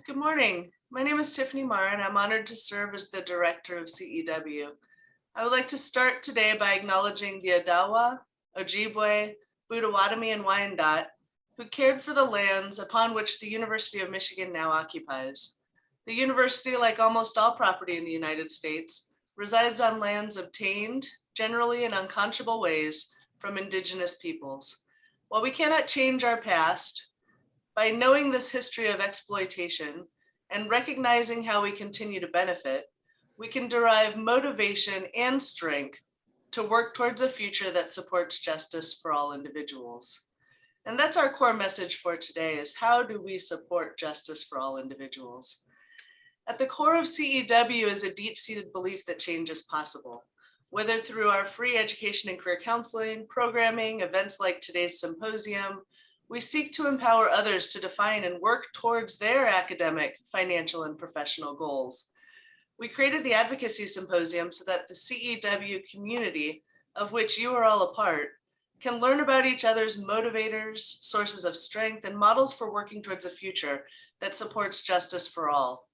Good morning. My name is Tiffany Marr, and I'm honored to serve as the director of CEW. I would like to start today by acknowledging the Odawa, Ojibwe, Potawatomi, and Wyandot, who cared for the lands upon which the University of Michigan now occupies. The university, like almost all property in the United States, resides on lands obtained, generally in unconscionable ways, from indigenous peoples. While we cannot change our past, by knowing this history of exploitation and recognizing how we continue to benefit, we can derive motivation and strength to work towards a future that supports justice for all individuals. And that's our core message for today, is how do we support justice for all individuals? At the core of CEW is a deep-seated belief that change is possible, whether through our free education and career counseling, programming, events like today's symposium. We seek to empower others to define and work towards their academic, financial, and professional goals. We created the Advocacy Symposium so that the CEW community, of which you are all a part, can learn about each other's motivators, sources of strength, and models for working towards a future that supports justice for all.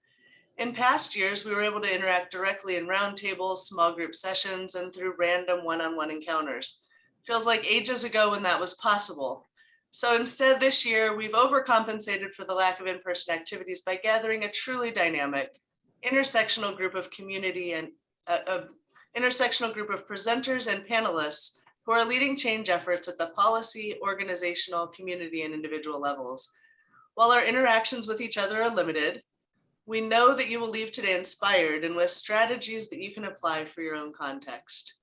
In past years, we were able to interact directly in roundtables, small group sessions, and through random one-on-one encounters. Feels like ages ago when that was possible. So instead this year, we've overcompensated for the lack of in-person activities by gathering a truly dynamic, intersectional group of community and intersectional group of presenters and panelists who are leading change efforts at the policy, organizational, community, and individual levels. While our interactions with each other are limited, we know that you will leave today inspired and with strategies that you can apply for your own context.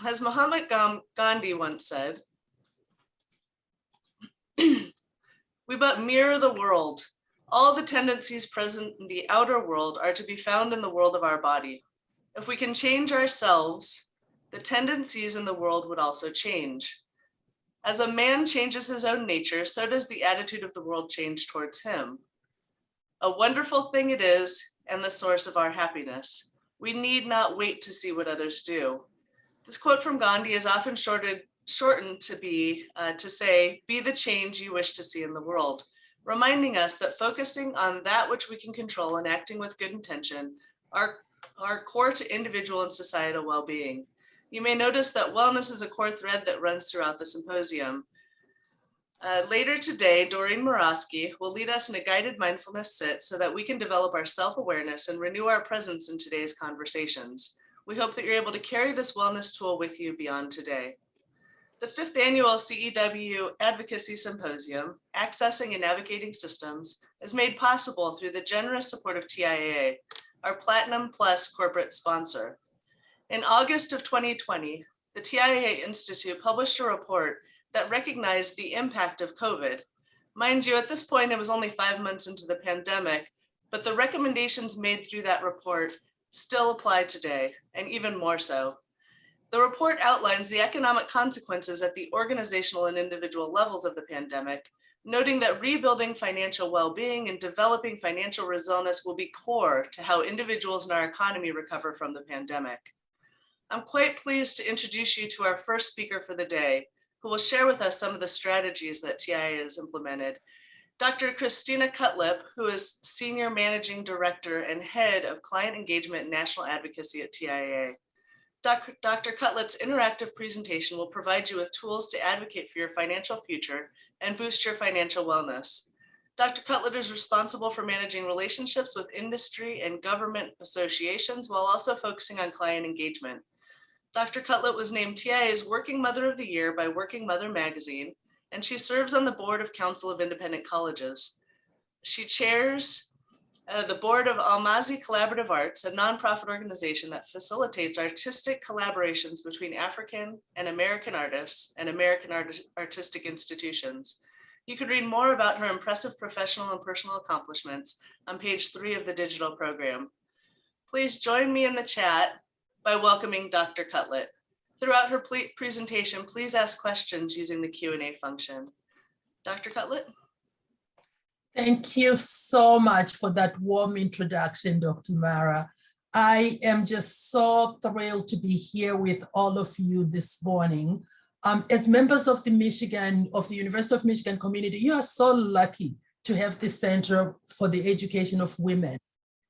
As Mahatma Gandhi once said, we but mirror the world. All the tendencies present in the outer world are to be found in the world of our body. If we can change ourselves, the tendencies in the world would also change. As a man changes his own nature, so does the attitude of the world change towards him. A wonderful thing it is, and the source of our happiness. We need not wait to see what others do. This quote from Gandhi is often shortened to say, be the change you wish to see in the world, reminding us that focusing on that which we can control and acting with good intention are core to individual and societal well-being. You may notice that wellness is a core thread that runs throughout the symposium. Later today, Doreen Murawski will lead us in a guided mindfulness sit so that we can develop our self-awareness and renew our presence in today's conversations. We hope that you're able to carry this wellness tool with you beyond today. The 5th annual CEW Advocacy Symposium, Accessing and Navigating Systems, is made possible through the generous support of TIAA, our Platinum Plus corporate sponsor. In August of 2020, the TIAA Institute published a report that recognized the impact of COVID. Mind you, at this point, it was only 5 months into the pandemic, but the recommendations made through that report still apply today, and even more so. The report outlines the economic consequences at the organizational and individual levels of the pandemic, noting that rebuilding financial well-being and developing financial resilience will be core to how individuals in our economy recover from the pandemic. I'm quite pleased to introduce you to our first speaker for the day, who will share with us some of the strategies that TIAA has implemented. Dr. Christina Cutlip, who is Senior Managing Director and Head of Client Engagement and National Advocacy at TIAA. Dr. Cutlip's interactive presentation will provide you with tools to advocate for your financial future and boost your financial wellness. Dr. Cutlip is responsible for managing relationships with industry and government associations while also focusing on client engagement. Dr. Cutlip was named TIAA's Working Mother of the Year by Working Mother magazine, and she serves on the board of Council of Independent Colleges. She chairs the board of Almazi Collaborative Arts, a nonprofit organization that facilitates artistic collaborations between African and American artists and American artistic institutions. You can read more about her impressive professional and personal accomplishments on page 3 of the digital program. Please join me in the chat by welcoming Dr. Cutlip. Throughout her presentation, please ask questions using the Q&A function. Dr. Cutlip? Thank you so much for that warm introduction, Dr. Mara. I am just so thrilled to be here with all of you this morning. As members of the University of Michigan community, you are so lucky to have this Center for the Education of Women.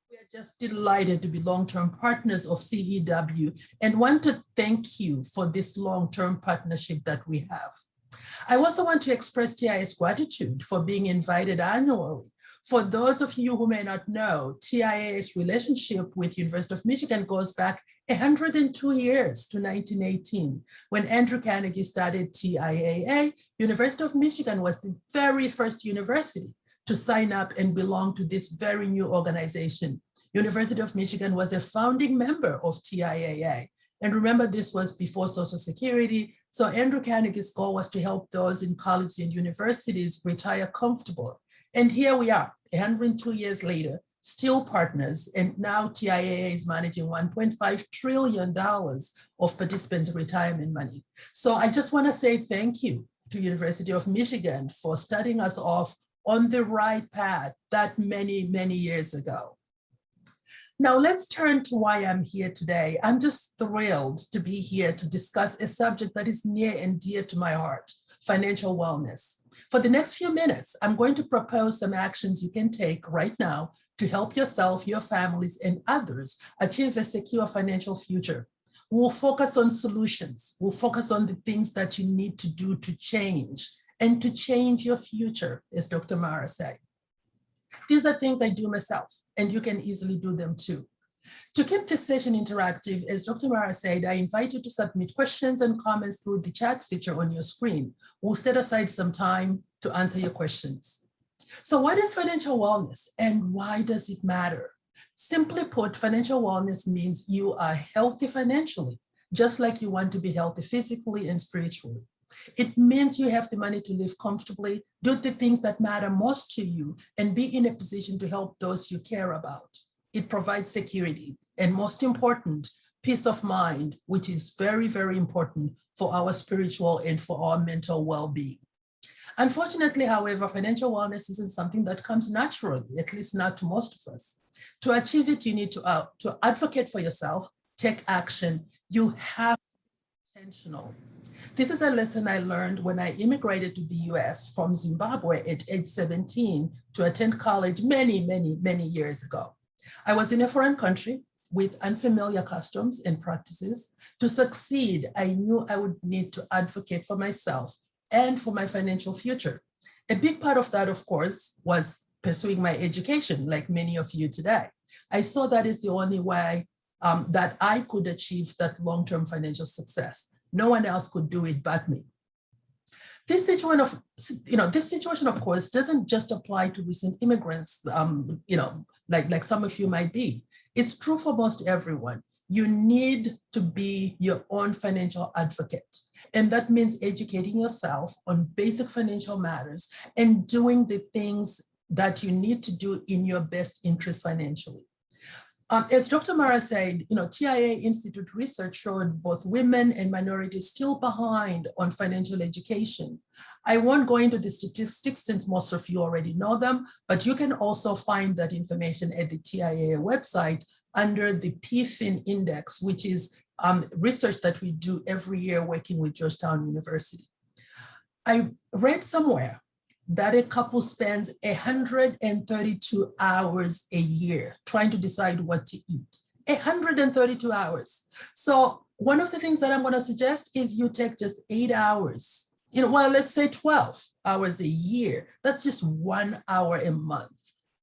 We are just delighted to be long-term partners of CEW and want to thank you for this long-term partnership that we have. I also want to express TIAA's gratitude for being invited annually. For those of you who may not know, TIAA's relationship with University of Michigan goes back 102 years to 1918. When Andrew Carnegie started TIAA, University of Michigan was the very first university to sign up and belong to this very new organization. University of Michigan was a founding member of TIAA. And remember, this was before Social Security. So Andrew Carnegie's goal was to help those in colleges and universities retire comfortable. And here we are, 102 years later, still partners. And now TIAA is managing $1.5 trillion of participants' retirement money. So I just want to say thank you to University of Michigan for starting us off on the right path that many, many years ago. Now let's turn to why I'm here today. I'm just thrilled to be here to discuss a subject that is near and dear to my heart, financial wellness. For the next few minutes, I'm going to propose some actions you can take right now to help yourself, your families, and others achieve a secure financial future. We'll focus on solutions. We'll focus on the things that you need to do to change and to change your future, as Dr. Mara said. These are things I do myself, and you can easily do them too. To keep this session interactive, as Dr. Mara said, I invite you to submit questions and comments through the chat feature on your screen. We'll set aside some time to answer your questions. So what is financial wellness and why does it matter? Simply put, financial wellness means you are healthy financially, just like you want to be healthy physically and spiritually. It means you have the money to live comfortably, do the things that matter most to you, and be in a position to help those you care about. It provides security, and most important, peace of mind, which is very, very important for our spiritual and for our mental well-being. Unfortunately, however, financial wellness isn't something that comes naturally, at least not to most of us. To achieve it, you need to advocate for yourself, take action. You have to be intentional. This is a lesson I learned when I immigrated to the US from Zimbabwe at age 17 to attend college many, many, many years ago. I was in a foreign country with unfamiliar customs and practices. To succeed, I knew I would need to advocate for myself and for my financial future. A big part of that, of course, was pursuing my education, like many of you today. I saw that as the only way that I could achieve that long-term financial success. No one else could do it but me. This situation, of course, doesn't just apply to recent immigrants, like some of you might be. It's true for most everyone. You need to be your own financial advocate. And that means educating yourself on basic financial matters and doing the things that you need to do in your best interest financially. As Dr. Mara said, TIAA Institute research showed both women and minorities still behind on financial education. I won't go into the statistics since most of you already know them, but you can also find that information at the TIAA website under the PFIN index, which is research that we do every year working with Georgetown University. I read somewhere that a couple spends 132 hours a year trying to decide what to eat. 132 hours. So one of the things that I'm going to suggest is you take just 8 hours, let's say 12 hours a year. That's just 1 hour a month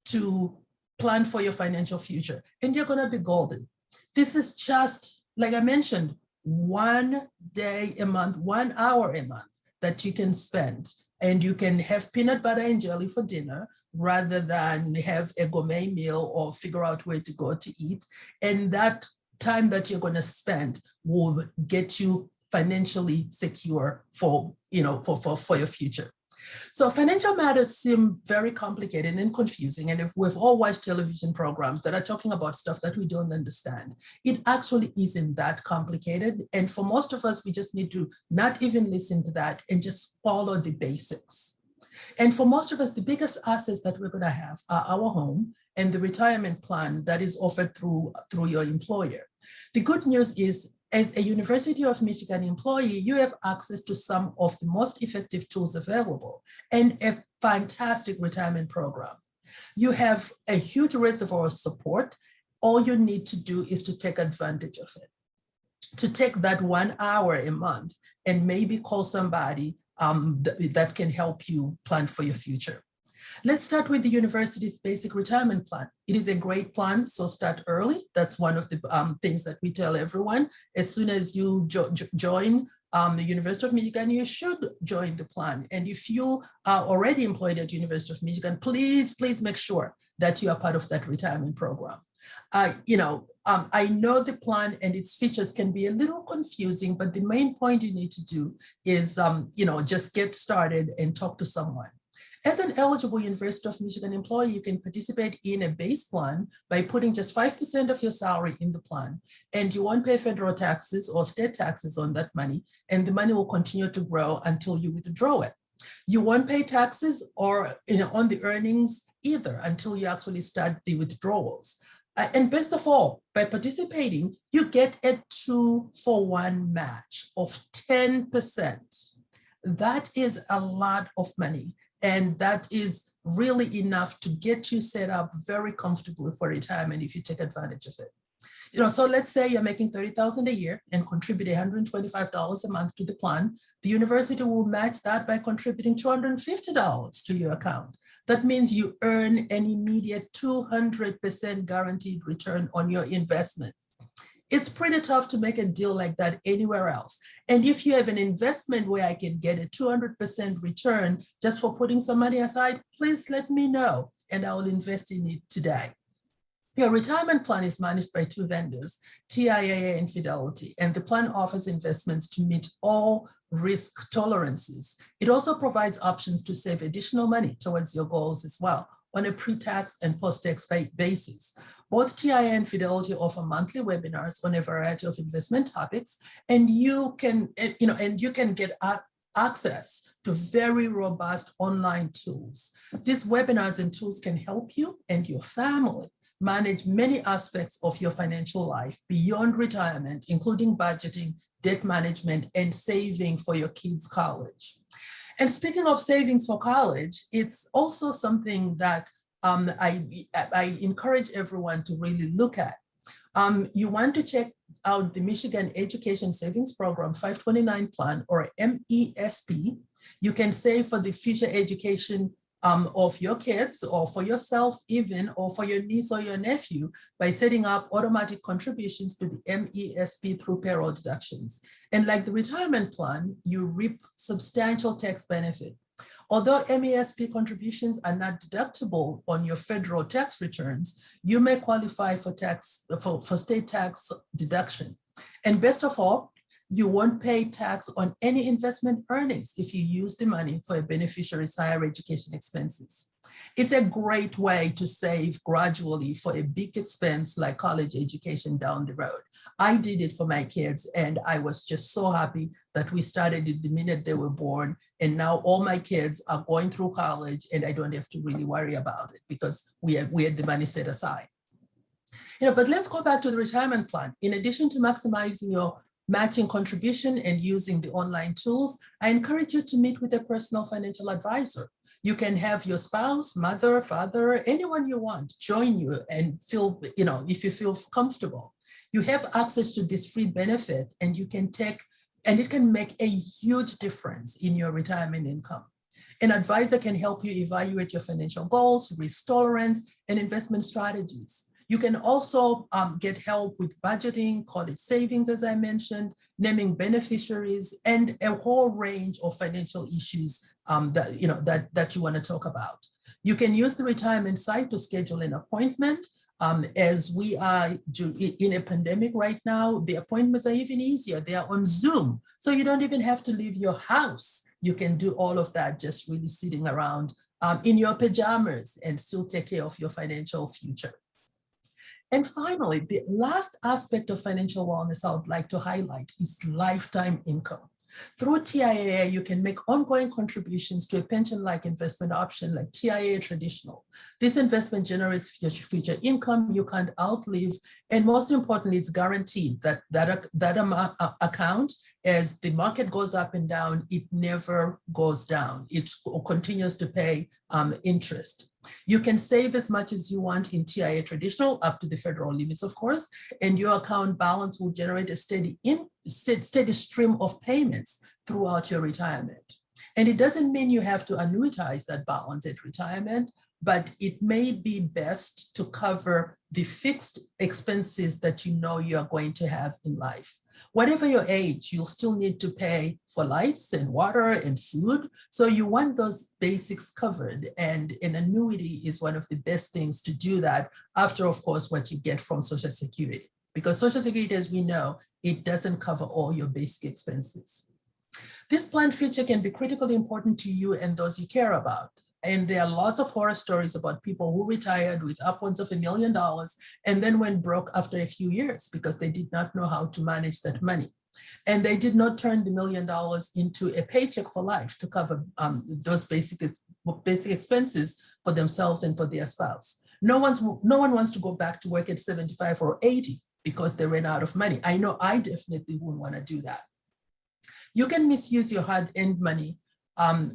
to plan for your financial future, and you're going to be golden. This is just, like I mentioned, 1 day a month, 1 hour a month that you can spend. And you can have peanut butter and jelly for dinner rather than have a gourmet meal or figure out where to go to eat. And that time that you're going to spend will get you financially secure for your future. So financial matters seem very complicated and confusing. And if we've all watched television programs that are talking about stuff that we don't understand, it actually isn't that complicated. And for most of us, we just need to not even listen to that and just follow the basics. And for most of us, the biggest assets that we're going to have are our home and the retirement plan that is offered through your employer. The good news is as a University of Michigan employee, you have access to some of the most effective tools available and a fantastic retirement program. You have a huge reservoir of support. All you need to do is to take advantage of it. To take that 1 hour a month and maybe call somebody that can help you plan for your future. Let's start with the university's basic retirement plan. It is a great plan, so start early. That's one of the things that we tell everyone. As soon as you join the University of Michigan, you should join the plan. And if you are already employed at University of Michigan, please make sure that you are part of that retirement program. I know the plan and its features can be a little confusing, but the main point you need to do is, just get started and talk to someone. As an eligible University of Michigan employee, you can participate in a base plan by putting just 5% of your salary in the plan, and you won't pay federal taxes or state taxes on that money, and the money will continue to grow until you withdraw it. You won't pay taxes or on the earnings either until you actually start the withdrawals. And best of all, by participating, you get a 2-for-1 match of 10%. That is a lot of money. And that is really enough to get you set up very comfortably for retirement if you take advantage of it. So let's say you're making $30,000 a year and contribute $125 a month to the plan. The university will match that by contributing $250 to your account. That means you earn an immediate 200% guaranteed return on your investment. It's pretty tough to make a deal like that anywhere else. And if you have an investment where I can get a 200% return just for putting some money aside, please let me know and I will invest in it today. Your retirement plan is managed by 2 vendors, TIAA and Fidelity, and the plan offers investments to meet all risk tolerances. It also provides options to save additional money towards your goals as well on a pre-tax and post-tax basis. Both TIAA and Fidelity offer monthly webinars on a variety of investment topics, and you can get access to very robust online tools. These webinars and tools can help you and your family manage many aspects of your financial life beyond retirement, including budgeting, debt management, and saving for your kids' college. And speaking of savings for college, it's also something that I encourage everyone to really look at. You want to check out the Michigan Education Savings Program 529 Plan, or MESP. You can save for the future education of your kids, or for yourself even, or for your niece or your nephew, by setting up automatic contributions to the MESP through payroll deductions. And like the retirement plan, you reap substantial tax benefit. Although MESP contributions are not deductible on your federal tax returns, you may qualify for state tax deduction. And best of all, you won't pay tax on any investment earnings if you use the money for a beneficiary's higher education expenses. It's a great way to save gradually for a big expense like college education down the road. I did it for my kids, and I was just so happy that we started it the minute they were born. And now all my kids are going through college, and I don't have to really worry about it because we had the money set aside. But let's go back to the retirement plan. In addition to maximizing your matching contribution and using the online tools, I encourage you to meet with a personal financial advisor. You can have your spouse, mother, father, anyone you want join you and feel, if you feel comfortable. You have access to this free benefit, and you can and it can make a huge difference in your retirement income. An advisor can help you evaluate your financial goals, risk tolerance, and investment strategies. You can also get help with budgeting, college savings, as I mentioned, naming beneficiaries, and a whole range of financial issues that you want to talk about. You can use the retirement site to schedule an appointment. As we are in a pandemic right now, the appointments are even easier. They are on Zoom, so you don't even have to leave your house. You can do all of that just really sitting around in your pajamas and still take care of your financial future. And finally, the last aspect of financial wellness I would like to highlight is lifetime income. Through TIAA, you can make ongoing contributions to a pension-like investment option like TIAA Traditional. This investment generates future income you can't outlive, and most importantly, it's guaranteed that that account, as the market goes up and down, it never goes down. It continues to pay interest. You can save as much as you want in TIAA Traditional, up to the federal limits, of course, and your account balance will generate a steady stream of payments throughout your retirement. And it doesn't mean you have to annuitize that balance at retirement, but it may be best to cover the fixed expenses that you know you are going to have in life. Whatever your age, you'll still need to pay for lights and water and food. So you want those basics covered, and an annuity is one of the best things to do that after, of course, what you get from Social Security. Because Social Security, as we know, it doesn't cover all your basic expenses. This plan feature can be critically important to you and those you care about. And there are lots of horror stories about people who retired with upwards of $1 million and then went broke after a few years because they did not know how to manage that money. And they did not turn the $1 million into a paycheck for life to cover those basic expenses for themselves and for their spouse. No one wants to go back to work at 75 or 80 because they ran out of money. I know I definitely wouldn't want to do that. You can misuse your hard-earned money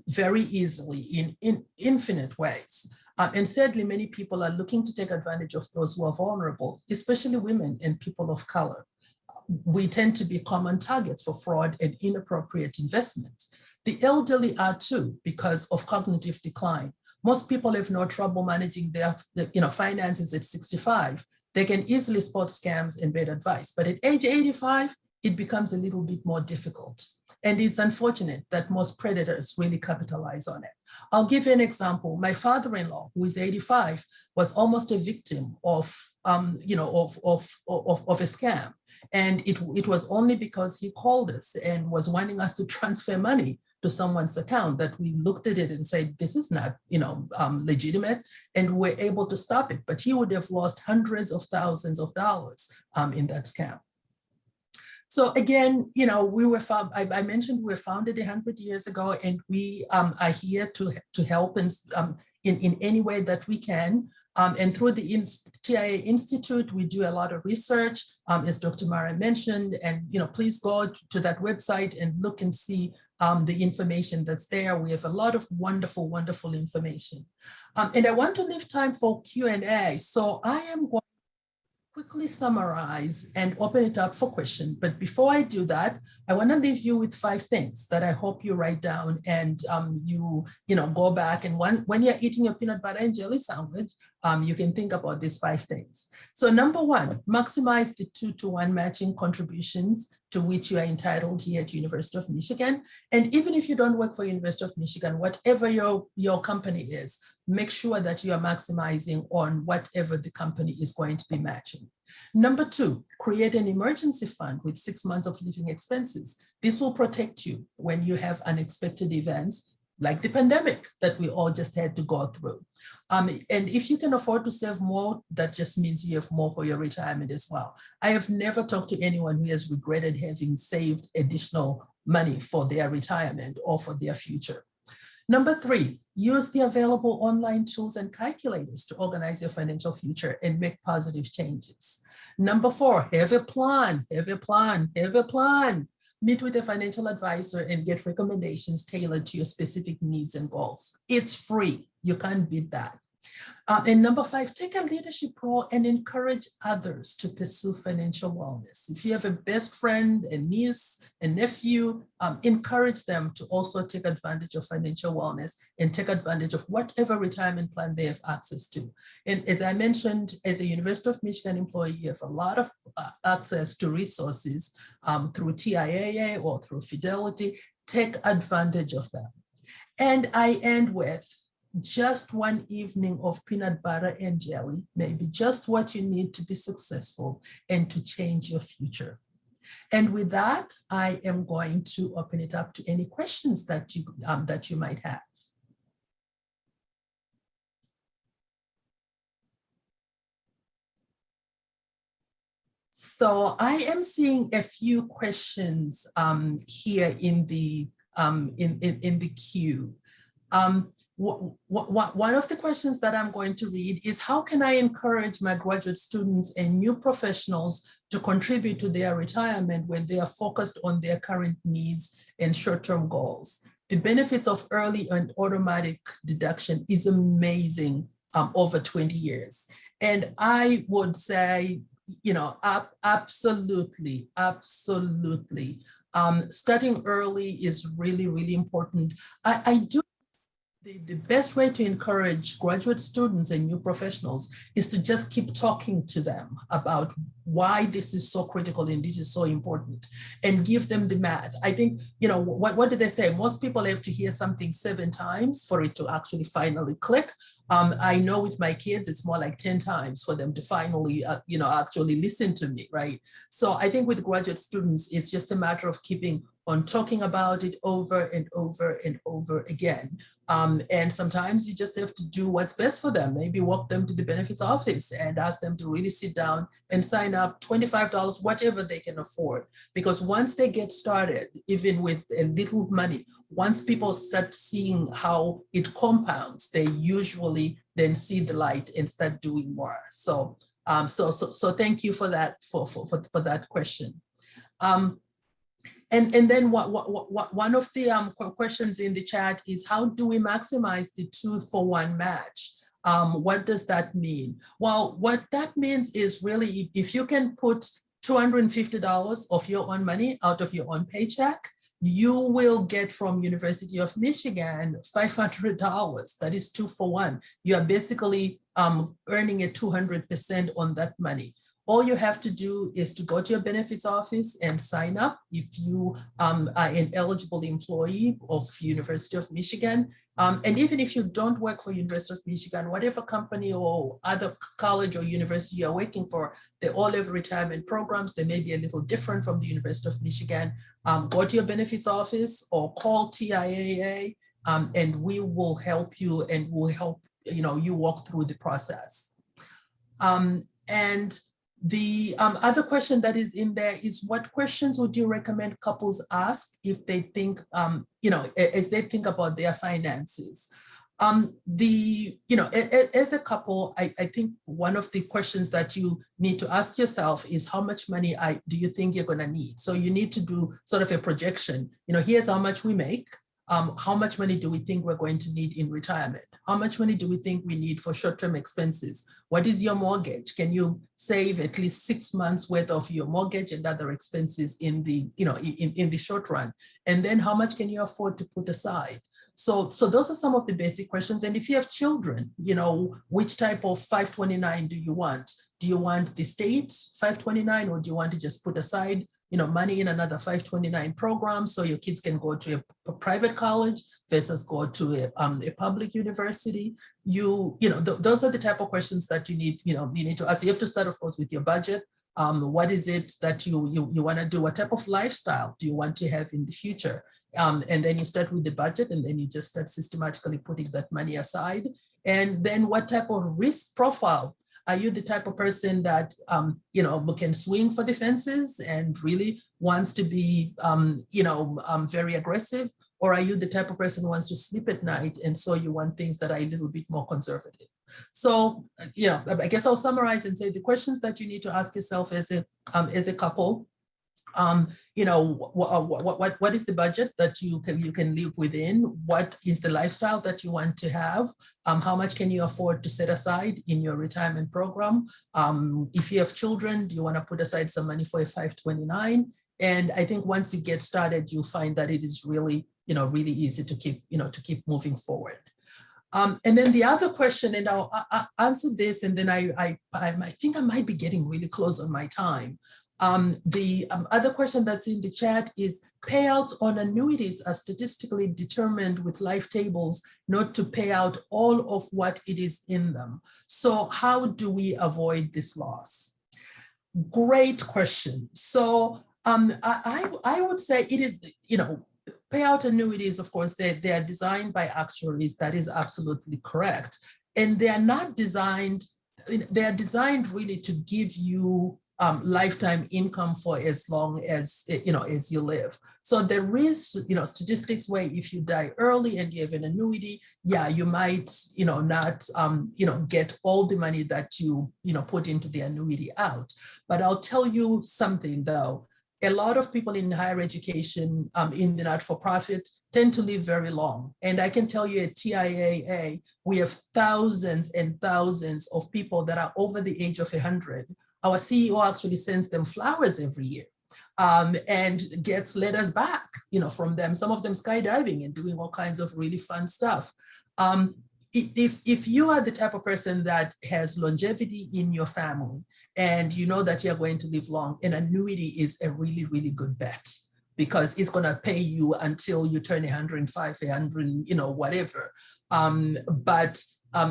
very easily in infinite ways. And sadly, many people are looking to take advantage of those who are vulnerable, especially women and people of color. We tend to be common targets for fraud and inappropriate investments. The elderly are too, because of cognitive decline. Most people have no trouble managing their finances at 65. They can easily spot scams and bad advice, but at age 85, it becomes a little bit more difficult. And it's unfortunate that most predators really capitalize on it. I'll give you an example. My father-in-law, who is 85, was almost a victim of a scam. And it was only because he called us and was wanting us to transfer money to someone's account that we looked at it and said, this is not legitimate, and we're able to stop it. But he would have lost hundreds of thousands of dollars in that scam. So again, I mentioned we were founded 100 years ago, and we are here to help in any way that we can. And through the TIAA Institute, we do a lot of research, as Dr. Mara mentioned, and please go to that website and look and see the information that's there. We have a lot of wonderful, wonderful information. And I want to leave time for Q&A. So I am going quickly summarize and open it up for questions. But before I do that, I want to leave you with 5 things that I hope you write down and you go back, and when you're eating your peanut butter and jelly sandwich, you can think about these 5 things. So number 1, maximize the 2-to-1 matching contributions to which you are entitled here at University of Michigan. And even if you don't work for University of Michigan, whatever your company is, make sure that you are maximizing on whatever the company is going to be matching. Number 2, create an emergency fund with 6 months of living expenses. This will protect you when you have unexpected events like the pandemic that we all just had to go through. And if you can afford to save more, that just means you have more for your retirement as well. I have never talked to anyone who has regretted having saved additional money for their retirement or for their future. Number 3, use the available online tools and calculators to organize your financial future and make positive changes. Number 4, have a plan, have a plan, have a plan. Meet with a financial advisor and get recommendations tailored to your specific needs and goals. It's free. You can't beat that. And number 5, take a leadership role and encourage others to pursue financial wellness. If you have a best friend, a niece, a nephew, encourage them to also take advantage of financial wellness and take advantage of whatever retirement plan they have access to. And as I mentioned, as a University of Michigan employee, you have a lot of access to resources through TIAA or through Fidelity. Take advantage of them. And I end with just one evening of peanut butter and jelly, maybe just what you need to be successful and to change your future. And with that, I am going to open it up to any questions that you might have. So I am seeing a few questions here in the queue. One of the questions that I'm going to read is, how can I encourage my graduate students and new professionals to contribute to their retirement when they are focused on their current needs and short-term goals? The benefits of early and automatic deduction is amazing over 20 years. And I would say, absolutely. Starting early is really, really important. I do. The best way to encourage graduate students and new professionals is to just keep talking to them about why this is so critical and this is so important, and give them the math. I think, what did they say? Most people have to hear something 7 times for it to actually finally click. I know with my kids, it's more like 10 times for them to finally, actually listen to me, right? So I think with graduate students, it's just a matter of keeping on talking about it over and over and over again. And sometimes you just have to do what's best for them. Maybe walk them to the benefits office and ask them to really sit down and sign up $25, whatever they can afford. Because once they get started, even with a little money, once people start seeing how it compounds, they usually then see the light and start doing more. So thank you for that, for that question. And then one of the questions in the chat is, how do we maximize the 2-for-1 match? What does that mean? Well, what that means is really, if you can put $250 of your own money out of your own paycheck, you will get from University of Michigan $500. That is 2-for-1. You are basically earning a 200% on that money. All you have to do is to go to your benefits office and sign up if you are an eligible employee of University of Michigan. And even if you don't work for University of Michigan, whatever company or other college or university you're working for, they all have retirement programs. They may be a little different from the University of Michigan. Go to your benefits office or call TIAA, and we will help you, and we'll help you walk through the process. And the other question that is in there is, what questions would you recommend couples ask if they think, as they think about their finances? As a couple, I think one of the questions that you need to ask yourself is, how much money do you think you're going to need? So you need to do sort of a projection. Here's how much we make. How much money do we think we're going to need in retirement? How much money do we think we need for short-term expenses? What is your mortgage? Can you save at least 6 months worth of your mortgage and other expenses in the, in the short run? And then how much can you afford to put aside? So those are some of the basic questions. And if you have children, which type of 529 do you want? Do you want the state 529, or do you want to just put aside money in another 529 program so your kids can go to a private college versus go to a public university? Those are the type of questions that you need to ask. You have to start, of course, with your budget. What is it that you want to do? What type of lifestyle do you want to have in the future? And then you start with the budget, and then you just start systematically putting that money aside. And then what type of risk profile? Are you the type of person that, can swing for the fences and really wants to be, very aggressive? Or are you the type of person who wants to sleep at night, and so you want things that are a little bit more conservative? So, I guess I'll summarize and say the questions that you need to ask yourself as a couple. What is the budget that you can live within? What is the lifestyle that you want to have? How much can you afford to set aside in your retirement program? If you have children, do you want to put aside some money for a 529? And I think once you get started, you'll find that it is really, really easy to keep moving forward. And then the other question, and I'll answer this, and then I think I might be getting really close on my time. The other question that's in the chat is, payouts on annuities are statistically determined with life tables not to pay out all of what it is in them. So how do we avoid this loss? Great question. So I would say it is, payout annuities, of course, they are designed by actuaries. That is absolutely correct. And they are not designed, they are designed really to give you lifetime income for as long as as you live. So there is statistics where if you die early and you have an annuity, yeah, you might not get all the money that you put into the annuity out. But I'll tell you something though. A lot of people in higher education, in the not-for-profit, tend to live very long. And I can tell you at TIAA, we have thousands and thousands of people that are over the age of 100. Our CEO actually sends them flowers every year, and gets letters back, from them, some of them skydiving and doing all kinds of really fun stuff. If you are the type of person that has longevity in your family, and you know that you're going to live long, an annuity is a really, really good bet, because it's going to pay you until you turn 105, 100, whatever. But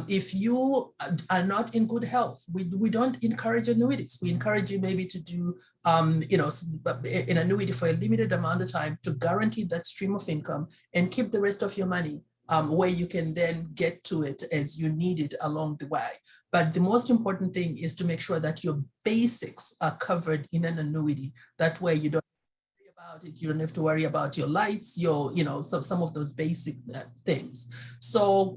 if you are not in good health, we don't encourage annuities. We encourage you maybe to do an annuity for a limited amount of time to guarantee that stream of income and keep the rest of your money where you can then get to it as you need it along the way. But the most important thing is to make sure that your basics are covered in an annuity. That way you don't worry about it. You don't have to worry about your lights, some of those basic things. So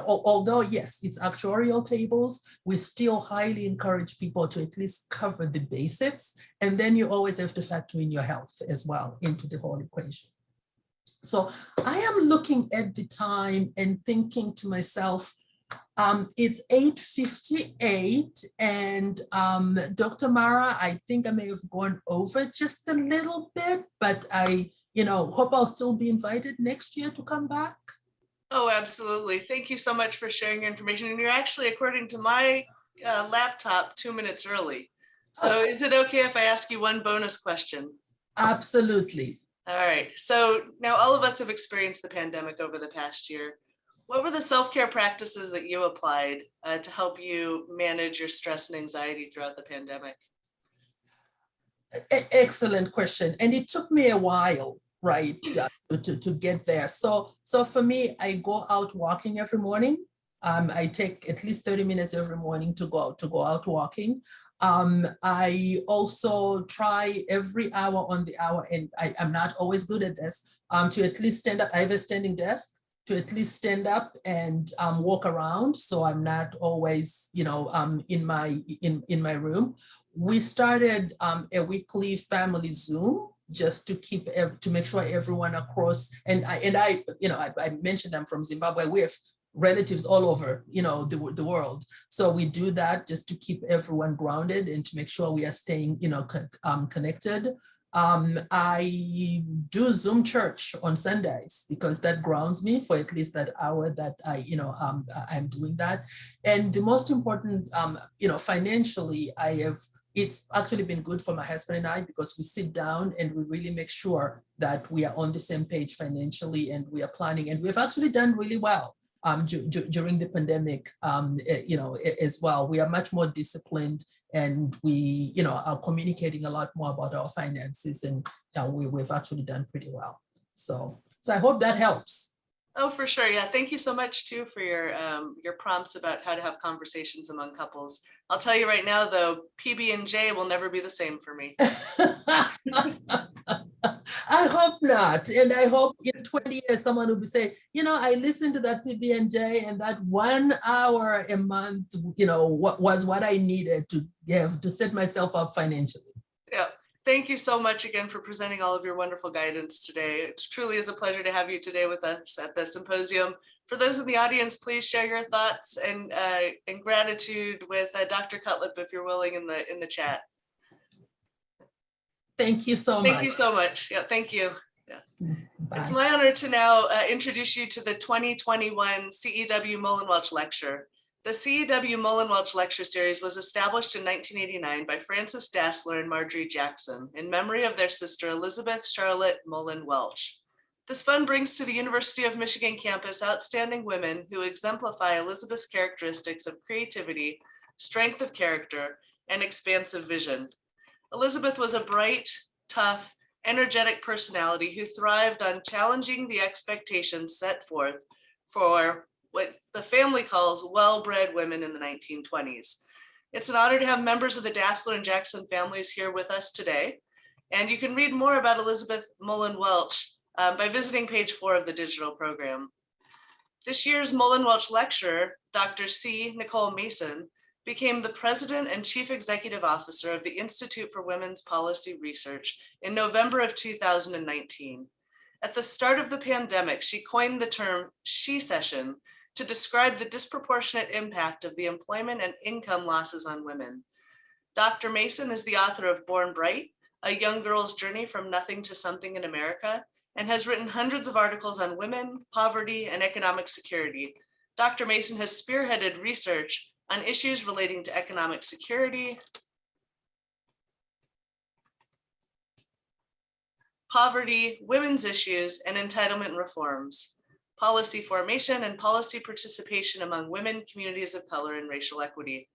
although yes, it's actuarial tables, we still highly encourage people to at least cover the basics. And then you always have to factor in your health as well into the whole equation. So I am looking at the time and thinking to myself, it's 8:58, and Dr. Mara, I think I may have gone over just a little bit, but I hope I'll still be invited next year to come back. Oh, absolutely. Thank you so much for sharing your information. And you're actually, according to my laptop, 2 minutes early. So Is it okay if I ask you one bonus question? Absolutely. All right. So now all of us have experienced the pandemic over the past year. What were the self-care practices that you applied to help you manage your stress and anxiety throughout the pandemic? Excellent question. And it took me a while, right, to get there. So for me, I go out walking every morning. I take at least 30 minutes every morning to go out walking. I also try every hour on the hour, and I'm not always good at this, to at least stand up. I have a standing desk, to at least stand up and walk around, so I'm not always, in my room. We started a weekly family Zoom just to make sure everyone across, and I mentioned I'm from Zimbabwe. We have relatives all over, the world. So we do that just to keep everyone grounded and to make sure we are staying, connected. I do Zoom church on Sundays because that grounds me for at least that hour that I'm doing that. And the most important, financially, it's actually been good for my husband and I, because we sit down and we really make sure that we are on the same page financially, and we are planning, and we've actually done really well during the pandemic, as well. We are much more disciplined, and we, are communicating a lot more about our finances, and we've actually done pretty well. So I hope that helps. Oh, for sure. Yeah. Thank you so much too for your prompts about how to have conversations among couples. I'll tell you right now, though, PB&J will never be the same for me. I hope not. And I hope in 20 years, someone will be saying, I listened to that PB&J, and that 1 hour a month, what was what I needed to have to set myself up financially. Yeah. Thank you so much again for presenting all of your wonderful guidance today. It truly is a pleasure to have you today with us at the symposium. For those in the audience, please share your thoughts and gratitude with Dr. Cutlip, if you're willing, in the chat. Thank you so much. Thank you so much. Yeah, thank you. Yeah. Bye. It's my honor to now introduce you to the 2021 CEW Mullin Welch Lecture. The CEW Mullin Welch Lecture Series was established in 1989 by Frances Dassler and Marjorie Jackson in memory of their sister Elizabeth Charlotte Mullin Welch. This fund brings to the University of Michigan campus outstanding women who exemplify Elizabeth's characteristics of creativity, strength of character, and expansive vision. Elizabeth was a bright, tough, energetic personality who thrived on challenging the expectations set forth for what the family calls well-bred women in the 1920s. It's an honor to have members of the Dassler and Jackson families here with us today. And you can read more about Elizabeth Mullin Welch by visiting page 4 of the digital program. This year's Mullin Welch Lecturer, Dr. C. Nicole Mason, became the President and Chief Executive Officer of the Institute for Women's Policy Research in November of 2019. At the start of the pandemic, she coined the term "she session" to describe the disproportionate impact of the employment and income losses on women. Dr. Mason is the author of Born Bright, A Young Girl's Journey from Nothing to Something in America, and has written hundreds of articles on women, poverty, and economic security. Dr. Mason has spearheaded research on issues relating to economic security, poverty, women's issues, and entitlement reforms, policy formation, and policy participation among women, communities of color, and racial equity.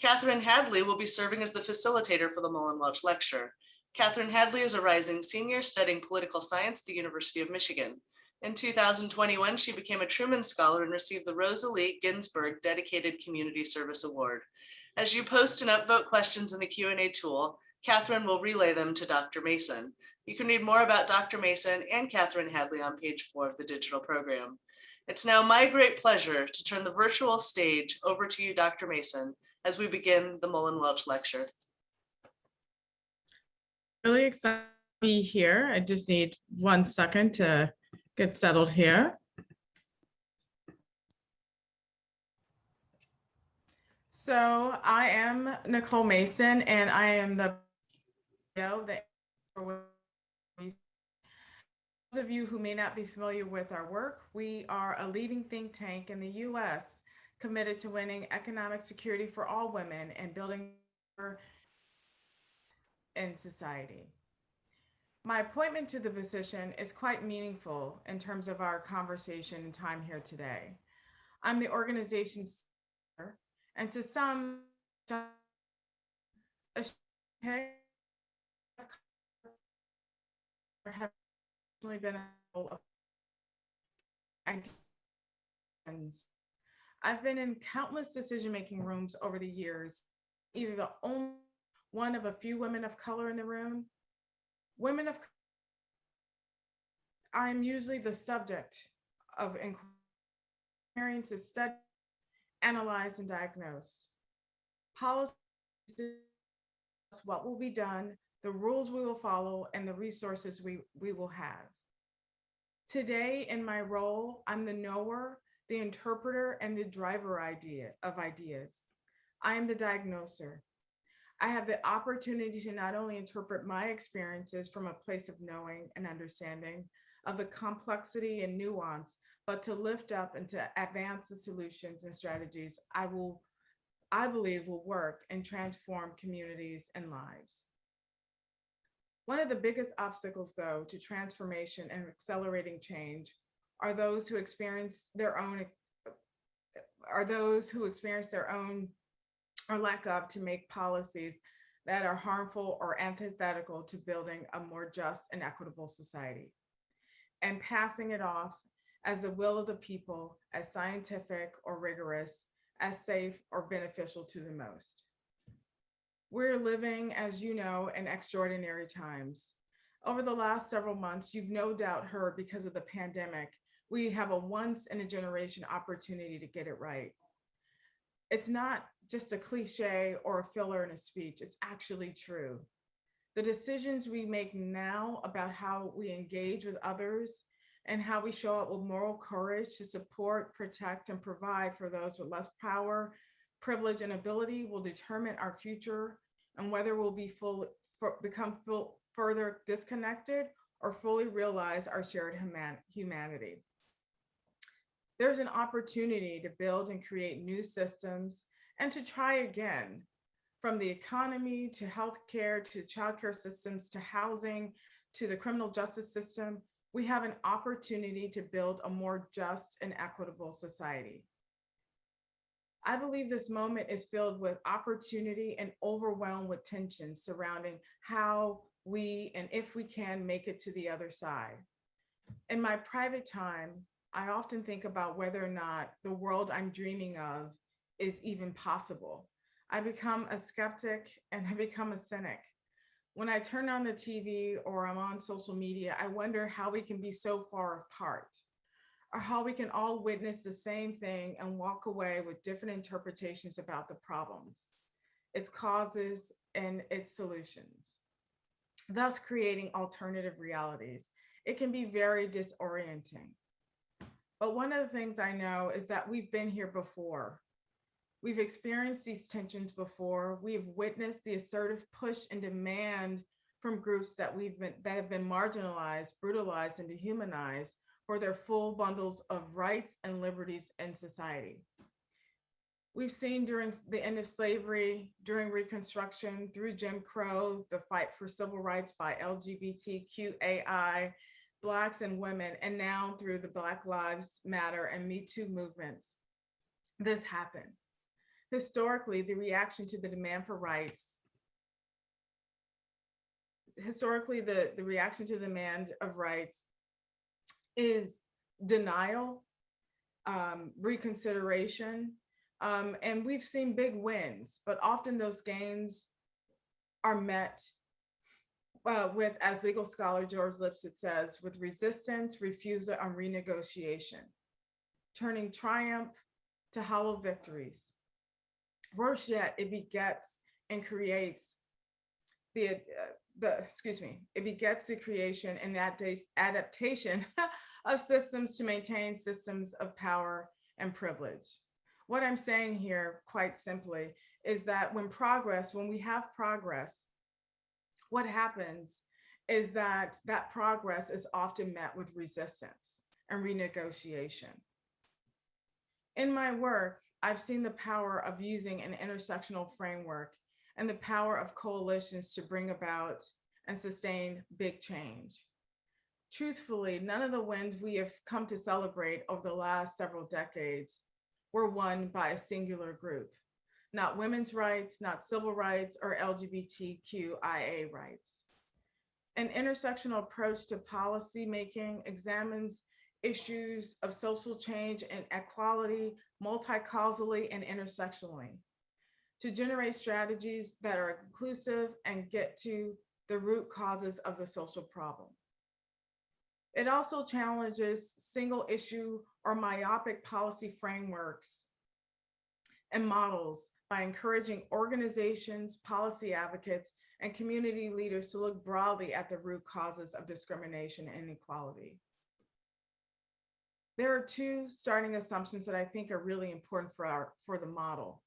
Catherine Hadley will be serving as the facilitator for the Mullin Welch Lecture. Catherine Hadley is a rising senior studying political science at the University of Michigan. In 2021, she became a Truman Scholar and received the Rosalie Ginsburg Dedicated Community Service Award. As you post and upvote questions in the Q&A tool, Catherine will relay them to Dr. Mason. You can read more about Dr. Mason and Catherine Hadley on page 4 of the digital program. It's now my great pleasure to turn the virtual stage over to you, Dr. Mason, as we begin the Mullin Welch Lecture. Really excited to be here. I just need 1 second to get settled here. So I am Nicole Mason, and I am the those of you who may not be familiar with our work, we are a leading think tank in the U.S. committed to winning economic security for all women and building in society. My appointment to the position is quite meaningful in terms of our conversation and time here today. I'm the organization's leader, and to some, have been I've been in countless decision-making rooms over the years, either the only one of a few women of color in the room. I'm usually the subject of inquiries to study, analyze, and diagnose. Policy is what will be done, the rules we will follow, and the resources we will have. Today, in my role, I'm the knower, the interpreter, and the driver of ideas. I am the diagnoser. I have the opportunity to not only interpret my experiences from a place of knowing and understanding of the complexity and nuance, but to lift up and to advance the solutions and strategies I believe will work and transform communities and lives. One of the biggest obstacles, though, to transformation and accelerating change are those who experience their own or lack of to make policies that are harmful or antithetical to building a more just and equitable society, and passing it off as the will of the people, as scientific or rigorous, as safe or beneficial to the most. We're living, as you know, in extraordinary times. Over the last several months, you've no doubt heard, because of the pandemic, we have a once-in-a-generation opportunity to get it right. It's not just a cliche or a filler in a speech, it's actually true. The decisions we make now about how we engage with others and how we show up with moral courage to support, protect, and provide for those with less power, privilege, and ability will determine our future and whether we'll become further disconnected or fully realize our shared humanity. There's an opportunity to build and create new systems and to try again, from the economy to healthcare to childcare systems to housing to the criminal justice system. We have an opportunity to build a more just and equitable society. I believe this moment is filled with opportunity and overwhelmed with tension surrounding how we, and if we can, make it to the other side. In my private time, I often think about whether or not the world I'm dreaming of is even possible. I become a skeptic and I become a cynic. When I turn on the TV or I'm on social media, I wonder how we can be so far apart, or how we can all witness the same thing and walk away with different interpretations about the problems, its causes, and its solutions, thus creating alternative realities. It can be very disorienting. But one of the things I know is that we've been here before. We've experienced these tensions before. We've witnessed the assertive push and demand from groups that have been marginalized, brutalized, and dehumanized for their full bundles of rights and liberties in society. We've seen during the end of slavery, during Reconstruction, through Jim Crow, the fight for civil rights by LGBTQAI, Blacks and women, and now through the Black Lives Matter and Me Too movements, this happened. Historically, the reaction to the demand for rights, the reaction to the demand of rights is denial, reconsideration, and we've seen big wins, but often those gains are met with, as legal scholar George Lipset says, with resistance, refusal, and renegotiation, turning triumph to hollow victories. Worse yet, it begets and creates it begets the creation and adaptation of systems to maintain systems of power and privilege. What I'm saying here, quite simply, is that when we have progress, what happens is that progress is often met with resistance and renegotiation. In my work, I've seen the power of using an intersectional framework and the power of coalitions to bring about and sustain big change. Truthfully, none of the wins we have come to celebrate over the last several decades were won by a singular group. Not women's rights, not civil rights, or LGBTQIA rights. An intersectional approach to policy making examines issues of social change and equality multi-causally and intersectionally to generate strategies that are inclusive and get to the root causes of the social problem. It also challenges single issue or myopic policy frameworks and models by encouraging organizations, policy advocates, and community leaders to look broadly at the root causes of discrimination and inequality. There are two starting assumptions that I think are really important for the model.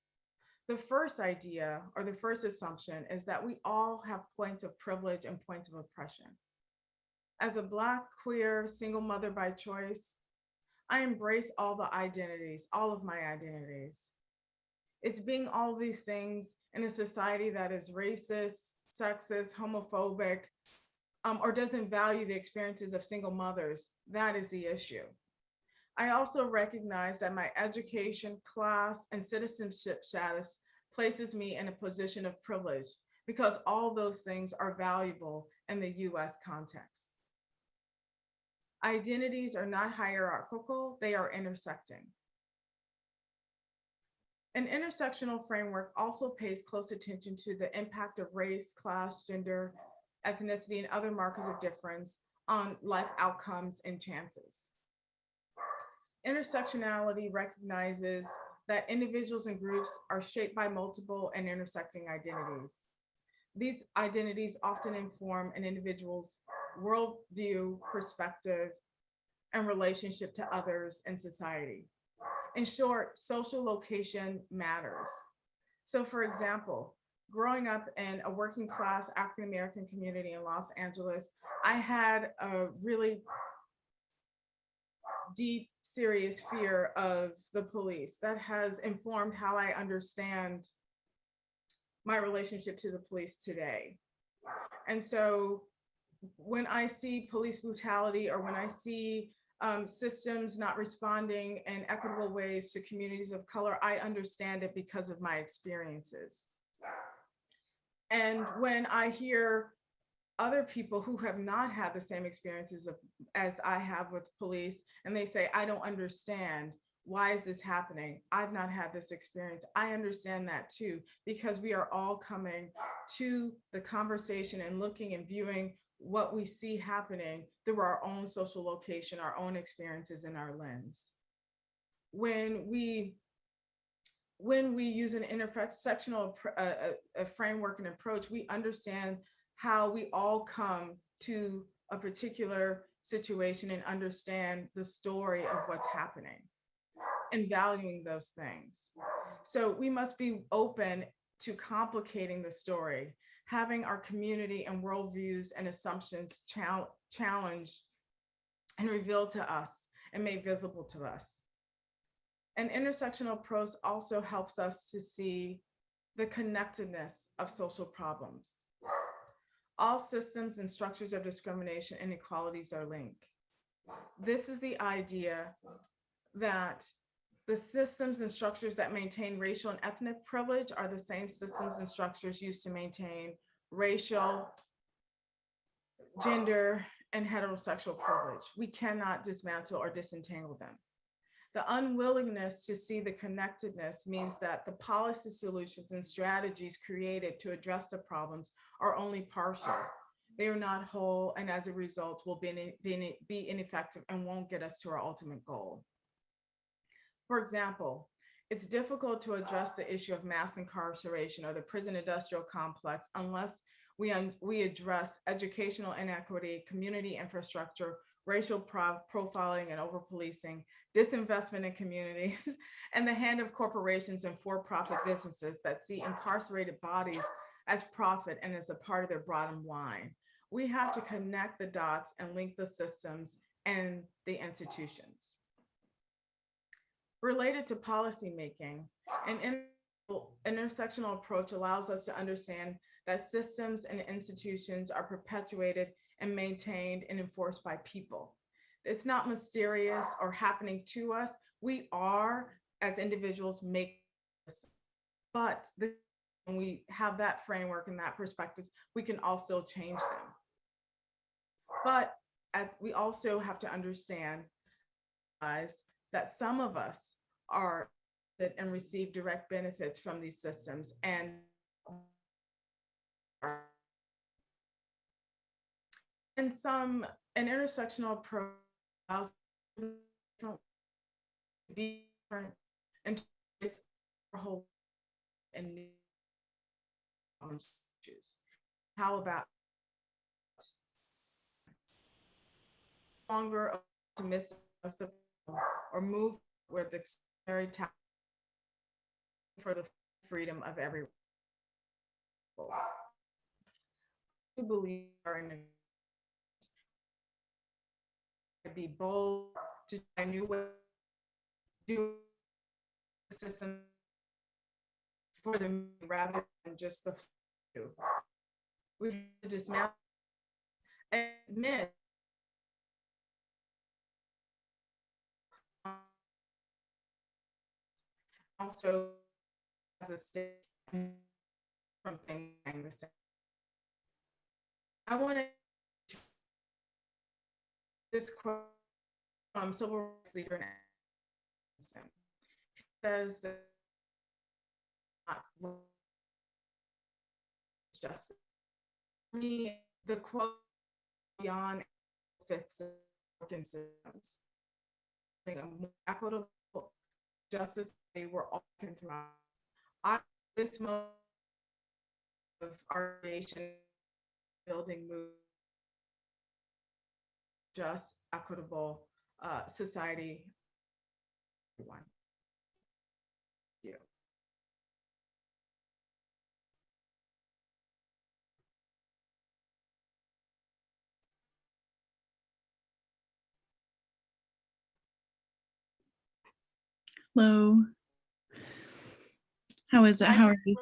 The first idea, or the first assumption, is that we all have points of privilege and points of oppression. As a Black, queer, single mother by choice, I embrace all the identities, all of my identities. It's being all of these things in a society that is racist, sexist, homophobic, or doesn't value the experiences of single mothers. That is the issue. I also recognize that my education, class, and citizenship status places me in a position of privilege because all those things are valuable in the US context. Identities are not hierarchical, they are intersecting. An intersectional framework also pays close attention to the impact of race, class, gender, ethnicity, and other markers of difference on life outcomes and chances. Intersectionality recognizes that individuals and groups are shaped by multiple and intersecting identities. These identities often inform an individual's worldview, perspective, and relationship to others in society. In short, social location matters. So for example, growing up in a working class African-American community in Los Angeles, I had a really deep, serious fear of the police that has informed how I understand my relationship to the police today. And so when I see police brutality or when I see systems not responding in equitable ways to communities of color, I understand it because of my experiences. And when I hear other people who have not had the same experiences as I have with police, and they say, I don't understand, why is this happening? I've not had this experience. I understand that too, because we are all coming to the conversation and looking and viewing what we see happening through our own social location, our own experiences, and our lens. When we use an intersectional framework and approach, we understand how we all come to a particular situation and understand the story of what's happening and valuing those things. So we must be open to complicating the story, having our community and worldviews and assumptions challenged and revealed to us and made visible to us. An intersectional approach also helps us to see the connectedness of social problems. All systems and structures of discrimination and inequalities are linked. This is the idea that the systems and structures that maintain racial and ethnic privilege are the same systems and structures used to maintain racial, gender, and heterosexual privilege. We cannot dismantle or disentangle them. The unwillingness to see the connectedness means that the policy solutions and strategies created to address the problems are only partial. They are not whole, and as a result will be ineffective and won't get us to our ultimate goal. For example, it's difficult to address the issue of mass incarceration or the prison industrial complex unless we address educational inequity, community infrastructure, racial profiling and over-policing, disinvestment in communities, and the hand of corporations and for-profit businesses that see incarcerated bodies as profit and as a part of their bottom line. We have to connect the dots and link the systems and the institutions. Related to policymaking, an intersectional approach allows us to understand that systems and institutions are perpetuated and maintained and enforced by people. It's not mysterious or happening to us. We are, as individuals, make this, but when we have that framework and that perspective, we can also change them. But we also have to understand that some of us are and receive direct benefits from these systems, and an intersectional approach allows to be different and whole and new issues. How about longer optimistic or move with the very time for the freedom of everyone? I believe are in to be bold, to try new ways to do the system for them rather than just the few. We have to dismantle and admit also as a state from things the same. I want to this quote from civil rights leader Nelson. He says that justice. For me, the quote beyond fix broken systems. I think a more equitable justice they were all can thrive. This moment of our nation building move just equitable society. Everyone. Thank you. Hello. How is it? How are you?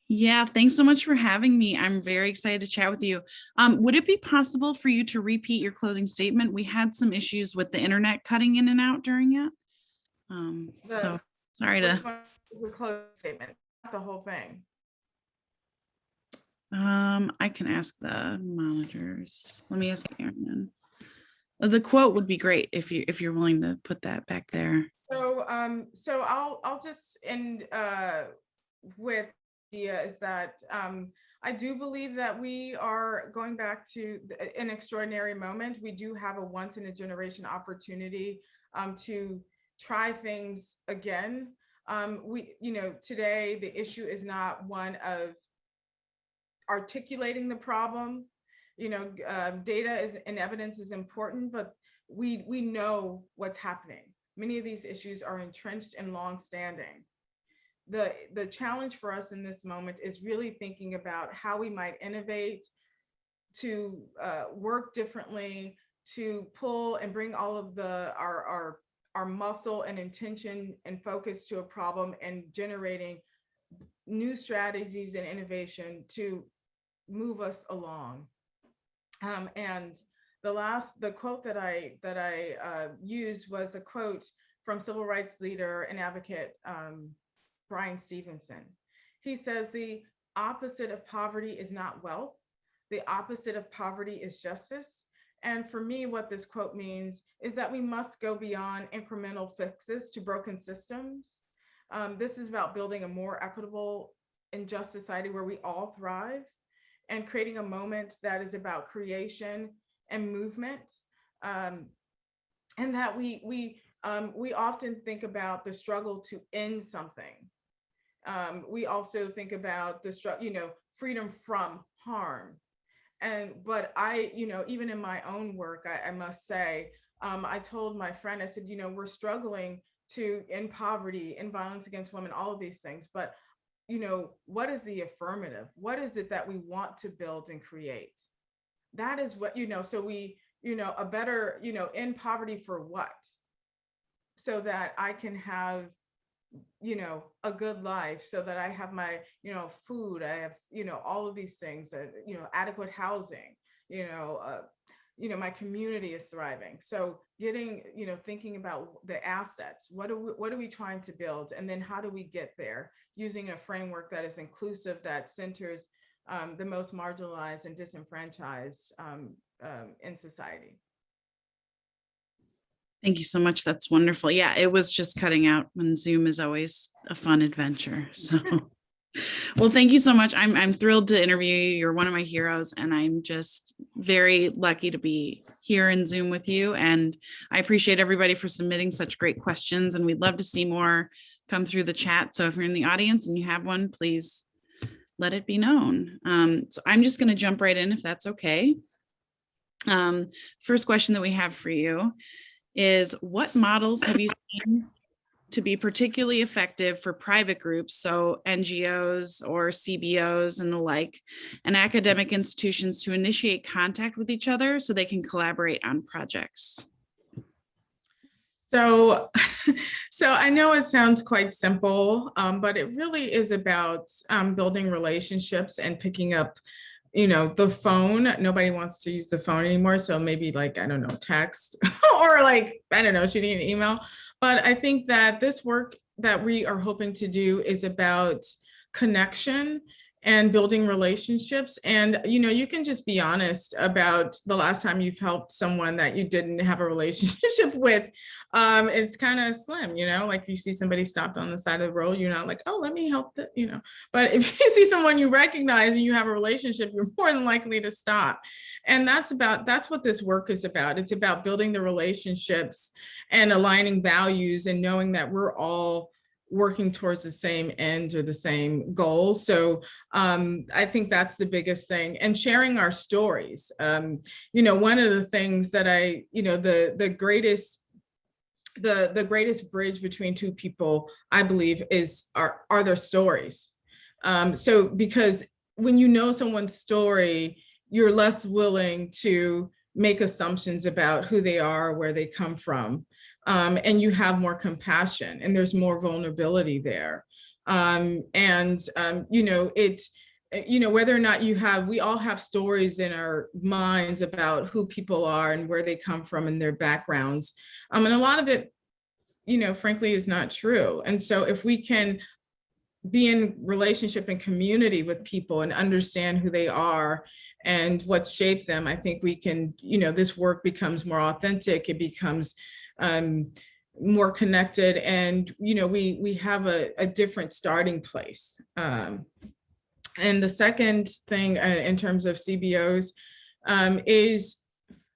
Yeah, thanks so much for having me. I'm very excited to chat with you. Would it be possible for you to repeat your closing statement? We had some issues with the internet cutting in and out during it. So sorry to. Which one is a closing statement? Not the whole thing. I can ask the monitors. Let me ask Aaron. The quote would be great if you're willing to put that back there. So So I'll just end with the idea is that I do believe that we are going back to an extraordinary moment. We do have a once in a generation opportunity to try things again. Today the issue is not one of articulating the problem. Data and evidence is important, but we know what's happening. Many of these issues are entrenched and long-standing. The challenge for us in this moment is really thinking about how we might innovate, to work differently, to pull and bring all of our muscle and intention and focus to a problem, and generating new strategies and innovation to move us along. And the quote that I used was a quote from civil rights leader and advocate Bryan Stevenson. He says, "The opposite of poverty is not wealth. The opposite of poverty is justice." And for me, what this quote means is that we must go beyond incremental fixes to broken systems. This is about building a more equitable and just society where we all thrive, and creating a moment that is about creation and movement. And that we often think about the struggle to end something. We also think about the freedom from harm. But even in my own work, I must say, I told my friend, I said, we're struggling to end poverty and violence against women, all of these things. But, what is the affirmative? What is it that we want to build and create? That is what, so we, a better, end poverty for what? So that I can have, a good life, so that I have my, food, I have, all of these things, adequate housing, my community is thriving. So getting, thinking about the assets, what are we trying to build? And then how do we get there, using a framework that is inclusive, that centers the most marginalized and disenfranchised in society. Thank you so much. That's wonderful. Yeah, it was just cutting out when Zoom is always a fun adventure. So, well, thank you so much. I'm thrilled to interview you. You're one of my heroes, and I'm just very lucky to be here in Zoom with you. And I appreciate everybody for submitting such great questions, and we'd love to see more come through the chat. So if you're in the audience and you have one, please let it be known. So I'm just going to jump right in if that's okay. First question that we have for you is, what models have you seen to be particularly effective for private groups, so NGOs or CBOs and the like, and academic institutions to initiate contact with each other so they can collaborate on projects? So I know it sounds quite simple, but it really is about building relationships and picking up the phone. Nobody wants to use the phone anymore. So maybe text or shooting an email. But I think that this work that we are hoping to do is about connection and building relationships. And, you can just be honest about the last time you've helped someone that you didn't have a relationship with. It's kind of slim, like if you see somebody stopped on the side of the road, you're not like, oh, let me help but if you see someone you recognize and you have a relationship, you're more than likely to stop. And that's what this work is about. It's about building the relationships and aligning values and knowing that we're all working towards the same end or the same goal. So I think that's the biggest thing, and sharing our stories. One of the things that the greatest bridge between two people, I believe, are their stories. So because when you know someone's story, you're less willing to make assumptions about who they are, where they come from. And you have more compassion, and there's more vulnerability there. Whether or not we all have stories in our minds about who people are and where they come from and their backgrounds. And a lot of it, frankly, is not true. And so if we can be in relationship and community with people and understand who they are and what shaped them, I think we can, this work becomes more authentic. It becomes more connected, and we have a different starting place. And the second thing in terms of CBOs is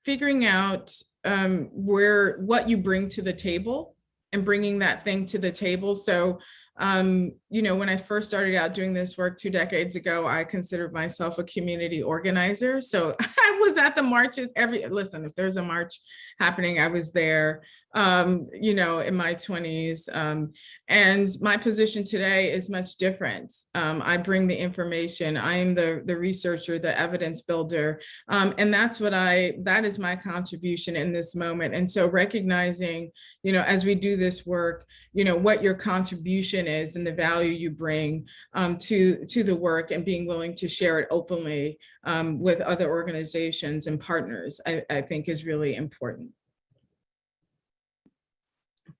figuring out what you bring to the table and bringing that thing to the table. So, when I first started out doing this work 2 decades ago, I considered myself a community organizer. So I was at the marches listen, if there's a march happening, I was there, in my 20s. And my position today is much different. I bring the information. I am the researcher, the evidence builder. And that is my contribution in this moment. And so recognizing, as we do this work, what your contribution is and the value you bring to the work, and being willing to share it openly with other organizations and partners, I think is really important.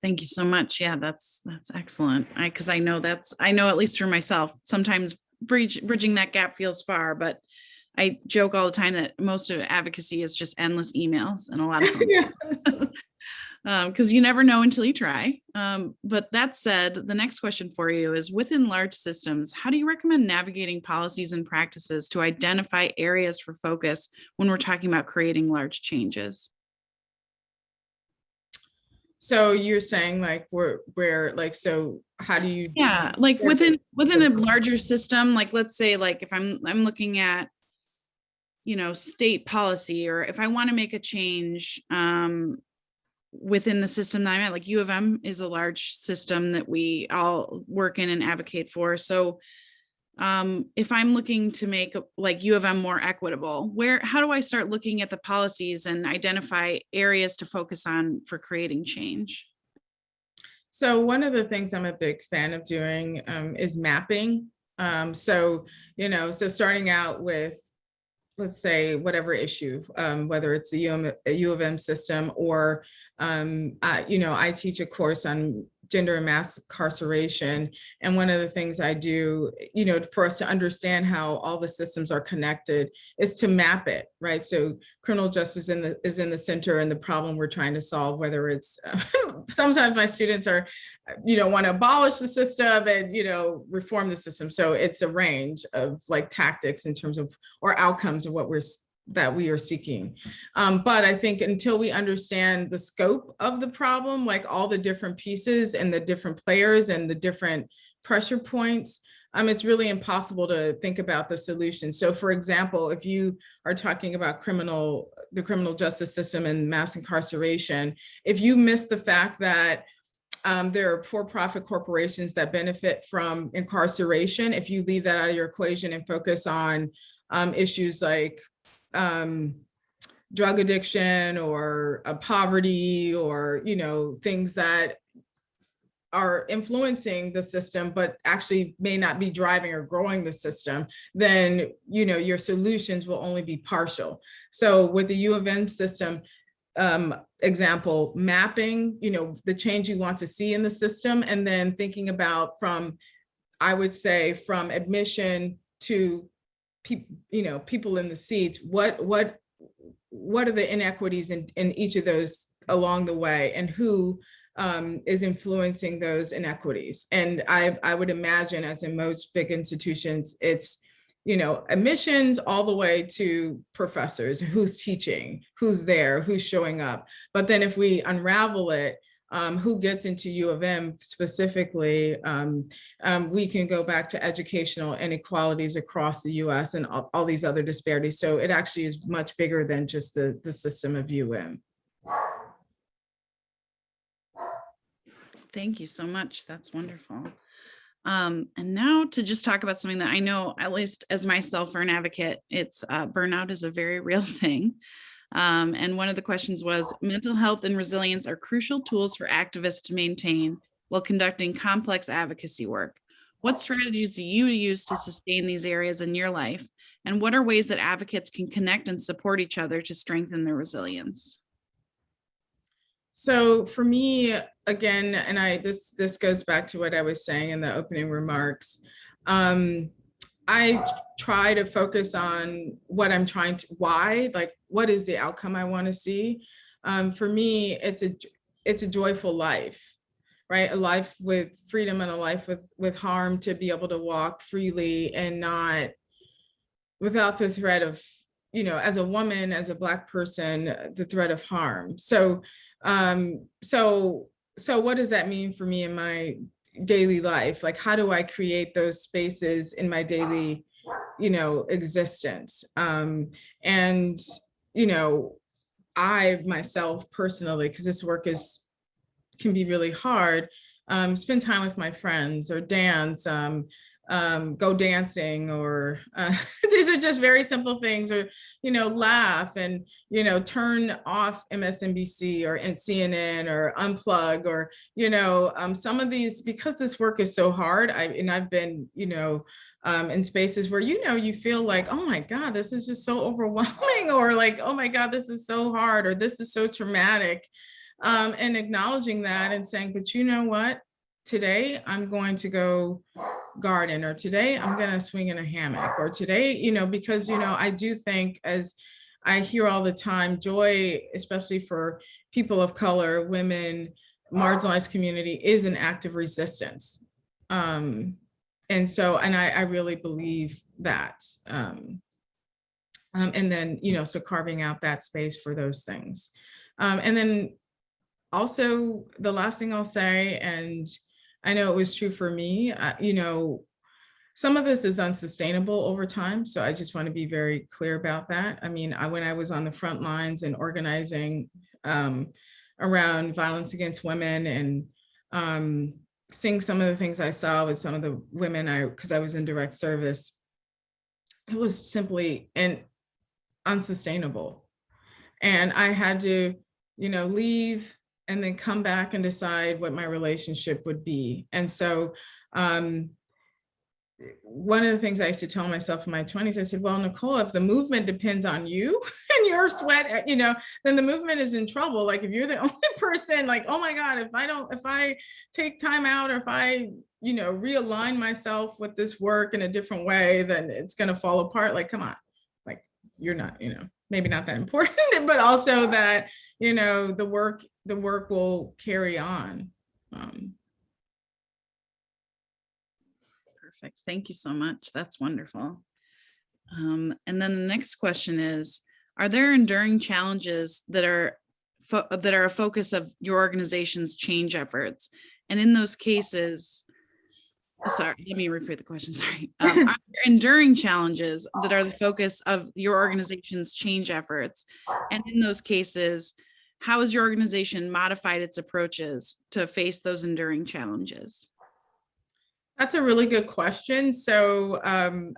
Thank you so much. Yeah, that's excellent. Because I know at least for myself, sometimes bridging that gap feels far, but I joke all the time that most of advocacy is just endless emails and a lot of fun. Because you never know until you try. But that said, the next question for you is, within large systems, how do you recommend navigating policies and practices to identify areas for focus when we're talking about creating large changes? So you're saying like so how do you? Yeah, like within a larger system, like let's say like if I'm looking at, state policy, or if I want to make a change within the system that I'm at, like U of M is a large system that we all work in and advocate for. So if I'm looking to make like U of M more equitable, how do I start looking at the policies and identify areas to focus on for creating change? So one of the things I'm a big fan of doing is mapping. So starting out with, let's say, whatever issue, whether it's the U of M system, or, I teach a course on gender and mass incarceration. And one of the things I do, for us to understand how all the systems are connected, is to map it, right? So criminal justice is in the center, and the problem we're trying to solve, whether it's, sometimes my students are, want to abolish the system and, reform the system. So it's a range of like tactics in terms of, or outcomes of what we are seeking. But I think until we understand the scope of the problem, like all the different pieces and the different players and the different pressure points, it's really impossible to think about the solution. So for example, if you are talking about the criminal justice system and mass incarceration, if you miss the fact that there are for-profit corporations that benefit from incarceration, if you leave that out of your equation and focus on issues like drug addiction or poverty, or things that are influencing the system but actually may not be driving or growing the system, then your solutions will only be partial. So with the U of M system example, mapping the change you want to see in the system, and then thinking about from admission to people in the seats, what are the inequities in each of those along the way, and who is influencing those inequities. And I would imagine, as in most big institutions, it's admissions all the way to professors, who's teaching, who's there, who's showing up. But then if we unravel it, who gets into U of M specifically, we can go back to educational inequalities across the US and all these other disparities. So it actually is much bigger than just the system of U of M. Thank you so much. That's wonderful. And now to just talk about something that I know, at least as myself or an advocate, it's burnout is a very real thing. And one of the questions was, mental health and resilience are crucial tools for activists to maintain while conducting complex advocacy work. What strategies do you use to sustain these areas in your life? And what are ways that advocates can connect and support each other to strengthen their resilience? So for me, again, and this goes back to what I was saying in the opening remarks, I try to focus on what I'm trying to, why, like what is the outcome I want to see. For me, it's it's a joyful life, right? A life with freedom and a life with harm, to be able to walk freely and not without the threat of, as a woman, as a Black person, the threat of harm. So what does that mean for me in my daily life? Like, how do I create those spaces in my daily, existence? And, I myself personally, because this work can be really hard, spend time with my friends or dance, go dancing, or these are just very simple things, or, laugh and, turn off MSNBC or CNN or unplug, or, some of these, because this work is so hard. I've been, in spaces where, you feel like, oh my God, this is just so overwhelming, or like, oh my God, this is so hard, or this is so traumatic. And acknowledging that and saying, but you know what? Today I'm going to go garden, or today I'm going to swing in a hammock, or today, because, I do think, as I hear all the time, joy, especially for people of color, women, marginalized community, is an act of resistance. And so, and I really believe that. And then, so carving out that space for those things. And then also, the last thing I'll say, and I know it was true for me, some of this is unsustainable over time. So I just want to be very clear about that. I mean, when I was on the front lines and organizing around violence against women, and seeing some of the things I saw with some of the women, because I was in direct service, it was simply unsustainable. And I had to, leave and then come back and decide what my relationship would be. And so one of the things I used to tell myself in my 20s, I said, well, Nicole, if the movement depends on you and your sweat, then the movement is in trouble. Like, if you're the only person, like, oh my God, if I take time out, or if I, realign myself with this work in a different way, then it's going to fall apart. Like, come on, like, you're not, maybe not that important, but also that, the work will carry on. Perfect. Thank you so much. That's wonderful. And then the next question is, are there enduring challenges that are a focus of your organization's change efforts? And in those cases, sorry, let me repeat the question, sorry. Are there enduring challenges that are the focus of your organization's change efforts? And in those cases, how has your organization modified its approaches to face those enduring challenges? That's a really good question. So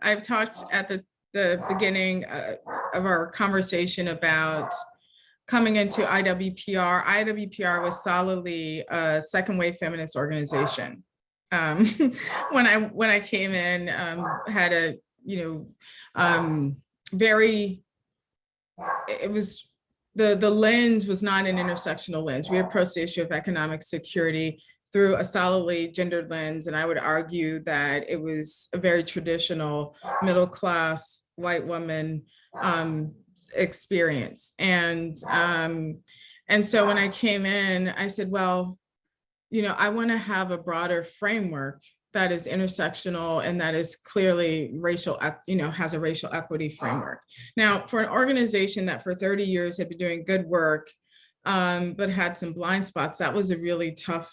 I've talked at the beginning of our conversation about coming into IWPR. IWPR was solidly a second wave feminist organization. When I came in, had a, it was, the lens was not an intersectional lens. We approached the issue of economic security through a solidly gendered lens. And I would argue that it was a very traditional middle-class white woman experience. And so when I came in, I said, well, I want to have a broader framework that is intersectional and that is clearly racial, has a racial equity framework. Now, for an organization that for 30 years had been doing good work, but had some blind spots, that was a really tough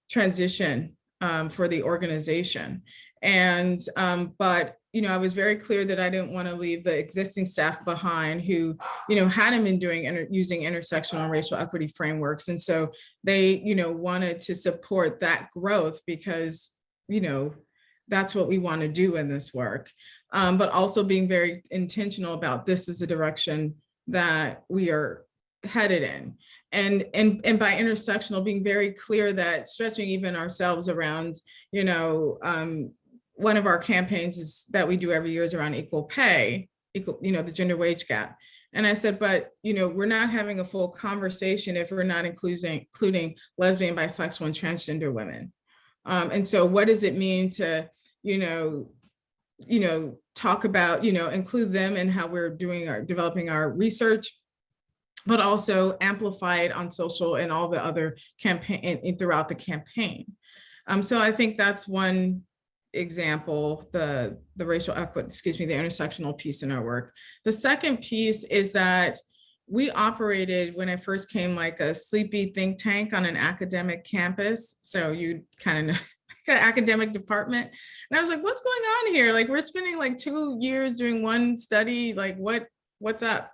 transition for the organization. And, but, I was very clear that I didn't want to leave the existing staff behind who, hadn't been using intersectional and racial equity frameworks. And so they, wanted to support that growth because, that's what we want to do in this work. But also being very intentional about this is the direction that we are headed in. And by intersectional, being very clear that stretching even ourselves around, one of our campaigns is that we do every year is around equal pay, the gender wage gap. And I said, but, we're not having a full conversation if we're not including lesbian, bisexual, and transgender women. And so what does it mean to, talk about, include them in how we're developing our research, but also amplify it on social and all the other campaign throughout the campaign. So I think that's one example, the racial equity, the intersectional piece in our work. The second piece is that we operated, when I first came, like a sleepy think tank on an academic campus. So you kind of know, an academic department. And I was like, what's going on here? Like, we're spending like 2 years doing one study, like what's up?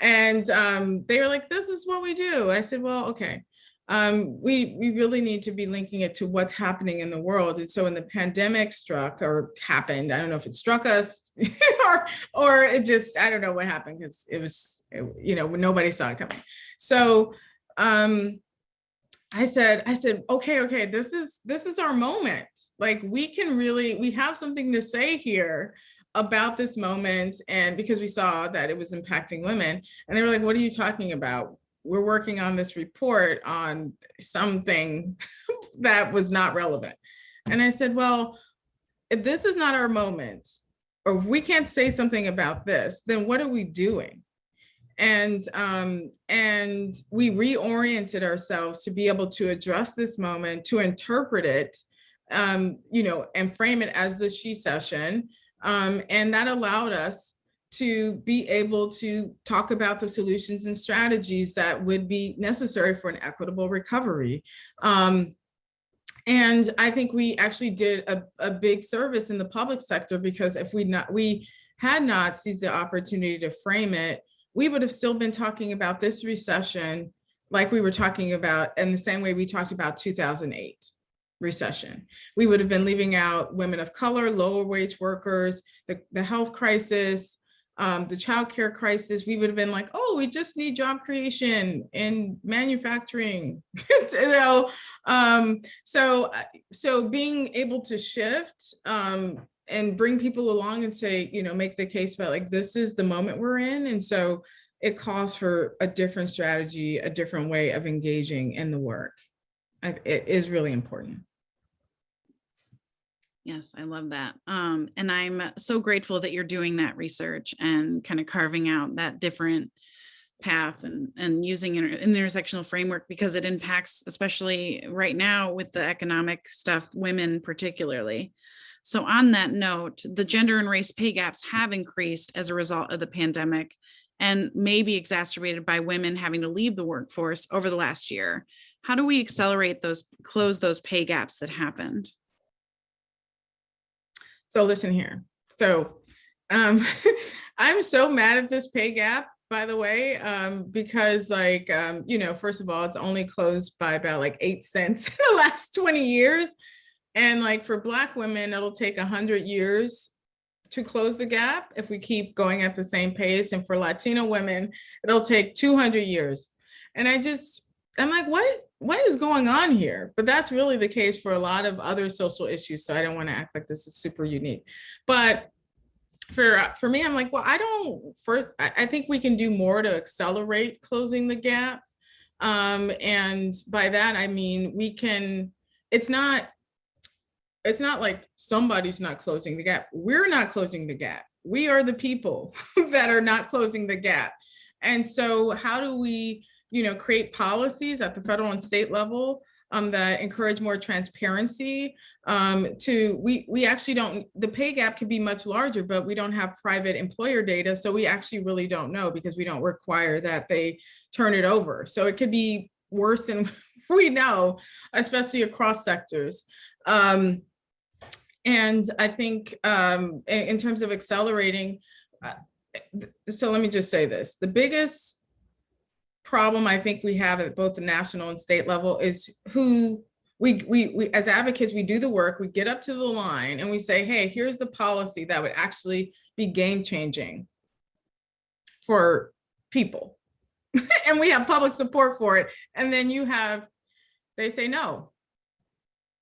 And they were like, this is what we do. I said, well, okay. We really need to be linking it to what's happening in the world. And so when the pandemic struck or happened, I don't know if it struck us or it just, I don't know what happened, because it was, nobody saw it coming. So I said, okay, this is our moment. Like, we have something to say here about this moment. And because we saw that it was impacting women, and they were like, what are you talking about? We're working on this report on something that was not relevant. And I said, well, if this is not our moment, or if we can't say something about this, then what are we doing? And we reoriented ourselves to be able to address this moment, to interpret it, and frame it as the she session. And that allowed us to be able to talk about the solutions and strategies that would be necessary for an equitable recovery. And I think we actually did a big service in the public sector, because if we had not seized the opportunity to frame it, we would have still been talking about this recession like we were talking about in the same way we talked about 2008 recession. We would have been leaving out women of color, lower wage workers, the health crisis, the childcare crisis. We would have been like, oh, we just need job creation in manufacturing, so being able to shift and bring people along and say, make the case about, like, this is the moment we're in. And so it calls for a different strategy, a different way of engaging in the work. It is really important. Yes, I love that. And I'm so grateful that you're doing that research and kind of carving out that different path and using an intersectional framework, because it impacts, especially right now with the economic stuff, women particularly. So on that note, the gender and race pay gaps have increased as a result of the pandemic, and may be exacerbated by women having to leave the workforce over the last year. How do we close those pay gaps that happened? So listen here. So I'm so mad at this pay gap, by the way, because first of all, it's only closed by about like 8 cents in the last 20 years. And like for Black women, it'll take 100 years to close the gap if we keep going at the same pace. And for Latino women, it'll take 200 years. And I'm like, what is going on here? But that's really the case for a lot of other social issues. So I don't want to act like this is super unique. But for me, I'm like, well, I think we can do more to accelerate closing the gap. And by that, I mean, it's not like somebody's not closing the gap. We're not closing the gap. We are the people that are not closing the gap. And so how do we, create policies at the federal and state level that encourage more transparency? We actually don't, the pay gap could be much larger, but we don't have private employer data. So we actually really don't know, because we don't require that they turn it over. So it could be worse than we know, especially across sectors. And I think in terms of accelerating, so let me just say this, the biggest problem I think we have at both the national and state level is who we as advocates, we do the work, we get up to the line and we say, hey, here's the policy that would actually be game changing for people. And we have public support for it. And then they say no.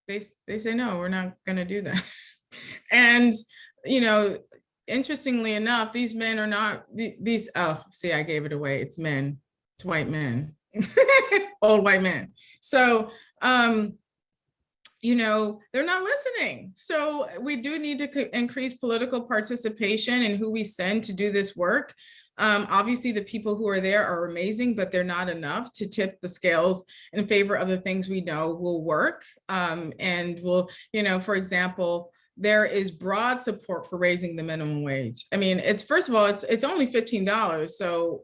They say, no, we're not going to do that. And, interestingly enough, these men are not I gave it away. It's men. It's white men, old white men. So, they're not listening. So we do need to increase political participation in who we send to do this work. Obviously, the people who are there are amazing, but they're not enough to tip the scales in favor of the things we know will work. And will, for example, there is broad support for raising the minimum wage. I mean, first of all, it's only $15. So,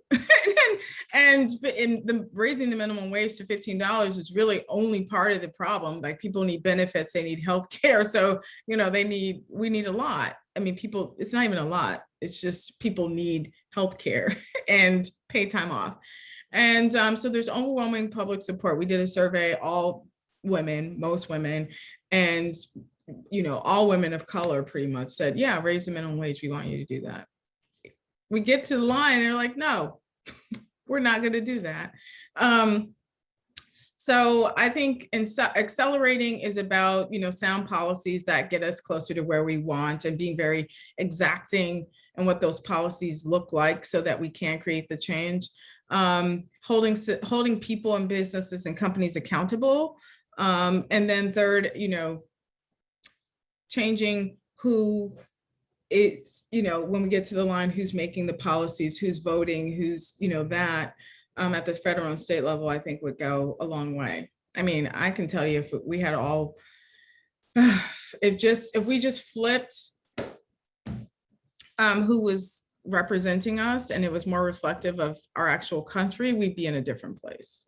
and in the raising the minimum wage to $15 is really only part of the problem. Like, people need benefits, they need health care. So, we need a lot. I mean, it's not even a lot. It's just people need health care and paid time off. And so there's overwhelming public support. We did a survey, all women, most women, and all women of color pretty much said, yeah, raise the minimum wage. We want you to do that. We get to the line and they're like, no, we're not going to do that. So I think accelerating is about, sound policies that get us closer to where we want, and being very exacting in what those policies look like so that we can create the change. Holding people and businesses and companies accountable. And then third, changing who is, when we get to the line, who's making the policies, who's voting, who's, that at the federal and state level, I think would go a long way. I mean, I can tell you, if we had all, if we just flipped who was representing us and it was more reflective of our actual country, we'd be in a different place.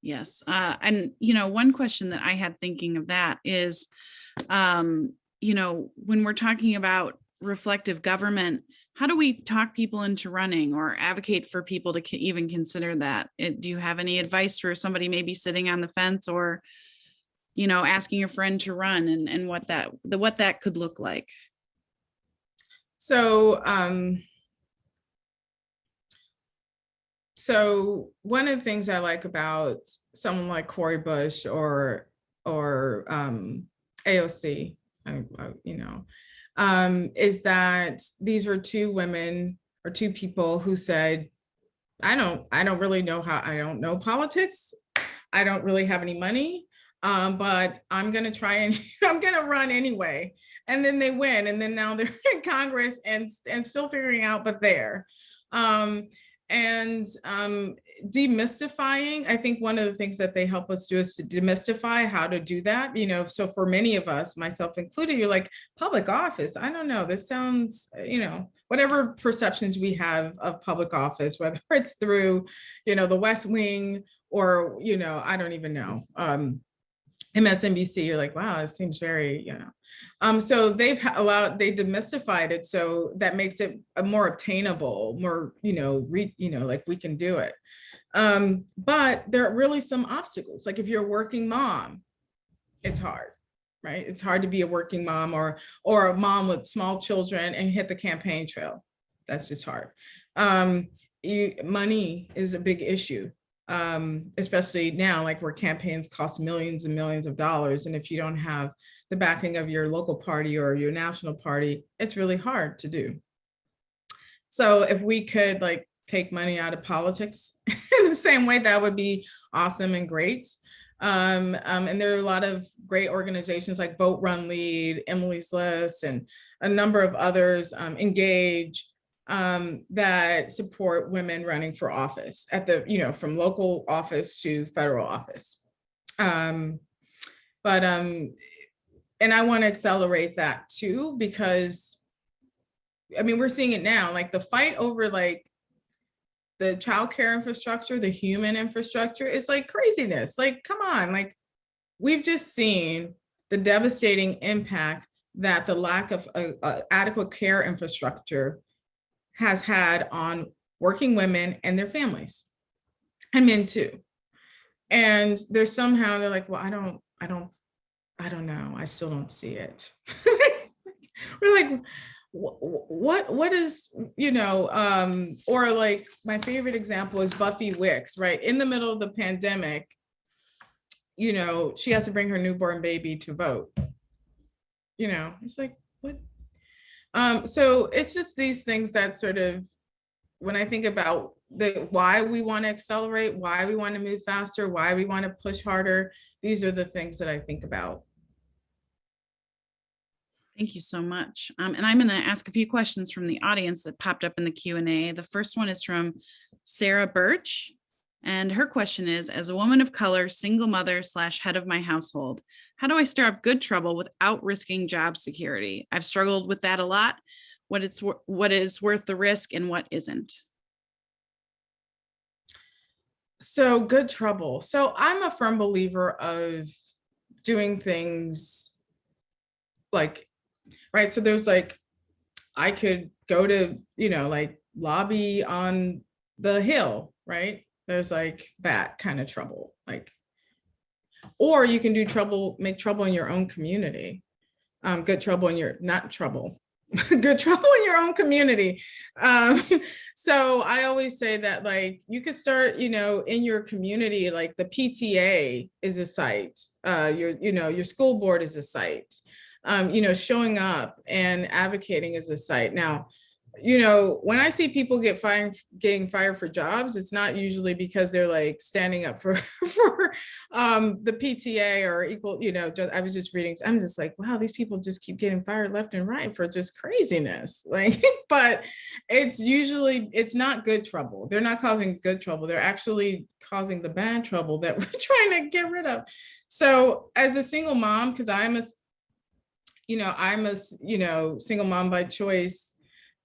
Yes. And, one question that I had thinking of that is, when we're talking about reflective government, how do we talk people into running or advocate for people to even consider that? Do you have any advice for somebody maybe sitting on the fence, or, asking a friend to run, and what that could look like? So, So one of the things I like about someone like Cori Bush or AOC, is that these were two women or two people who said, I don't really know I don't know politics. I don't really have any money, but I'm going to try and I'm going to run anyway. And then they win. And then now they're in Congress and still figuring out, but there. Demystifying, I think one of the things that they help us do is to demystify how to do that. So for many of us, myself included, you're like, public office, I don't know, this sounds, whatever perceptions we have of public office, whether it's through, the West Wing or, I don't even know, MSNBC, you're like, wow, it seems very, so they demystified it. So that makes it a more obtainable, more, like we can do it. But there are really some obstacles. Like if you're a working mom, it's hard, right? It's hard to be a working mom or a mom with small children and hit the campaign trail. That's just hard. Money is a big issue. Especially now, like where campaigns cost millions and millions of dollars. And if you don't have the backing of your local party or your national party, it's really hard to do. So if we could take money out of politics in the same way, that would be awesome and great. And there are a lot of great organizations like Vote, Run, Lead, Emily's List, and a number of others, Engage, that support women running for office at the, from local office to federal office. And I want to accelerate that too, because we're seeing it now, like the fight over the childcare infrastructure, the human infrastructure is like craziness. Like, come on, we've just seen the devastating impact that the lack of adequate care infrastructure has had on working women and their families, and men too. And they're like, well, I don't know. I still don't see it. We're like, what is, or like my favorite example is Buffy Wicks, right? In the middle of the pandemic, she has to bring her newborn baby to vote. It's like, what? So it's just these things that sort of, when I think about why we want to accelerate, why we want to move faster, why we want to push harder, these are the things that I think about. Thank you so much. And I'm going to ask a few questions from the audience that popped up in the Q&A. The first one is from Sarah Birch. And her question is, as a woman of color, single mother / head of my household, how do I stir up good trouble without risking job security? I've struggled with that a lot. What is worth the risk and what isn't? So good trouble. So I'm a firm believer of doing things like, right. So there's like, I could go to, like lobby on the Hill, right? There's like that kind of trouble, like, or you can do trouble, make trouble in your own community. Good trouble in your, not trouble, good trouble in your own community. So I always say that like you could start, in your community, like the PTA is a site, your school board is a site, showing up and advocating is a site. Now, when I see people getting fired for jobs, it's not usually because they're like standing up for the PTA or equal, I was just reading, I'm just like, wow, these people just keep getting fired left and right for just craziness. Like, but it's not good trouble. They're not causing good trouble. They're actually causing the bad trouble that we're trying to get rid of. So as a single mom, because I'm a single mom by choice,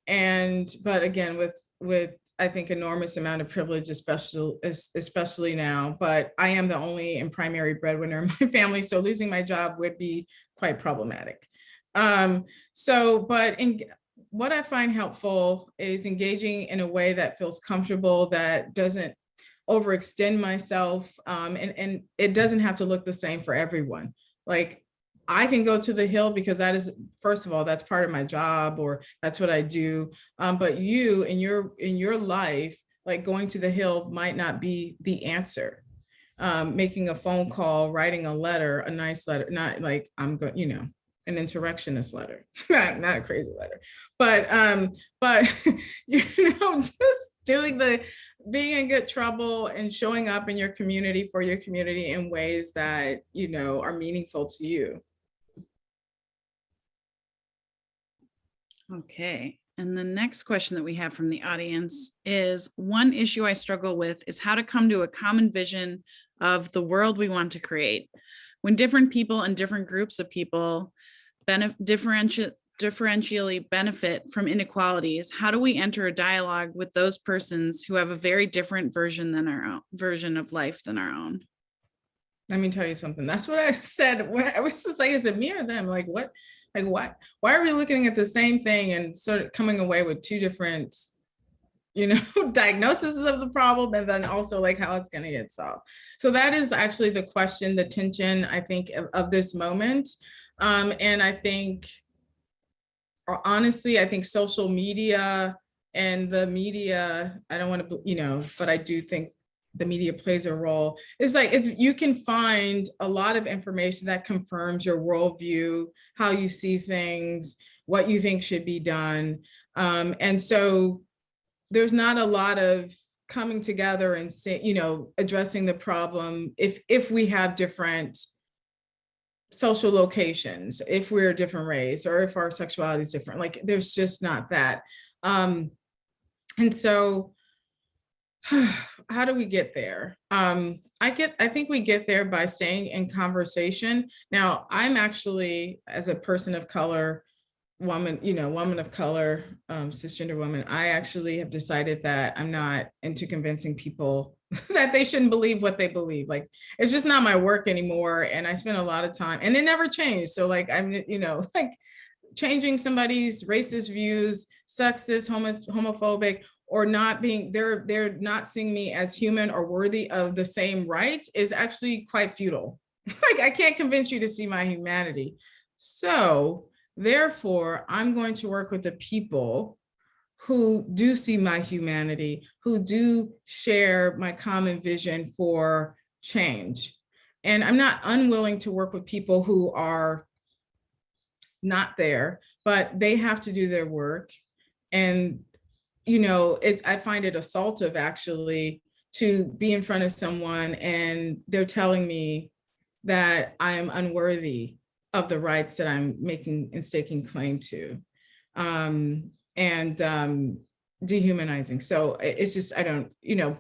but again, with I think enormous amount of privilege, especially now, but I am the only and primary breadwinner in my family. So losing my job would be quite problematic. But what I find helpful is engaging in a way that feels comfortable, that doesn't overextend myself. And it doesn't have to look the same for everyone. Like, I can go to the Hill because that is, first of all, that's part of my job, or that's what I do. But you in your life, like going to the Hill might not be the answer. Making a phone call, writing a letter, a nice letter, not like I'm going, an insurrectionist letter, not a crazy letter, but just being in good trouble and showing up in your community for your community in ways that, are meaningful to you. Okay. And the next question that we have from the audience is, one issue I struggle with is how to come to a common vision of the world we want to create. When different people and different groups of people differentially benefit from inequalities, how do we enter a dialogue with those persons who have a very different version of life than our own? Let me tell you something. That's what I said. When I was just like, is it me or them? Like, what? Like, what? Why are we looking at the same thing and sort of coming away with two different, diagnoses of the problem, and then also like how it's going to get solved? So that is actually the question, the tension, I think, of this moment. And I think, or honestly, I think social media and the media, I don't want to, but I do think the media plays a role. It's like, you can find a lot of information that confirms your worldview, how you see things, what you think should be done. And so there's not a lot of coming together and addressing the problem if we have different social locations, if we're a different race, or if our sexuality is different. Like, there's just not that. And so how do we get there? I think we get there by staying in conversation. Now, I'm actually, as a person of color, woman of color, cisgender woman, I actually have decided that I'm not into convincing people that they shouldn't believe what they believe. Like, it's just not my work anymore. And I spend a lot of time, and it never changed. So like, I'm, like changing somebody's racist views, sexist, homophobic, or not being, they're not seeing me as human or worthy of the same rights is actually quite futile. Like, I can't convince you to see my humanity. So therefore, I'm going to work with the people who do see my humanity, who do share my common vision for change. And I'm not unwilling to work with people who are not there, but they have to do their work. And I find it assaultive, actually, to be in front of someone and they're telling me that I am unworthy of the rights that I'm making and staking claim to, and dehumanizing. So it's just, I don't,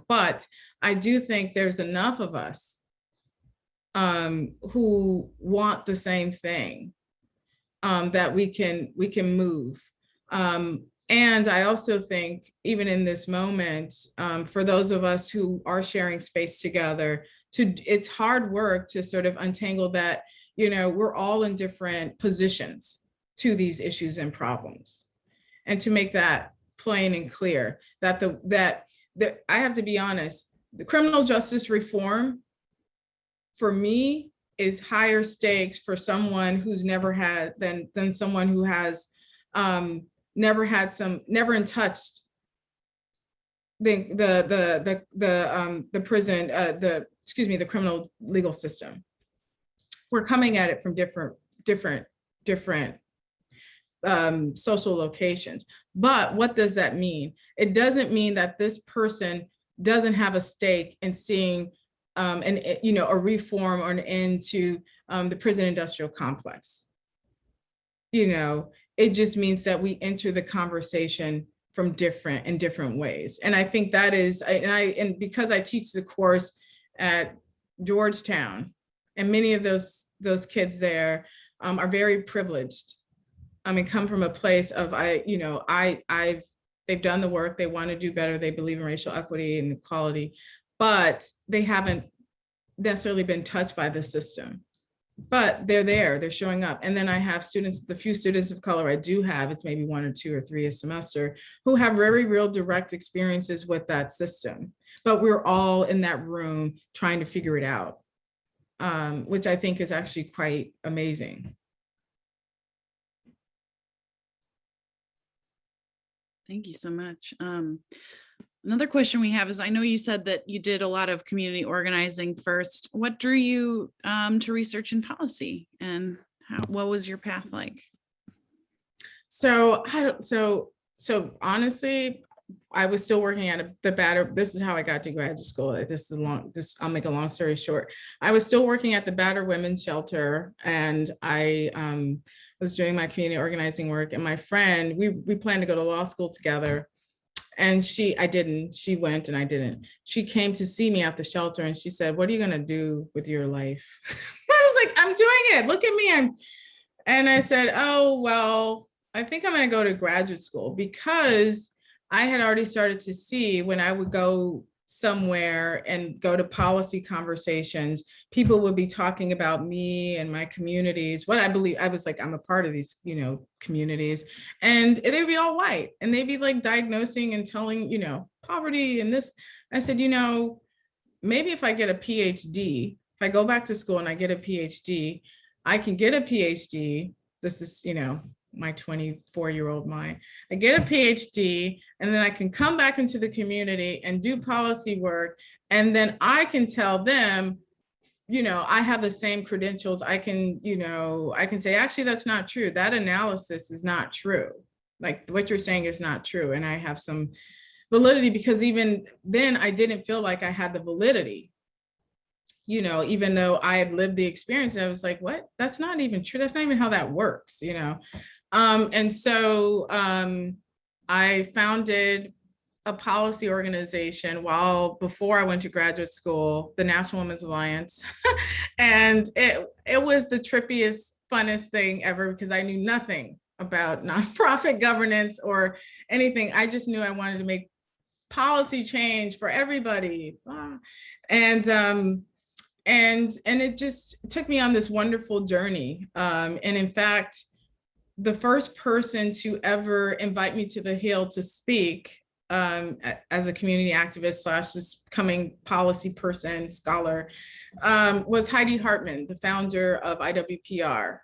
but I do think there's enough of us who want the same thing, that we can move. And I also think, even in this moment, for those of us who are sharing space together, it's hard work to sort of untangle that, we're all in different positions to these issues and problems, and to make that plain and clear that I have to be honest, the criminal justice reform for me is higher stakes for someone who's never had than someone who has never touched the prison, the criminal legal system. We're coming at it from different social locations. But what does that mean? It doesn't mean that this person doesn't have a stake in seeing a reform or an end to the prison industrial complex. It just means that we enter the conversation in different ways. And I think that is, and because I teach the course at Georgetown, and many of those kids there are very privileged. Come from a place of, they've done the work, they want to do better, they believe in racial equity and equality, but they haven't necessarily been touched by the system. But they're showing up. And then I have students, the few students of color I do have, it's maybe 1 or 2 or 3 a semester, who have very real direct experiences with that system. But we're all in that room trying to figure it out, which I think is actually quite amazing. Thank you so much. Another question we have is, I know you said that you did a lot of community organizing first. What drew you to research in policy, and what was your path like? So honestly, I was still working at the Batter. This is how I got to graduate school. I'll make a long story short. I was still working at the Batter Women's Shelter, and I was doing my community organizing work. And my friend, we planned to go to law school together. And she went and I didn't. She came to see me at the shelter and she said, "What are you going to do with your life?" I was like, "I'm doing it. Look at me." And I said, "Oh, well, I think I'm going to go to graduate school," because I had already started to see, when I would go somewhere and go to policy conversations, people would be talking about me and my communities, what I believe. I was like, I'm a part of these, communities, and they'd be all white, and they'd be like diagnosing and telling, poverty and this. I said, maybe if I get a PhD, if I go back to school and I get a PhD, I can get a PhD. This is, my 24-year-old mind. I get a PhD, and then I can come back into the community and do policy work. And then I can tell them, I have the same credentials. I can say, actually, that's not true. That analysis is not true. Like, what you're saying is not true. And I have some validity, because even then I didn't feel like I had the validity. Even though I had lived the experience, I was like, what? That's not even true. That's not even how that works, And so I founded a policy organization before I went to graduate school, the National Women's Alliance. And it was the trippiest, funnest thing ever, because I knew nothing about nonprofit governance or anything. I just knew I wanted to make policy change for everybody. And it just took me on this wonderful journey. And in fact, the first person to ever invite me to the Hill to speak as a community activist / just coming policy person, scholar, was Heidi Hartman, the founder of IWPR.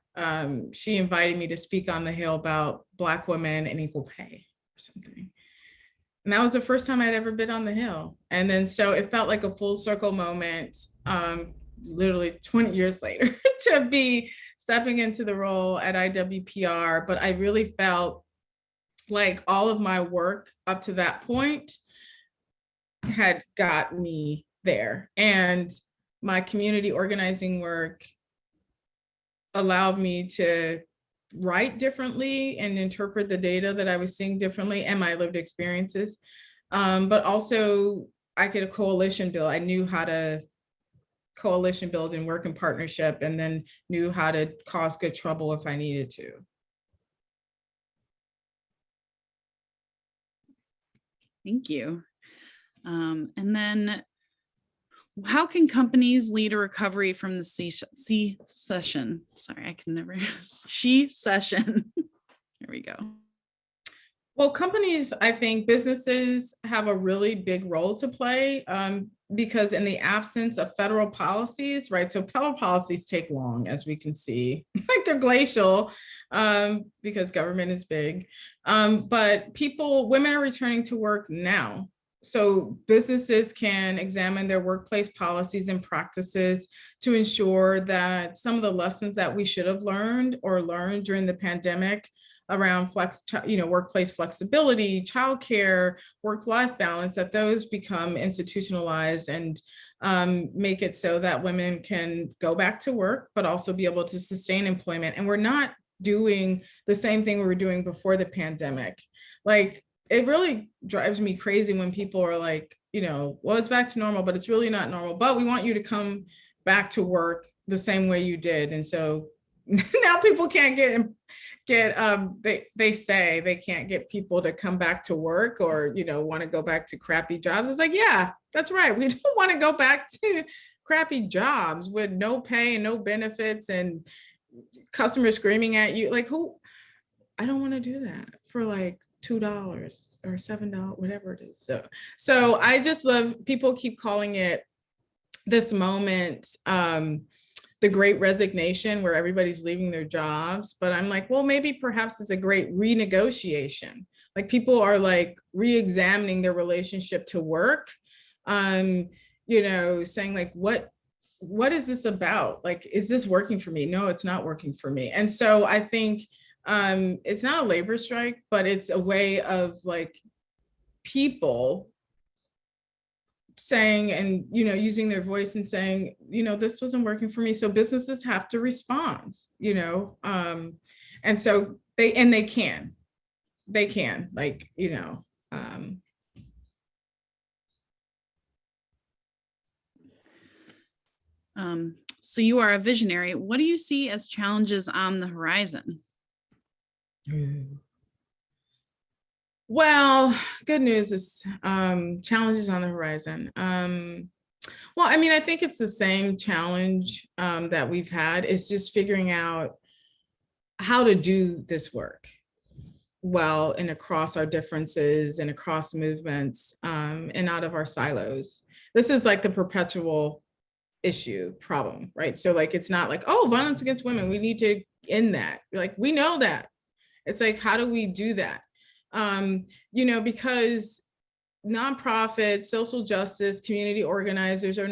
She invited me to speak on the Hill about Black women and equal pay or something. And that was the first time I'd ever been on the Hill. And then so it felt like a full circle moment, literally 20 years later, to be stepping into the role at IWPR. But I really felt like all of my work up to that point had got me there. And my community organizing work allowed me to write differently and interpret the data that I was seeing differently and my lived experiences. But also I could coalition build. I knew how to coalition build and work in partnership, and then knew how to cause good trouble if I needed to. Thank you. And then how can companies lead a recovery from the C-session? Sorry, I can never, she-session. There we go. Well, companies, I think businesses have a really big role to play because in the absence of federal policies, right? So federal policies take long, as we can see, like they're glacial because government is big. But women are returning to work now. So businesses can examine their workplace policies and practices to ensure that some of the lessons that we should have learned during the pandemic around workplace flexibility, childcare, work-life balance, that those become institutionalized and make it so that women can go back to work, but also be able to sustain employment. And we're not doing the same thing we were doing before the pandemic. Like, it really drives me crazy when people are like, well, it's back to normal, but it's really not normal. But we want you to come back to work the same way you did. And so now people can't they say they can't get people to come back to work or, want to go back to crappy jobs. It's like, yeah, that's right. We don't want to go back to crappy jobs with no pay and no benefits and customers screaming at you. Like, I don't want to do that for like $2 or $7, whatever it is. So I just love, people keep calling it this moment, the great resignation, where everybody's leaving their jobs. But I'm like, well, maybe perhaps it's a great renegotiation. Like, people are like re-examining their relationship to work, saying like, what is this about? Like, is this working for me? No, it's not working for me. And so I think it's not a labor strike, but it's a way of like people saying and using their voice and saying, this wasn't working for me. So businesses have to respond, and so they can like, so you are a visionary. What do you see as challenges on the horizon? Well, good news is challenges on the horizon. Well, I mean, I think it's the same challenge that we've had. It's just figuring out how to do this work well and across our differences and across movements and out of our silos. This is like the perpetual problem, right? So like, it's not like, oh, violence against women, we need to end that. Like, we know that. It's like, how do we do that? Because nonprofits, social justice, community organizers they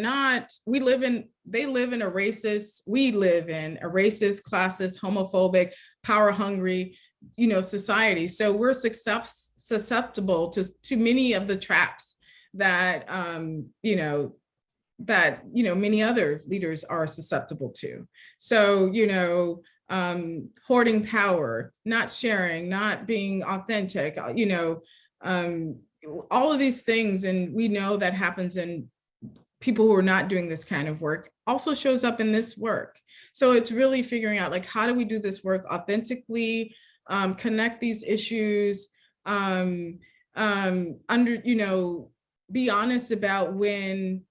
live in a racist, classist, homophobic, power hungry, society. So we're susceptible to many of the traps that, many other leaders are susceptible to. So, hoarding power, not sharing, not being authentic, all of these things. And we know that happens in people who are not doing this kind of work, also shows up in this work. So it's really figuring out, like, how do we do this work authentically, connect these issues, be honest about when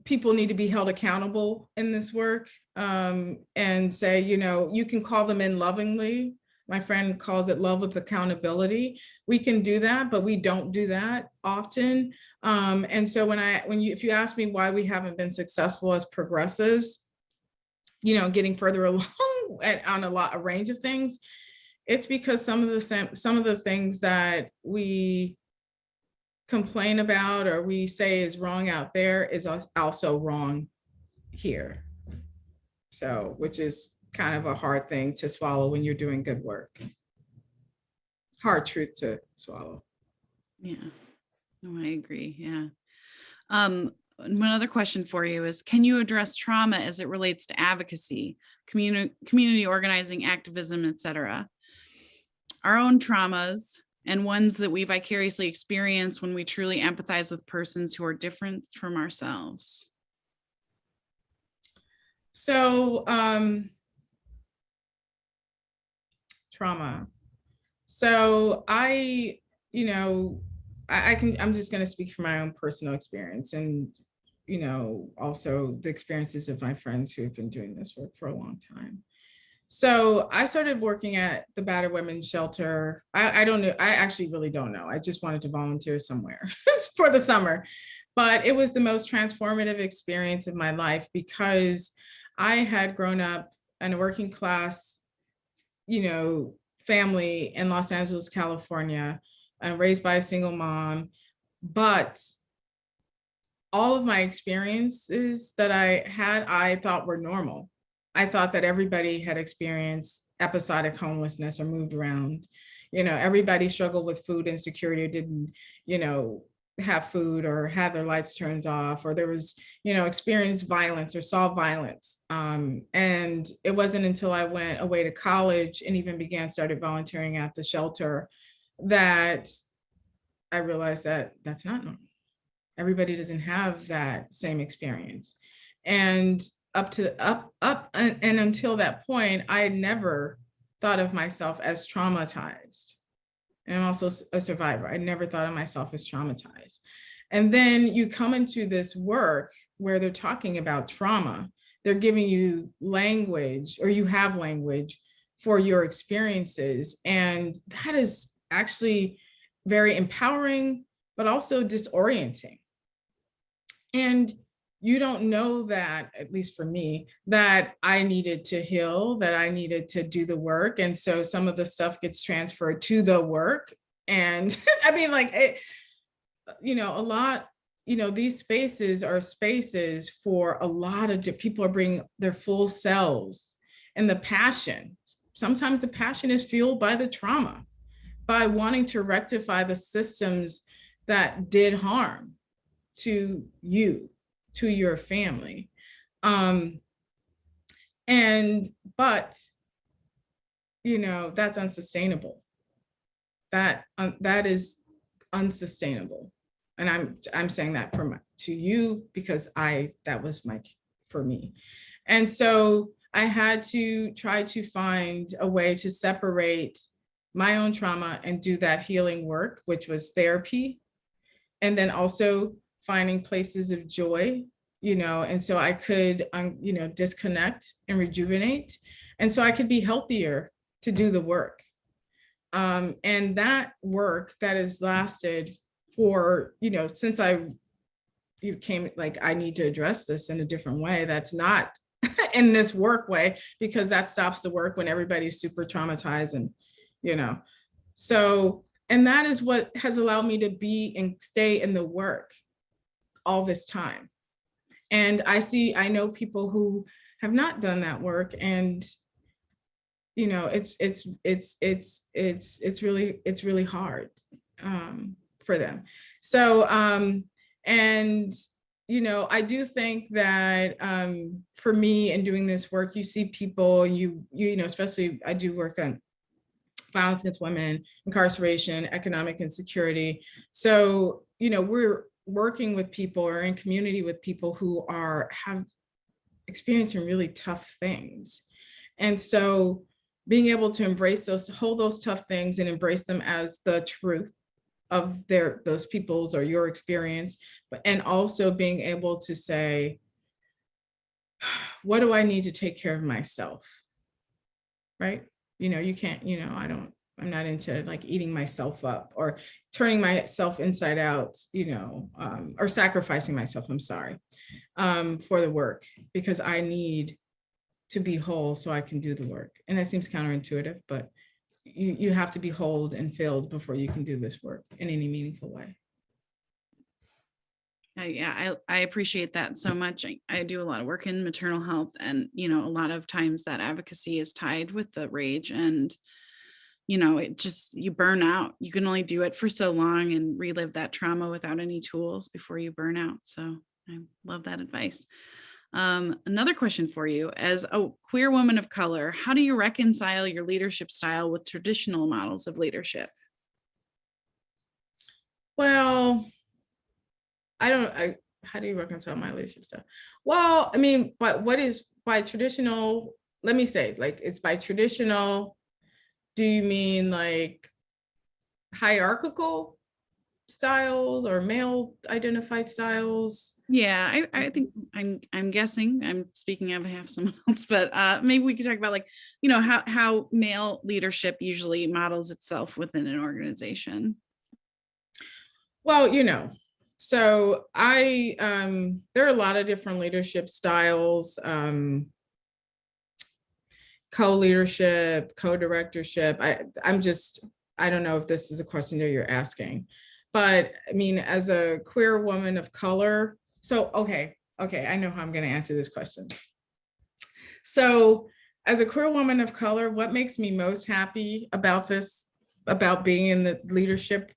people need to be held accountable in this work, and say, you can call them in lovingly. My friend calls it love with accountability. We can do that, but we don't do that often. And so if you ask me why we haven't been successful as progressives, getting further along on a range of things, it's because some of the things that we complain about or we say is wrong out there is also wrong here. So, which is kind of a hard thing to swallow when you're doing good work. Hard truth to swallow. Yeah, no, I agree. Yeah. one other question for you is, can you address trauma as it relates to advocacy, community organizing, activism, etc.? Our own traumas and ones that we vicariously experience when we truly empathize with persons who are different from ourselves. So, trauma. So I'm just going to speak from my own personal experience and, also the experiences of my friends who have been doing this work for a long time. So I started working at the battered women's shelter. I don't know. I actually really don't know. I just wanted to volunteer somewhere for the summer, but it was the most transformative experience of my life because I had grown up in a working class, family in Los Angeles, California, and raised by a single mom. But all of my experiences that I had, I thought were normal. I thought that everybody had experienced episodic homelessness or moved around. Everybody struggled with food insecurity, or didn't, have food or had their lights turned off, or there was, experienced violence or saw violence. And it wasn't until I went away to college and even started volunteering at the shelter that I realized that that's not normal. Everybody doesn't have that same experience. And until that point, I had never thought of myself as traumatized. And I'm also a survivor. I never thought of myself as traumatized. And then you come into this work where they're talking about trauma. They're giving you language, or you have language for your experiences. And that is actually very empowering, but also disorienting. And you don't know that, at least for me, that I needed to heal, that I needed to do the work. And so some of the stuff gets transferred to the work. And I mean, a lot, these spaces are spaces for a lot of people are bringing their full selves, and the passion. Sometimes the passion is fueled by the trauma, by wanting to rectify the systems that did harm to you, to your family. But that's unsustainable. That is unsustainable. And I'm saying that to you because that was for me. And so I had to try to find a way to separate my own trauma and do that healing work, which was therapy. And then also finding places of joy, and so I could, disconnect and rejuvenate. And so I could be healthier to do the work. And that work that has lasted for, since you came, I need to address this in a different way. That's not in this work way, because that stops the work when everybody's super traumatized and, so, and that is what has allowed me to be and stay in the work all this time. And I know people who have not done that work, and it's really hard for them. So I do think that for me in doing this work, you see people, especially I do work on violence against women, incarceration, economic insecurity. So we're working with people or in community with people who have experienced some really tough things. And so being able to hold those tough things and embrace them as the truth of those people's or your experience, and also being able to say, what do I need to take care of myself? Right? You can't, I'm not into eating myself up or turning myself inside out, or sacrificing myself, I'm sorry, for the work, because I need to be whole so I can do the work. And that seems counterintuitive, but you have to be whole and filled before you can do this work in any meaningful way. Yeah, I appreciate that so much. I do a lot of work in maternal health, and, a lot of times that advocacy is tied with the rage, and you burn out. You can only do it for so long and relive that trauma without any tools before you burn out. So I love that advice. Another question for you, as a queer woman of color, how do you reconcile your leadership style with traditional models of leadership? Well, how do you reconcile my leadership style? Well, I mean, but what is by traditional? Let me say, like, it's by traditional. Do you mean like hierarchical styles or male identified styles? Yeah, I think I'm guessing, I'm speaking on behalf of someone else, but maybe we could talk about, like, how male leadership usually models itself within an organization. Well, so there are a lot of different leadership styles, co-leadership, co-directorship. I don't know if this is a question that you're asking, but I mean, as a queer woman of color, so, okay, I know how I'm going to answer this question. So as a queer woman of color, what makes me most happy about this, about being in the leadership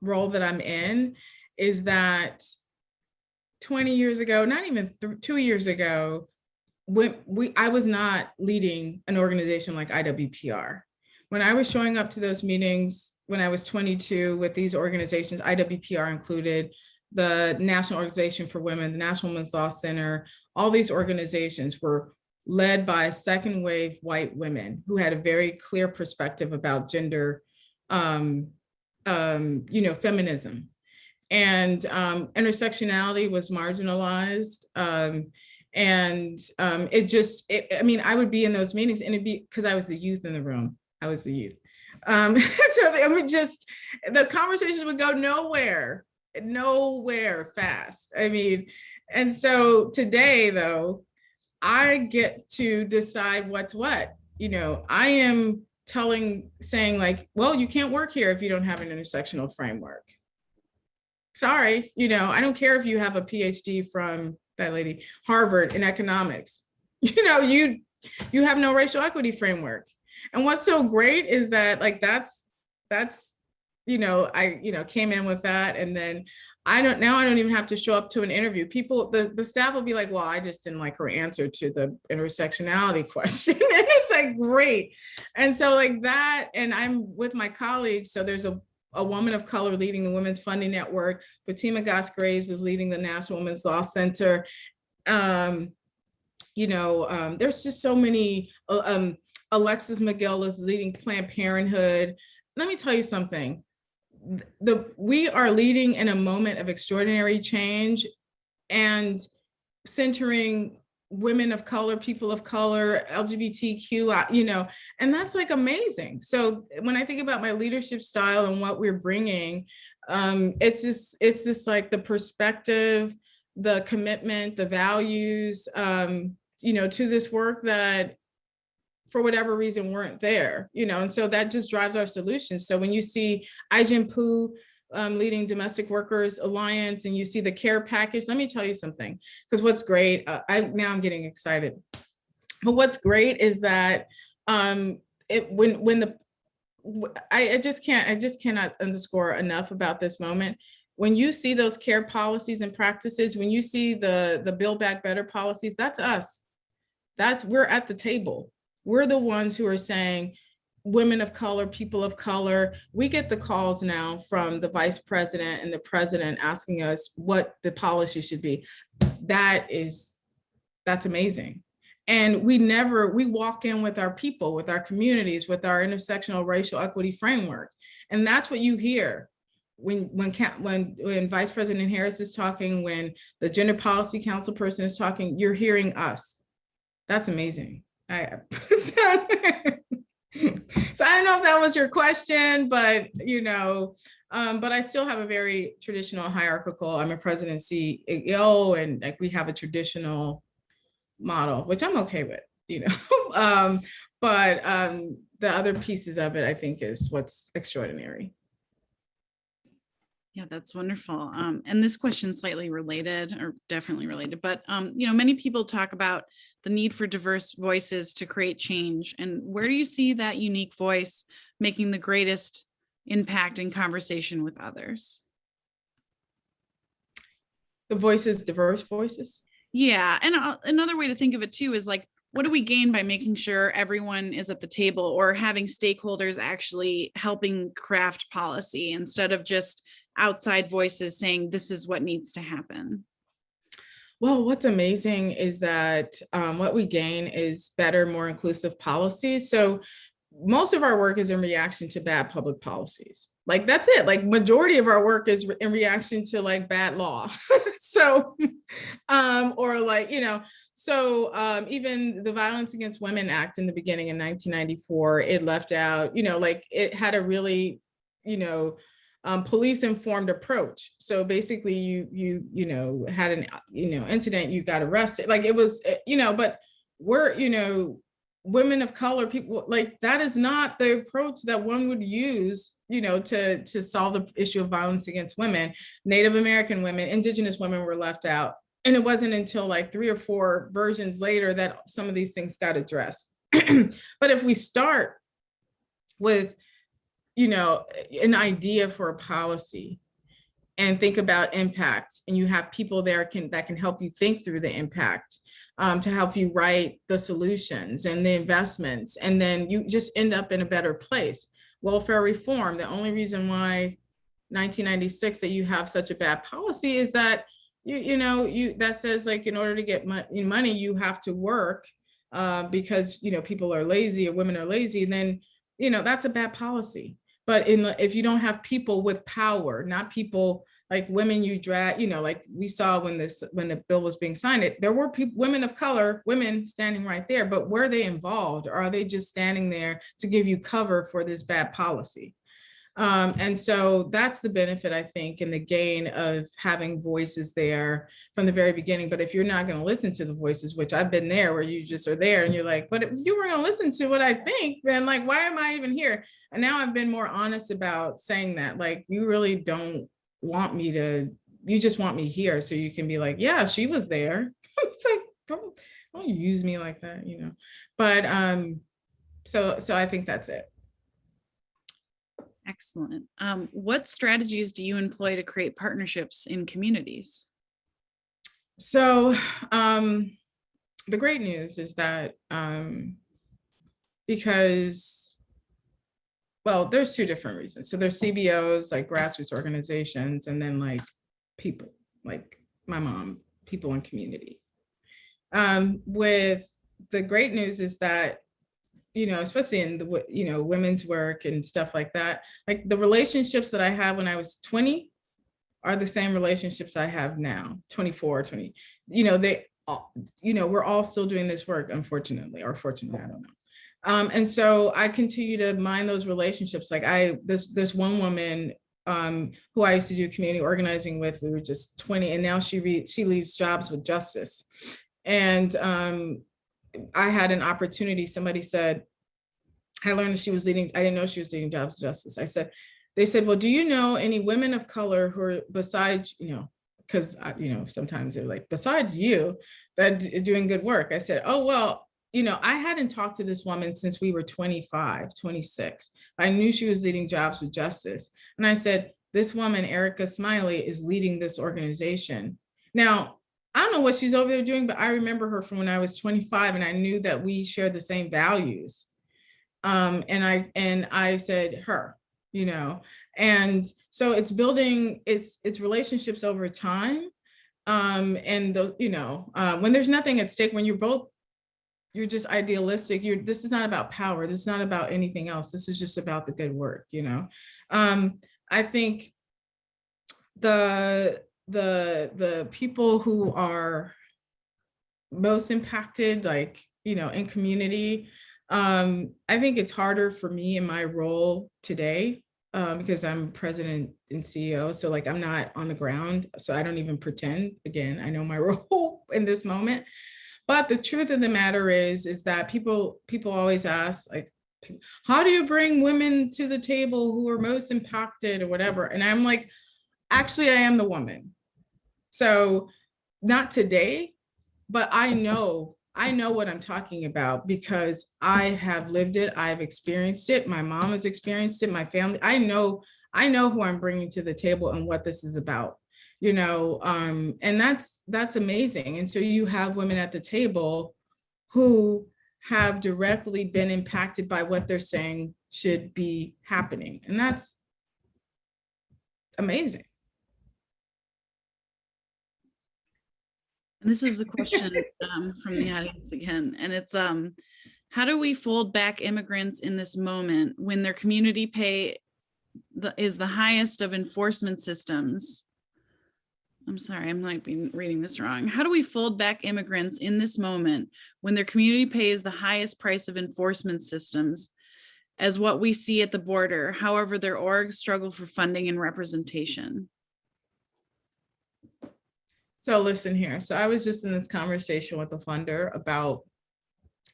role that I'm in, is that 20 years ago, not even 2 years ago, I was not leading an organization like IWPR. When I was showing up to those meetings when I was 22 with these organizations, IWPR included, the National Organization for Women, the National Women's Law Center, all these organizations were led by second wave white women who had a very clear perspective about gender, feminism. And intersectionality was marginalized. I would be in those meetings and it'd be because I was the youth in the room. I was the youth. So the conversations would go nowhere fast. I mean, and so today though, I get to decide what's what. I am saying like, well, you can't work here if you don't have an intersectional framework. Sorry, I don't care if you have a PhD from that lady, Harvard in economics. You have no racial equity framework. And what's so great is that like that's I came in with that, and then I don't even have to show up to an interview. People, the staff will be like, well, I just didn't like her answer to the intersectionality question. And it's like, great. And so like that, and I'm with my colleagues. So there's a woman of color leading the Women's Funding Network. Fatima Goss-Graves is leading the National Women's Law Center. There's just so many, Alexis McGill is leading Planned Parenthood. Let me tell you something. We are leading in a moment of extraordinary change and centering women of color, people of color, LGBTQ, and that's like amazing. So when I think about my leadership style and what we're bringing, it's just like the perspective, the commitment, the values, to this work that for whatever reason weren't there, and so that just drives our solutions. So when you see Ai-jen Poo leading Domestic Workers Alliance and you see the care package, let me tell you something, because what's great, I'm getting excited, but what's great is that I just cannot underscore enough about this moment. When you see those care policies and practices, when you see the Build Back Better policies, that's us. We're at the table. We're the ones who are saying, women of color, people of color. We get the calls now from the vice president and the president asking us what the policy should be. That's amazing. And we walk in with our people, with our communities, with our intersectional racial equity framework. And that's what you hear when Vice President Harris is talking, when the Gender Policy Council person is talking, you're hearing us. That's amazing. So I don't know if that was your question, but but I still have a very traditional hierarchical. I'm a president CEO, and like we have a traditional model, which I'm okay with, but the other pieces of it, I think, is what's extraordinary. Yeah, that's wonderful. And this question is slightly related, or definitely related, but many people talk about the need for diverse voices to create change. And where do you see that unique voice making the greatest impact in conversation with others? The voices, diverse voices. Yeah. And another way to think of it too is like, what do we gain by making sure everyone is at the table or having stakeholders actually helping craft policy instead of just outside voices saying this is what needs to happen? Well, what's amazing is that what we gain is better, more inclusive policies. So most of our work is in reaction to bad public policies. Like that's it. Like majority of our work is in reaction to like bad law. So, or like, you know, so even the Violence Against Women Act in the beginning in 1994, it left out, you know, like it had a really, you know, police informed approach. So basically you know, had an, you know, incident, you got arrested. Like it was, you know, but we're, you know, women of color, people, like that is not the approach that one would use, you know, to solve the issue of violence against women. Native American women, Indigenous women were left out. And it wasn't until like 3 or 4 versions later that some of these things got addressed. But if we start with, you know, an idea for a policy and think about impact, and you have people there that can help you think through the impact, to help you write the solutions and the investments, and then you just end up in a better place. Welfare reform, the only reason why 1996 that you have such a bad policy is that you know that says like in order to get money you have to work, because you know people are lazy or women are lazy, then you know that's a bad policy. But if you don't have people with power, not people like women you drag, you know, like we saw when the bill was being signed, there were women of color, women standing right there, but were they involved, or are they just standing there to give you cover for this bad policy? And so that's the benefit, I think, and the gain of having voices there from the very beginning. But if you're not going to listen to the voices, which I've been there, where you just are there and you're like, but if you were going to listen to what I think, then like, why am I even here? And now I've been more honest about saying that, like, you really don't want me to, you just want me here so you can be like, yeah, she was there. It's like, don't use me like that, you know. But so I think that's it. Excellent. What strategies do you employ to create partnerships in communities? So the great news is that because, well, there's 2 different reasons. So there's CBOs, like grassroots organizations, and then like people, like my mom, people in community. With the great news is that, you know, especially in the, you know, women's work and stuff like that, like the relationships that I had when I was 20 are the same relationships I have now, 24, 20, you know, you know, we're all still doing this work, unfortunately, or fortunately, I don't know. And so I continue to mine those relationships. Like this one woman who I used to do community organizing with, we were just 20, and now she leads Jobs with Justice. And I had an opportunity. Somebody said, I learned that she was leading, I didn't know she was leading Jobs Justice. They said, well, do you know any women of color who are besides, you know, because, you know, sometimes they're like, besides you, that are doing good work. I said, oh, well, you know, I hadn't talked to this woman since we were 25, 26. I knew she was leading Jobs with Justice. And I said, this woman, Erica Smiley, is leading this organization. Now, I don't know what she's over there doing, but I remember her from when I was 25, and I knew that we shared the same values. And I said her, you know, and so it's building it's relationships over time. And you know, when there's nothing at stake, when you're just idealistic, this is not about power. This is not about anything else. This is just about the good work, you know. I think the people who are most impacted, like, you know, in community, I think it's harder for me in my role today, because I'm president and CEO. So like, I'm not on the ground. So I don't even pretend, again, I know my role in this moment. But the truth of the matter is that people always ask, like, how do you bring women to the table who are most impacted or whatever? And I'm like, actually, I am the woman. So not today, but I know what I'm talking about because I have lived it. I've experienced it. My mom has experienced it. My family, I know who I'm bringing to the table and what this is about. and that's amazing. And so you have women at the table who have directly been impacted by what they're saying should be happening. And that's amazing. And this is a question from the audience again, and it's how do we fold back immigrants in this moment when their community pay is the highest of enforcement systems? I'm sorry, I might be reading this wrong. How do we fold back immigrants in this moment when their community pays the highest price of enforcement systems as what we see at the border? However, their orgs struggle for funding and representation. So listen here. So I was just in this conversation with the funder about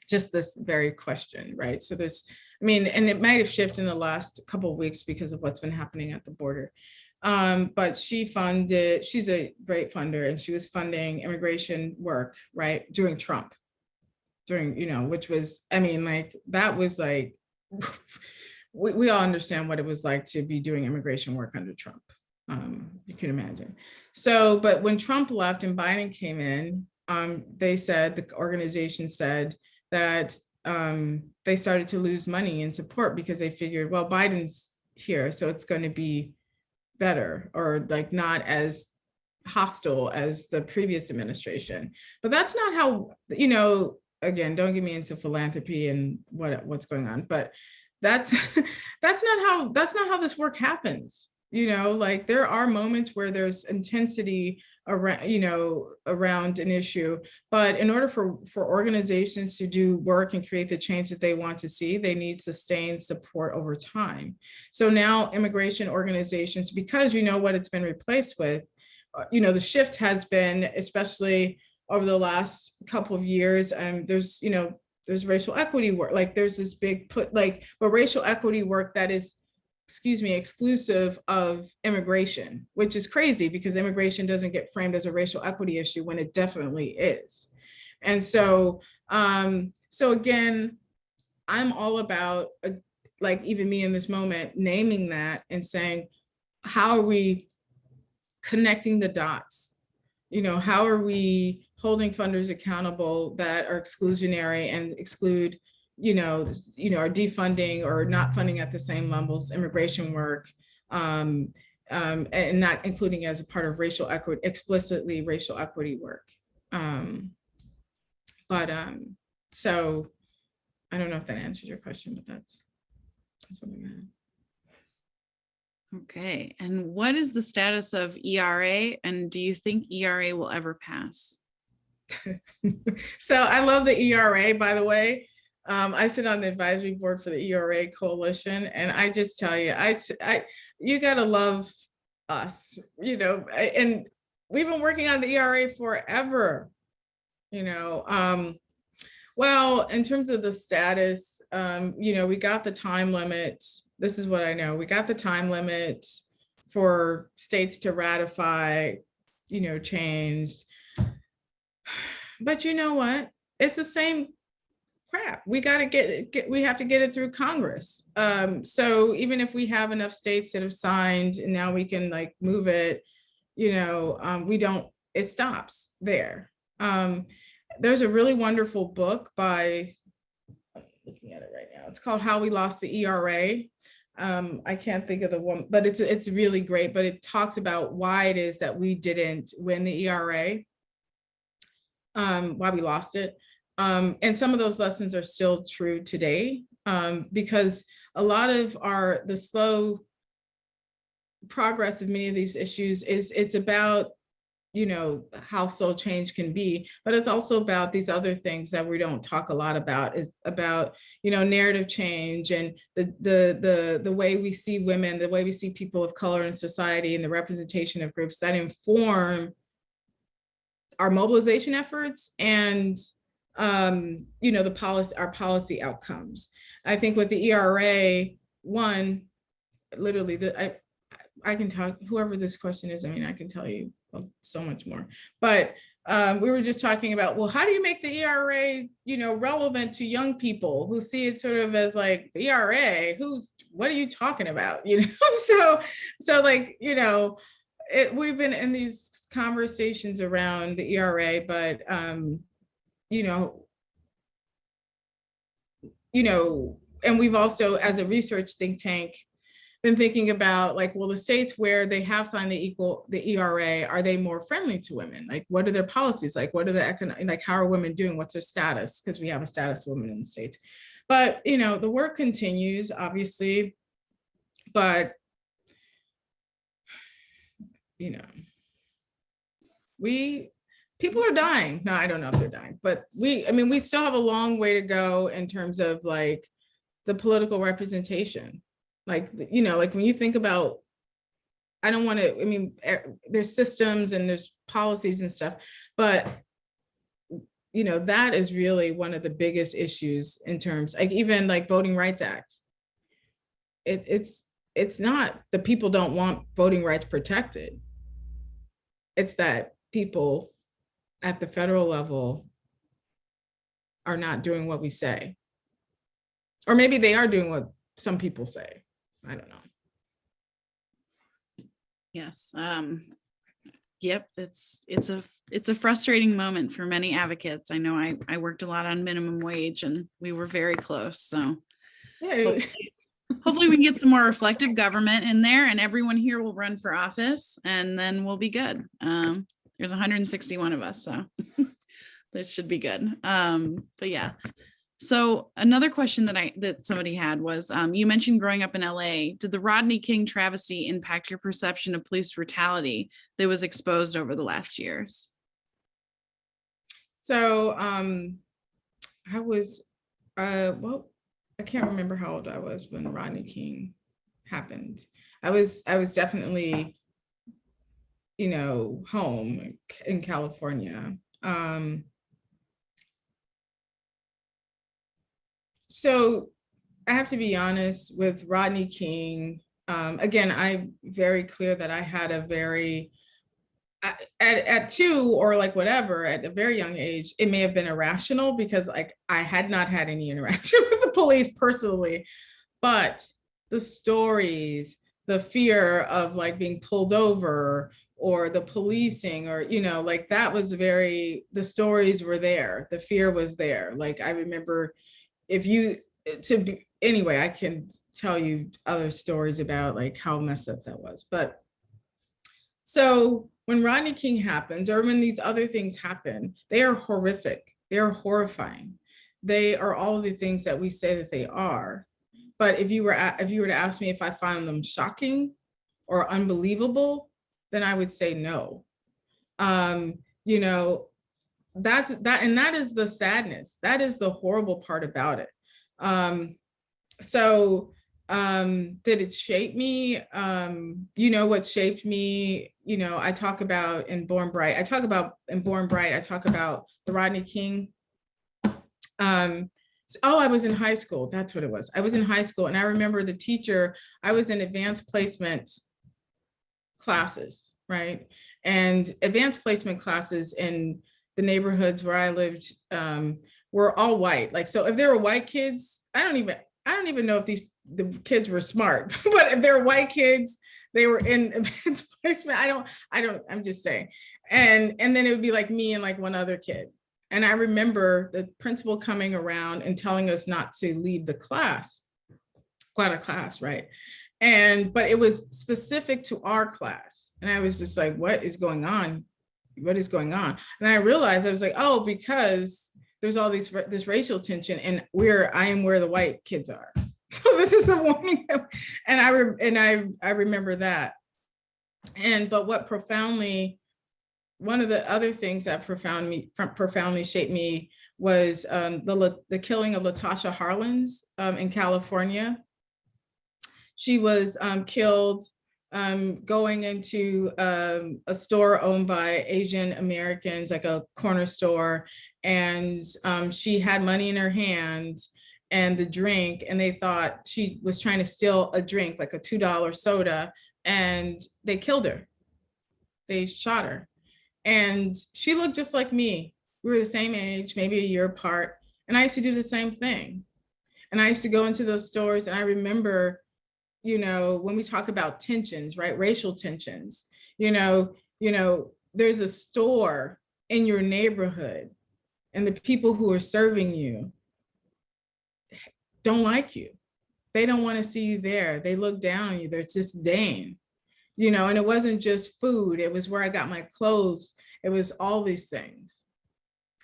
just this very question, right? So there's, I mean, and it might have shifted in the last couple of weeks because of what's been happening at the border. But she's a great funder, and she was funding immigration work, right, during Trump, which was, I mean, like, that was like, we all understand what it was like to be doing immigration work under Trump. You can imagine. So, but when Trump left and Biden came in, the organization said that they started to lose money in support because they figured, well, Biden's here, so it's going to be better, or like not as hostile as the previous administration. But that's not how, again, don't get me into philanthropy and what's going on, but that's not how this work happens. Like, there are moments where there's intensity around an issue, but in order for organizations to do work and create the change that they want to see, they need sustained support over time. So now immigration organizations, because what it's been replaced with, the shift has been, especially over the last couple of years, and there's racial equity work, like there's this big but racial equity work that is, exclusive of immigration, which is crazy because immigration doesn't get framed as a racial equity issue when it definitely is. And so, again, I'm all about, like, even me in this moment, naming that and saying, how are we connecting the dots? How are we holding funders accountable that are exclusionary and exclude are defunding or not funding at the same levels immigration work, and not including as a part of racial equity, explicitly racial equity work. So I don't know if that answers your question, but that's something I had. Okay, and what is the status of ERA, and do you think ERA will ever pass? So I love the ERA, by the way. I sit on the advisory board for the ERA coalition, and I just tell you, you gotta love us, and we've been working on the ERA forever, well, in terms of the status, we got the time limit. This is what I know. We got the time limit for states to ratify, changed. But you know what? It's the same crap. We got to we have to get it through Congress. So even if we have enough states that have signed and now we can like move it, it stops there. There's a really wonderful book by, I'm looking at it right now. It's called How We Lost the ERA. I can't think of the one, but it's really great, but it talks about why it is that we didn't win the ERA, why we lost it. And some of those lessons are still true today, because a lot of the slow progress of many of these issues it's about, how slow change can be, but it's also about these other things that we don't talk a lot about, is about, narrative change and the way we see women, the way we see people of color in society, and the representation of groups that inform our mobilization efforts and our policy outcomes. I think with the ERA, one, literally, I can talk, whoever this question is, I can tell you so much more. But we were just talking about, well, how do you make the ERA, relevant to young people who see it sort of as like, the ERA, what are you talking about? So like, we've been in these conversations around the ERA, but and we've also, as a research think tank, been thinking about like, well, the states where they have signed the ERA, are they more friendly to women? Like, what are their policies? Like, what are the like, how are women doing? What's their status? Because we have a status woman in the states. But, the work continues, obviously, but, people are dying. No, I don't know if they're dying, but we still have a long way to go in terms of like the political representation. Like, like when you think about, there's systems and there's policies and stuff, but that is really one of the biggest issues in terms, like even like Voting Rights Act. It's not the people don't want voting rights protected. It's that people at the federal level are not doing what we say. Or maybe they are doing what some people say. I don't know. Yes. Yep. It's a frustrating moment for many advocates. I know I worked a lot on minimum wage and we were very close. So yeah. Hopefully we can get some more reflective government in there and everyone here will run for office and then we'll be good. There's 161 of us, so this should be good. But yeah. So another question that somebody had was, you mentioned growing up in LA. Did the Rodney King travesty impact your perception of police brutality that was exposed over the last years? So I was, well, I can't remember how old I was when Rodney King happened. I was definitely, home in California. So I have to be honest with Rodney King. Again, I'm very clear that I had a very, at 2 or like whatever, at a very young age, it may have been irrational because like I had not had any interaction with the police personally, but the stories, the fear of like being pulled over or the policing or, like that was the stories were there. The fear was there. Like I remember anyway, I can tell you other stories about like how messed up that was. But so when Rodney King happens or when these other things happen, they are horrific. They are horrifying. They are all of the things that we say that they are. But if you were to ask me if I found them shocking or unbelievable, then I would say no. That's that, and that is the sadness. That is the horrible part about it. Did it shape me? What shaped me, I talk about in Born Bright. I talk about the Rodney King. I was in high school. That's what it was. I was in high school and I remember the teacher, I was in advanced placement classes, right? And advanced placement classes in the neighborhoods where I lived were all white. Like, so if there were white kids, I don't even know if the kids were smart, but if they're white kids, they were in advanced placement. I'm just saying. And then it would be like me and like one other kid. And I remember the principal coming around and telling us not to leave the class, right? But it was specific to our class. And I was just like, what is going on? What is going on? And I realized, I was like, oh, because there's all this racial tension and I am where the white kids are. So this is a warning. And I remember that. But one of the other things that profoundly shaped me was the killing of Latasha Harlins in California. She was killed going into a store owned by Asian Americans, like a corner store, and she had money in her hand and the drink, and they thought she was trying to steal a drink, like a $2 soda, and they killed her. They shot her. And she looked just like me. We were the same age, maybe a year apart. And I used to do the same thing. And I used to go into those stores. And I remember, when we talk about tensions, right? Racial tensions, There's a store in your neighborhood and the people who are serving you don't like you. They don't want to see you there. They look down on you. There's disdain, and it wasn't just food. It was where I got my clothes. It was all these things.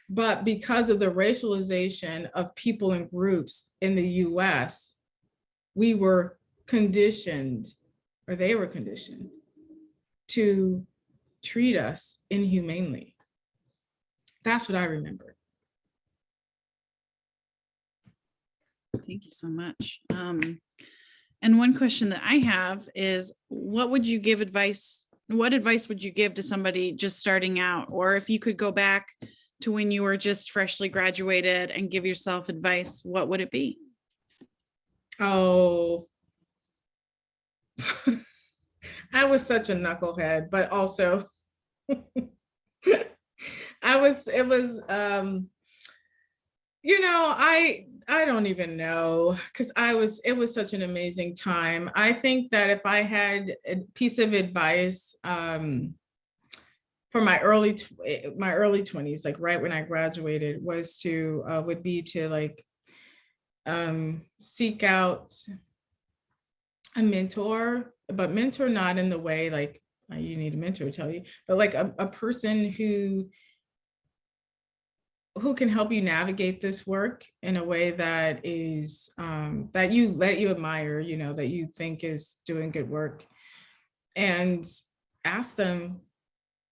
But because of the racialization of people and groups in the US, we were conditioned, or they were conditioned, to treat us inhumanely. That's what I remember. Thank you so much. And one question that I have is, what advice would you give to somebody just starting out? Or if you could go back to when you were just freshly graduated and give yourself advice, what would it be? Oh, I was such a knucklehead, but also I don't even know, because it was such an amazing time. I think that if I had a piece of advice for my early 20s, like right when I graduated, would be to seek out a mentor, but mentor not in the way like you need a mentor to tell you, but like a person who can help you navigate this work in a way that is that you admire, that you think is doing good work, and ask them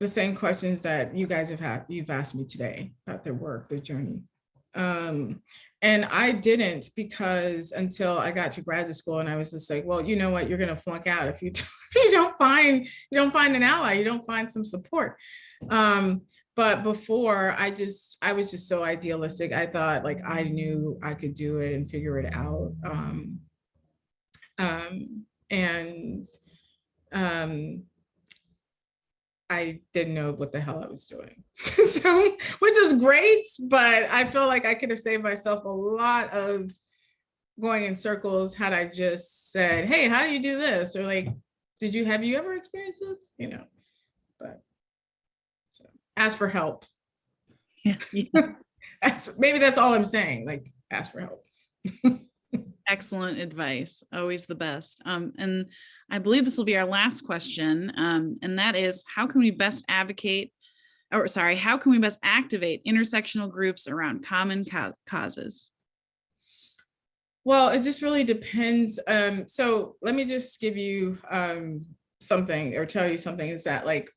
the same questions that you've asked me today about their work, their journey. And I didn't, because until I got to graduate school, and I was just like, well, you know what, you're going to flunk out if you don't find an ally, you don't find some support. But before, I was just so idealistic. I thought like I knew I could do it and figure it out. I didn't know what the hell I was doing. So, which was great, but I feel like I could have saved myself a lot of going in circles had I just said, hey, how do you do this? Or like, have you ever experienced this? But so, ask for help. Yeah. Maybe that's all I'm saying, like ask for help. Excellent advice. Always the best. And I believe this will be our last question. And that is, how can we best activate intersectional groups around common causes? Well, it just really depends. So let me just give you something, or tell you something, is that like,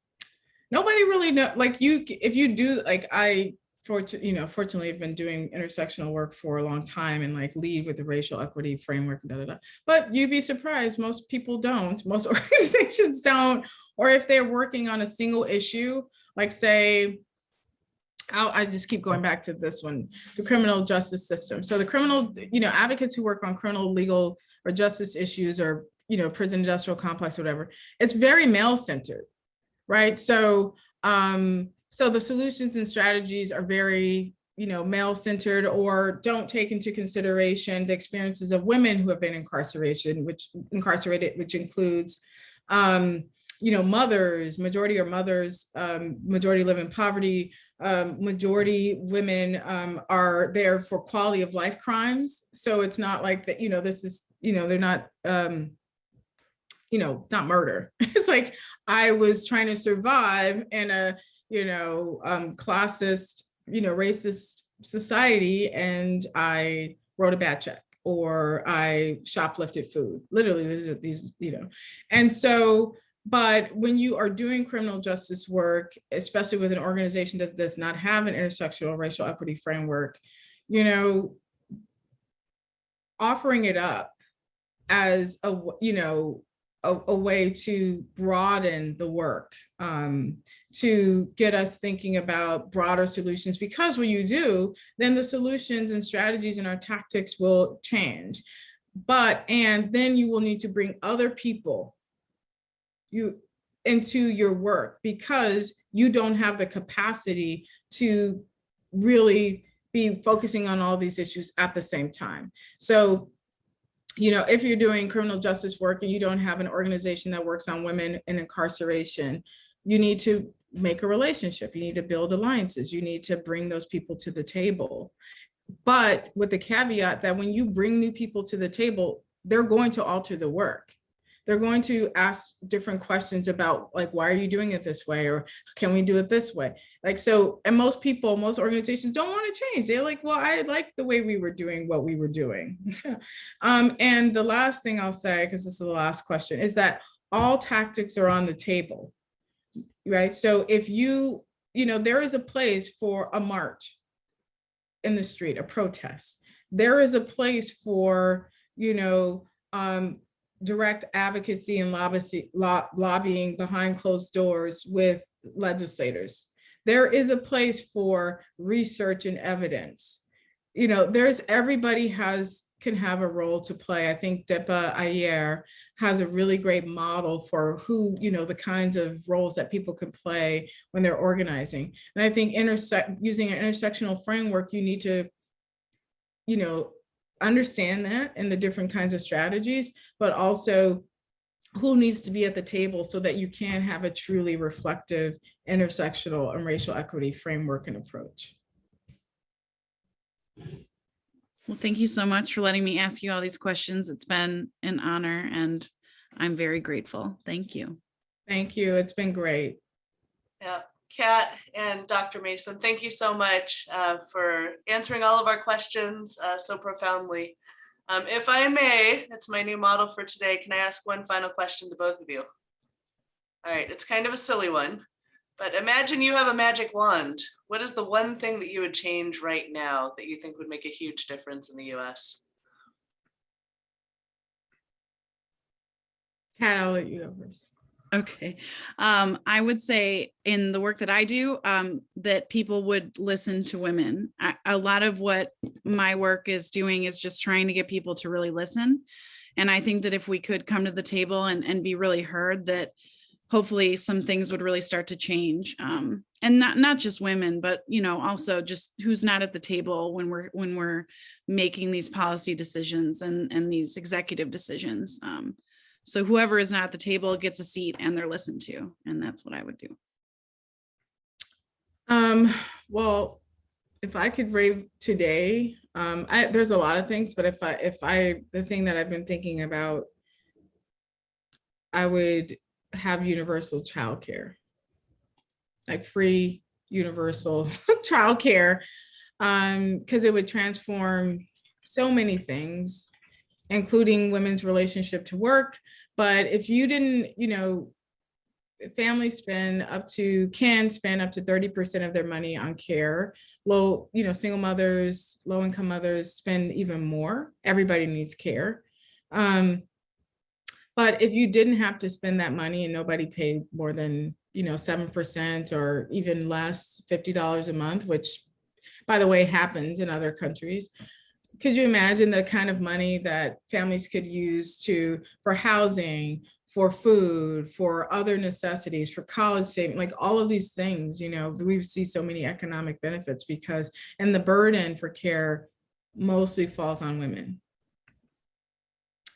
nobody really know, like if you do, like fortunately I've been doing intersectional work for a long time and like lead with the racial equity framework, but you'd be surprised, most people don't, most organizations don't, or if they're working on a single issue, like say, I just keep going back to this one, the criminal justice system. So the criminal, advocates who work on criminal, legal, or justice issues, or, prison industrial complex, or whatever, it's very male-centered, right? So the solutions and strategies are very, male-centered, or don't take into consideration the experiences of women who have been incarcerated, which includes, mothers, majority are mothers, majority live in poverty, majority women are there for quality of life crimes. So it's not like that, this is, they're not, not murder. It's like, I was trying to survive in a, classist, racist society, and I wrote a bad check, or I shoplifted food, literally these, and so, but when you are doing criminal justice work, especially with an organization that does not have an intersectional racial equity framework, offering it up as a way to broaden the work, to get us thinking about broader solutions, because when you do, then the solutions and strategies and our tactics will change. And then you will need to bring other people into your work, because you don't have the capacity to really be focusing on all these issues at the same time. So, if you're doing criminal justice work and you don't have an organization that works on women in incarceration, you need to make a relationship. You need to build alliances. You need to bring those people to the table. But with the caveat that when you bring new people to the table, they're going to alter the work. They're going to ask different questions about, like, why are you doing it this way? Or can we do it this way? Like, so, and most organizations don't want to change. They're like, well, I like the way we were doing what we were doing. And the last thing I'll say, because this is the last question, is that all tactics are on the table, right? So if there is a place for a march in the street, a protest. There is a place for, direct advocacy and lobbying behind closed doors with legislators. There is a place for research and evidence. Everybody can have a role to play. I think TIAA has a really great model for who, the kinds of roles that people can play when they're organizing. And I think using an intersectional framework, you need to, understand that and the different kinds of strategies, but also who needs to be at the table so that you can have a truly reflective intersectional and racial equity framework and approach. Well, thank you so much for letting me ask you all these questions. It's been an honor and I'm very grateful. Thank you. Thank you. It's been great. Yeah, Kat and Dr. Mason, thank you so much for answering all of our questions so profoundly. If I may, it's my new model for today. Can I ask one final question to both of you? All right, it's kind of a silly one, but imagine you have a magic wand. What is the one thing that you would change right now that you think would make a huge difference in the US? Kat, I'll let you go first. Okay. I would say in the work that I do, that people would listen to women. A lot of what my work is doing is just trying to get people to really listen. And I think that if we could come to the table and be really heard, that hopefully some things would really start to change. And not just women, but, also just who's not at the table when we're making these policy decisions and these executive decisions. So whoever is not at the table gets a seat and they're listened to, and that's what I would do. Well, if I could rave today, there's a lot of things, but the thing that I've been thinking about, I would have universal childcare, like free universal childcare, because it would transform so many things, including women's relationship to work. But if you didn't, families can spend up to 30% of their money on care. Single mothers, low income mothers spend even more. Everybody needs care. But if you didn't have to spend that money and nobody paid more than 7% or even less, $50 a month, which by the way happens in other countries. Could you imagine the kind of money that families could use for housing, for food, for other necessities, for college savings, like all of these things, we see so many economic benefits and the burden for care mostly falls on women.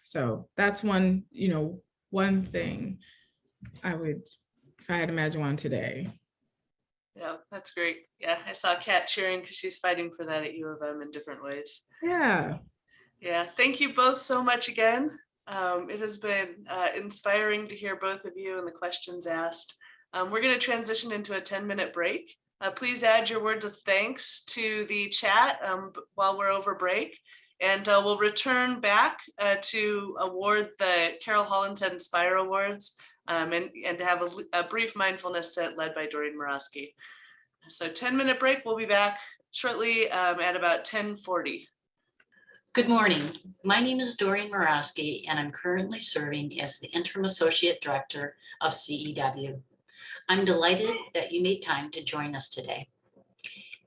So that's one thing I would, if I had a magic wand today. Yeah, that's great. Yeah, I saw Kat cheering because she's fighting for that at U of M in different ways. Yeah. Yeah, thank you both so much again. It has been inspiring to hear both of you and the questions asked. We're going to transition into a 10-minute break. Please add your words of thanks to the chat while we're over break. And we'll return back to award the Carol Hollenshead Inspire Awards and have a brief mindfulness set led by Doreen Murawski. So 10-minute break. We'll be back shortly at about 10:40. Good morning. My name is Doreen Murawski, and I'm currently serving as the Interim Associate Director of CEW. I'm delighted that you made time to join us today.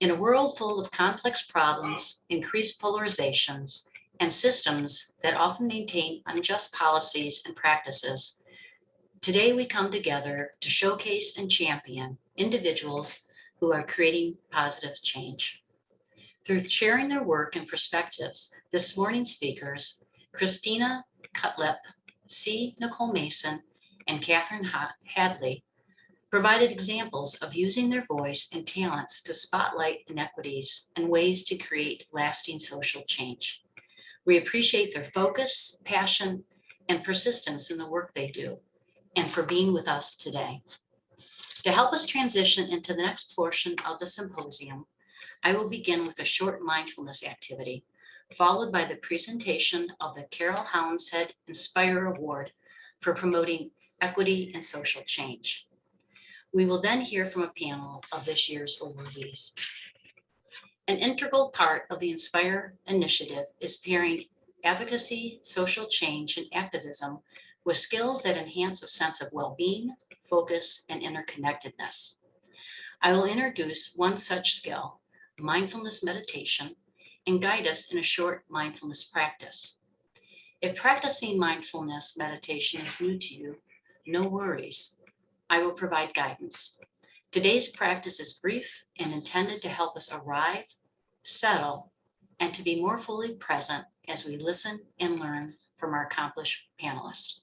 In a world full of complex problems, increased polarizations, and systems that often maintain unjust policies and practices, today we come together to showcase and champion individuals who are creating positive change. Through sharing their work and perspectives, this morning's speakers Christina, Cutlip, Nicole Mason, and Catherine Hadley provided examples of using their voice and talents to spotlight inequities and ways to create lasting social change. We appreciate their focus, passion, and persistence in the work they do, and for being with us today. To help us transition into the next portion of the symposium, I will begin with a short mindfulness activity, followed by the presentation of the Carol Hollenshead Inspire Award for promoting equity and social change. We will then hear from a panel of this year's awardees. An integral part of the Inspire initiative is pairing advocacy, social change, and activism with skills that enhance a sense of well-being, focus, and interconnectedness. I will introduce one such skill, mindfulness meditation, and guide us in a short mindfulness practice. If practicing mindfulness meditation is new to you, no worries. I will provide guidance. Today's practice is brief and intended to help us arrive, settle, and to be more fully present as we listen and learn from our accomplished panelists.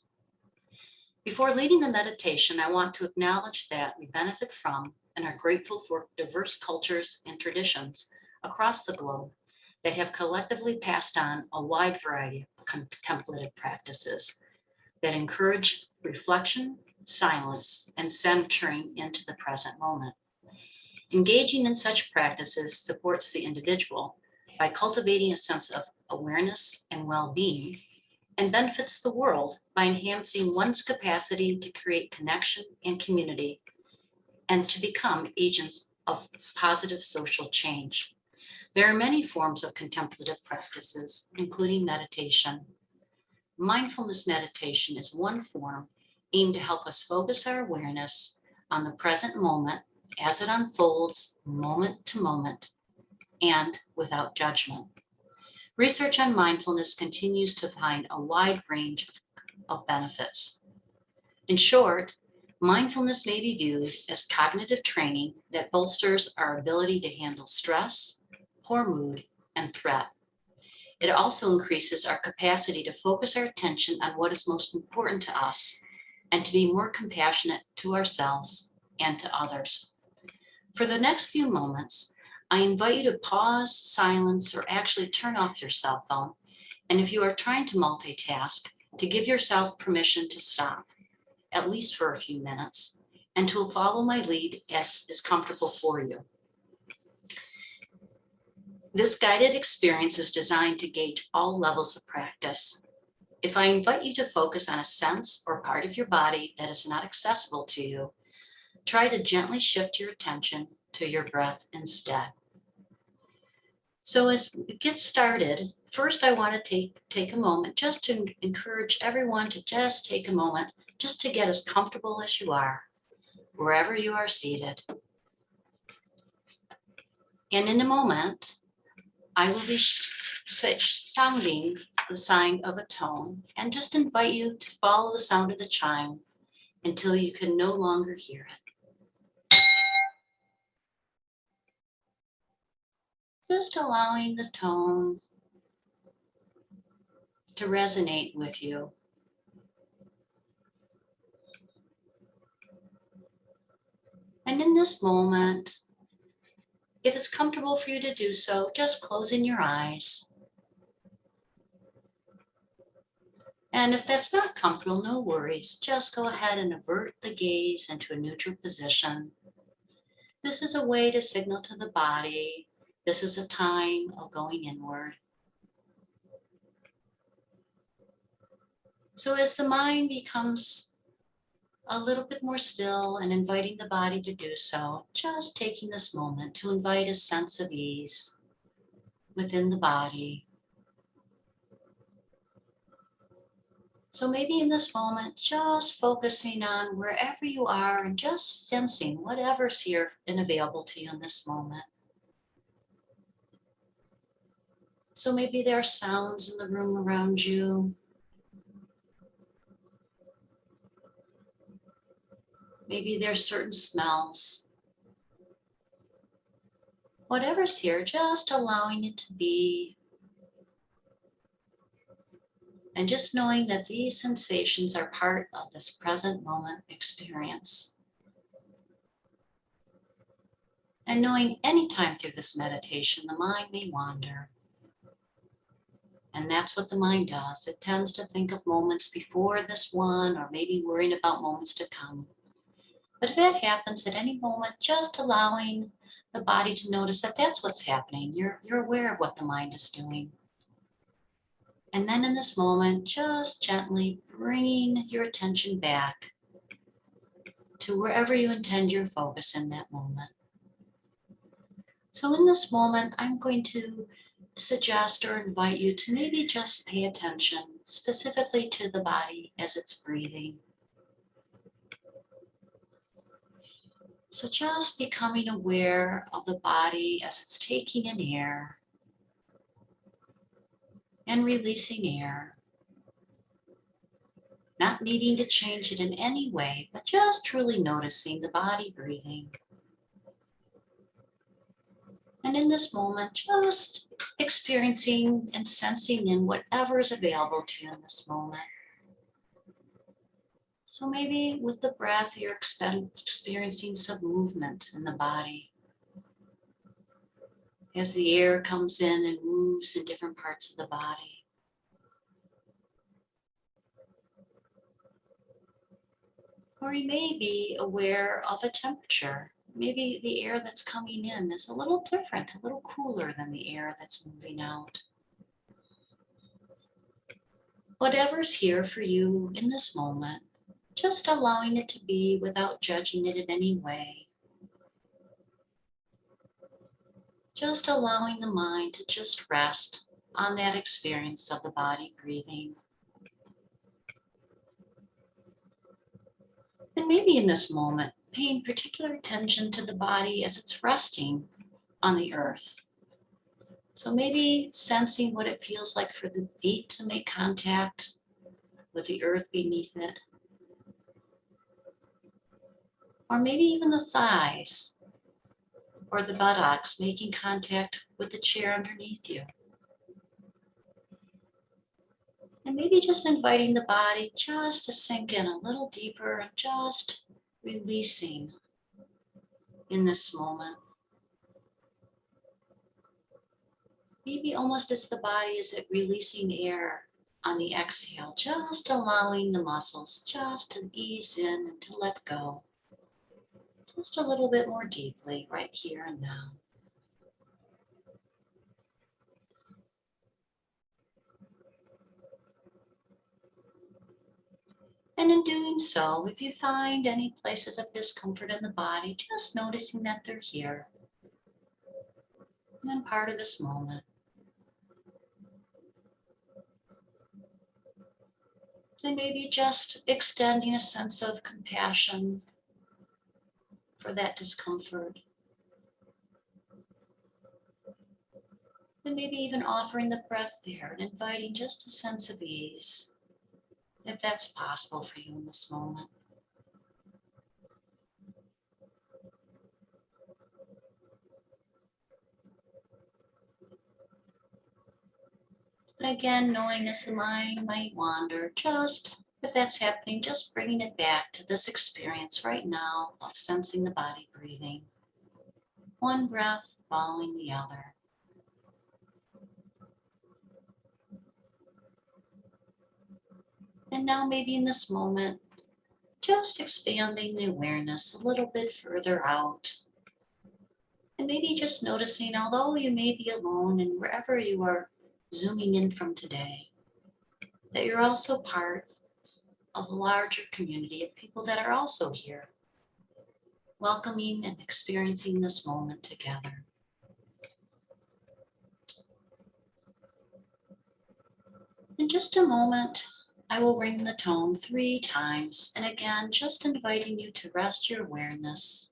Before leading the meditation, I want to acknowledge that we benefit from and are grateful for diverse cultures and traditions across the globe that have collectively passed on a wide variety of contemplative practices that encourage reflection, silence, and centering into the present moment. Engaging in such practices supports the individual by cultivating a sense of awareness and well-being, and benefits the world by enhancing one's capacity to create connection and community and to become agents of positive social change. There are many forms of contemplative practices, including meditation. Mindfulness meditation is one form aimed to help us focus our awareness on the present moment as it unfolds moment to moment and without judgment. Research on mindfulness continues to find a wide range of benefits. In short, mindfulness may be viewed as cognitive training that bolsters our ability to handle stress, poor mood, and threat. It also increases our capacity to focus our attention on what is most important to us and to be more compassionate to ourselves and to others. For the next few moments, I invite you to pause, silence, or actually turn off your cell phone. And if you are trying to multitask, to give yourself permission to stop, at least for a few minutes, and to follow my lead as is comfortable for you. This guided experience is designed to gauge all levels of practice. If I invite you to focus on a sense or part of your body that is not accessible to you, try to gently shift your attention to your breath instead. So as we get started, first I want to take a moment just to encourage everyone to just take a moment just to get as comfortable as you are, wherever you are seated. And in a moment, I will be sounding the sign of a tone and just invite you to follow the sound of the chime until you can no longer hear it. Just allowing the tone to resonate with you. And in this moment, if it's comfortable for you to do so, just closing your eyes. And if that's not comfortable, no worries. Just go ahead and avert the gaze into a neutral position. This is a way to signal to the body, this is a time of going inward. So as the mind becomes a little bit more still and inviting the body to do so, just taking this moment to invite a sense of ease within the body. So maybe in this moment, just focusing on wherever you are and just sensing whatever's here and available to you in this moment. So maybe there are sounds in the room around you. Maybe there are certain smells. Whatever's here, just allowing it to be. And just knowing that these sensations are part of this present moment experience. And knowing anytime through this meditation, the mind may wander. And that's what the mind does. It tends to think of moments before this one, or maybe worrying about moments to come. But if that happens at any moment, just allowing the body to notice that that's what's happening. You're aware of what the mind is doing. And then in this moment, just gently bringing your attention back to wherever you intend your focus in that moment. So in this moment, I'm going to suggest or invite you to maybe just pay attention specifically to the body as it's breathing. So just becoming aware of the body as it's taking in air and releasing air. Not needing to change it in any way, but just truly noticing the body breathing. And in this moment, just experiencing and sensing in whatever is available to you in this moment. So maybe with the breath, you're experiencing some movement in the body. As the air comes in and moves in different parts of the body. Or you may be aware of a temperature. Maybe the air that's coming in is a little different, a little cooler than the air that's moving out. Whatever's here for you in this moment, just allowing it to be without judging it in any way. Just allowing the mind to just rest on that experience of the body breathing. And maybe in this moment, paying particular attention to the body as it's resting on the earth. So maybe sensing what it feels like for the feet to make contact with the earth beneath it. Or maybe even the thighs or the buttocks making contact with the chair underneath you. And maybe just inviting the body just to sink in a little deeper and just releasing in this moment. Maybe almost as the body is releasing air on the exhale, just allowing the muscles just to ease in and to let go. Just a little bit more deeply right here and now. And in doing so, if you find any places of discomfort in the body, just noticing that they're here and part of this moment. And maybe just extending a sense of compassion for that discomfort. And maybe even offering the breath there and inviting just a sense of ease, if that's possible for you in this moment. But again, knowing as the mind might wander, just if that's happening, just bringing it back to this experience right now of sensing the body breathing. One breath following the other. And now maybe in this moment, just expanding the awareness a little bit further out. And maybe just noticing, although you may be alone and wherever you are zooming in from today, that you're also part of a larger community of people that are also here, welcoming and experiencing this moment together. In just a moment, I will ring the tone 3 times, and again, just inviting you to rest your awareness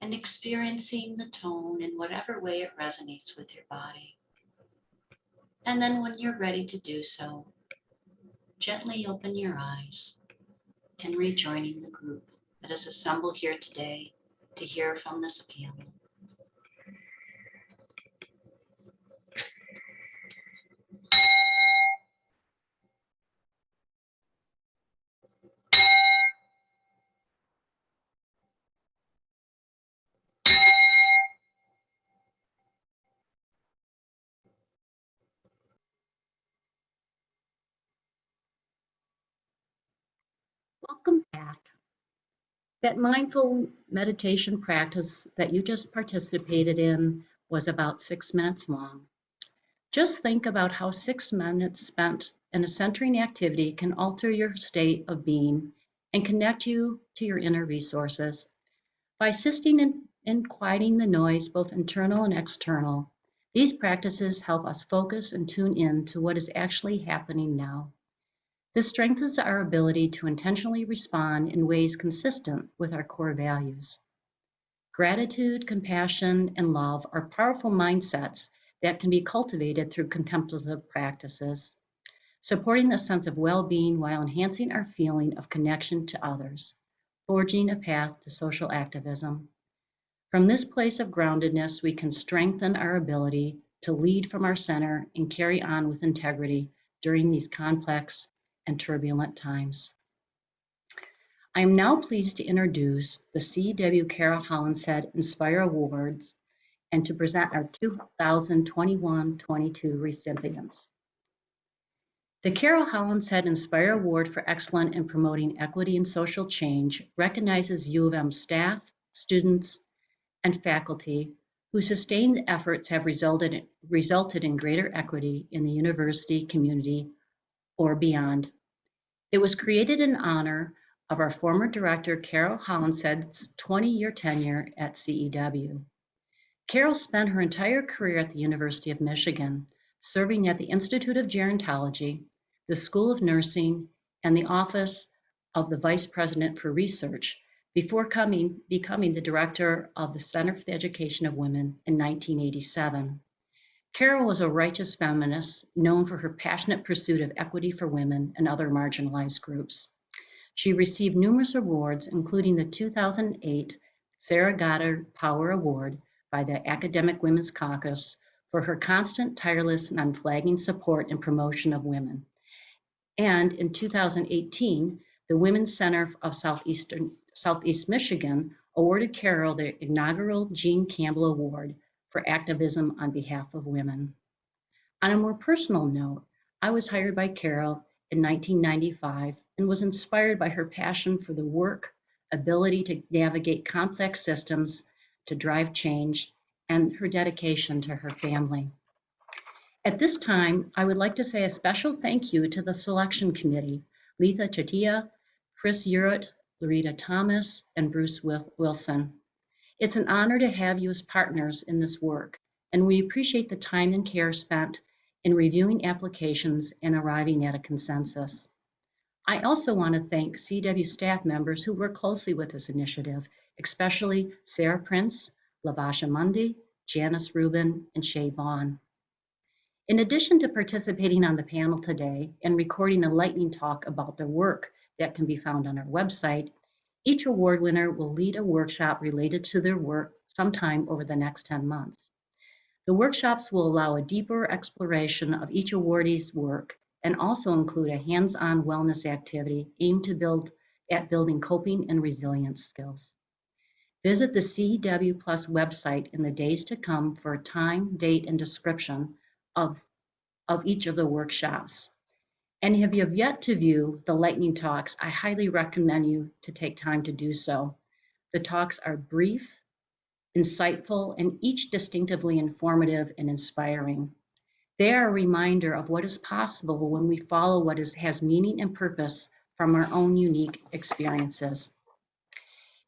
and experiencing the tone in whatever way it resonates with your body. And then when you're ready to do so, gently open your eyes and rejoining the group that is assembled here today to hear from this panel. Welcome back. That mindful meditation practice that you just participated in was about 6 minutes long. Just think about how 6 minutes spent in a centering activity can alter your state of being and connect you to your inner resources. By assisting in quieting the noise, both internal and external, these practices help us focus and tune in to what is actually happening now. This strengthens our ability to intentionally respond in ways consistent with our core values. Gratitude, compassion, and love are powerful mindsets that can be cultivated through contemplative practices, supporting a sense of well-being while enhancing our feeling of connection to others, forging a path to social activism. From this place of groundedness, we can strengthen our ability to lead from our center and carry on with integrity during these complex and turbulent times. I am now pleased to introduce the CEW Carol Hollenshead Inspire Awards and to present our 2021-22 recipients. The Carol Hollenshead Inspire Award for Excellence in Promoting Equity and Social Change recognizes U of M staff, students, and faculty whose sustained efforts have resulted in greater equity in the university community or beyond. It was created in honor of our former director, Carol Hollenshead's 20-year tenure at CEW. Carol spent her entire career at the University of Michigan, serving at the Institute of Gerontology, the School of Nursing, and the Office of the Vice President for Research, before becoming the director of the Center for the Education of Women in 1987. Carol was a righteous feminist known for her passionate pursuit of equity for women and other marginalized groups. She received numerous awards, including the 2008 Sarah Goddard Power Award by the Academic Women's Caucus for her constant, tireless, and unflagging support and promotion of women. And in 2018, the Women's Center of Southeast Michigan awarded Carol the inaugural Jean Campbell Award for activism on behalf of women. On a more personal note, I was hired by Carol in 1995 and was inspired by her passion for the work, ability to navigate complex systems, to drive change, and her dedication to her family. At this time, I would like to say a special thank you to the selection committee, Letha Chatia, Chris Urett, Loretta Thomas, and Bruce Wilson. It's an honor to have you as partners in this work, and we appreciate the time and care spent in reviewing applications and arriving at a consensus. I also want to thank CEW staff members who work closely with this initiative, especially Sarah Prince, Lavasha Mundy, Janice Rubin, and Shay Vaughn. In addition to participating on the panel today and recording a lightning talk about their work that can be found on our website, each award winner will lead a workshop related to their work sometime over the next 10 months. The workshops will allow a deeper exploration of each awardee's work and also include a hands-on wellness activity aimed to building coping and resilience skills. Visit the CEW Plus website in the days to come for a time, date, and description of each of the workshops. And if you have yet to view the lightning talks, I highly recommend you to take time to do so. The talks are brief, insightful, and each distinctively informative and inspiring. They are a reminder of what is possible when we follow what has meaning and purpose from our own unique experiences.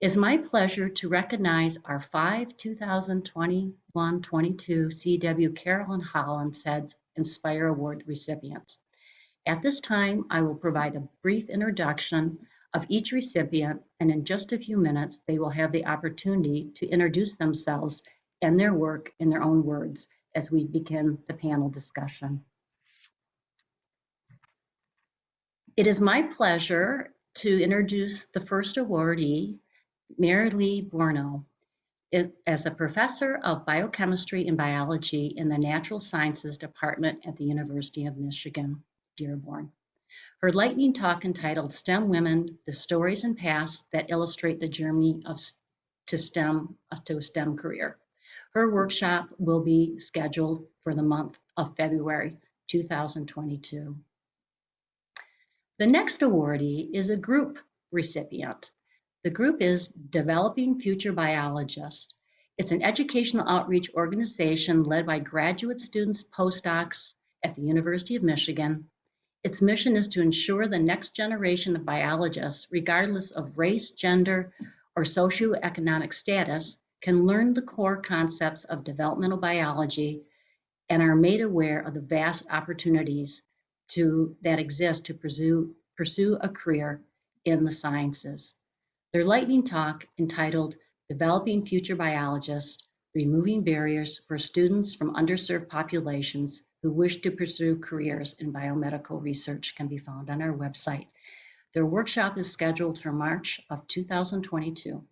It's my pleasure to recognize our 5 2021-22 CEW Carol Hollenshead Inspire Award recipients. At this time, I will provide a brief introduction of each recipient, and in just a few minutes, they will have the opportunity to introduce themselves and their work in their own words as we begin the panel discussion. It is my pleasure to introduce the first awardee, Mary Lee Borno, as a professor of biochemistry and biology in the Natural Sciences Department at the University of Michigan, Dearborn. Her lightning talk entitled STEM Women, the Stories and Paths That Illustrate the Journey to a STEM Career. Her workshop will be scheduled for the month of February 2022. The next awardee is a group recipient. The group is Developing Future Biologists. It's an educational outreach organization led by graduate students, postdocs at the University of Michigan. Its mission is to ensure the next generation of biologists, regardless of race, gender, or socioeconomic status, can learn the core concepts of developmental biology and are made aware of the vast opportunities that exist to pursue a career in the sciences. Their lightning talk, entitled Developing Future Biologists, Removing Barriers for Students from Underserved Populations Who Wish to Pursue Careers in Biomedical Research, can be found on our website. Their workshop is scheduled for March of 2022.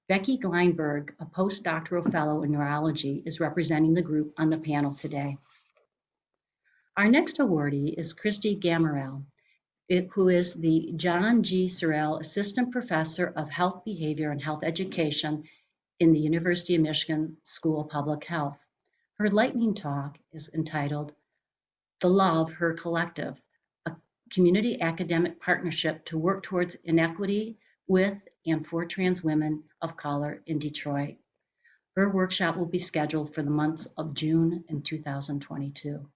Becky Gleinberg, a postdoctoral fellow in neurology, is representing the group on the panel today. Our next awardee is Christy Gamarel, who is the John G. Sorrell Assistant Professor of Health Behavior and Health Education in the University of Michigan School of Public Health. Her lightning talk is entitled The Love Her Collective, a community academic partnership to work towards inequity with and for trans women of color in Detroit. Her workshop will be scheduled for the months of June in 2022.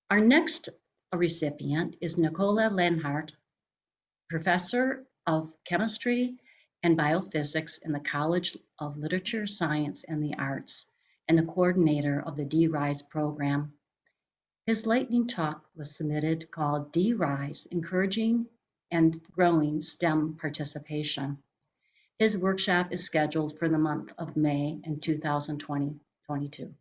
Our next recipient is Nicola Lenhart, Professor of Chemistry and Biophysics in the College of Literature, Science, and the Arts, and the coordinator of the D-RISE program. His lightning talk was submitted called D-RISE, Encouraging and Growing STEM Participation. His workshop is scheduled for the month of May in 2022.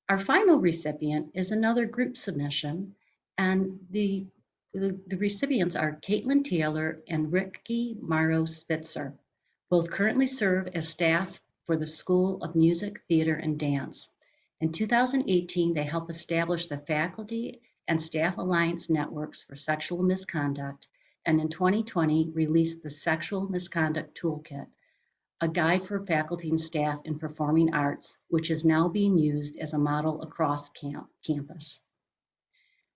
Our final recipient is another group submission, and the recipients are Caitlin Taylor and Ricky Morrow Spitzer. Both currently serve as staff for the School of Music, Theater, and Dance. In 2018, they helped establish the Faculty and Staff Alliance Networks for Sexual Misconduct, and in 2020 released the Sexual Misconduct Toolkit, a guide for faculty and staff in performing arts, which is now being used as a model across campus.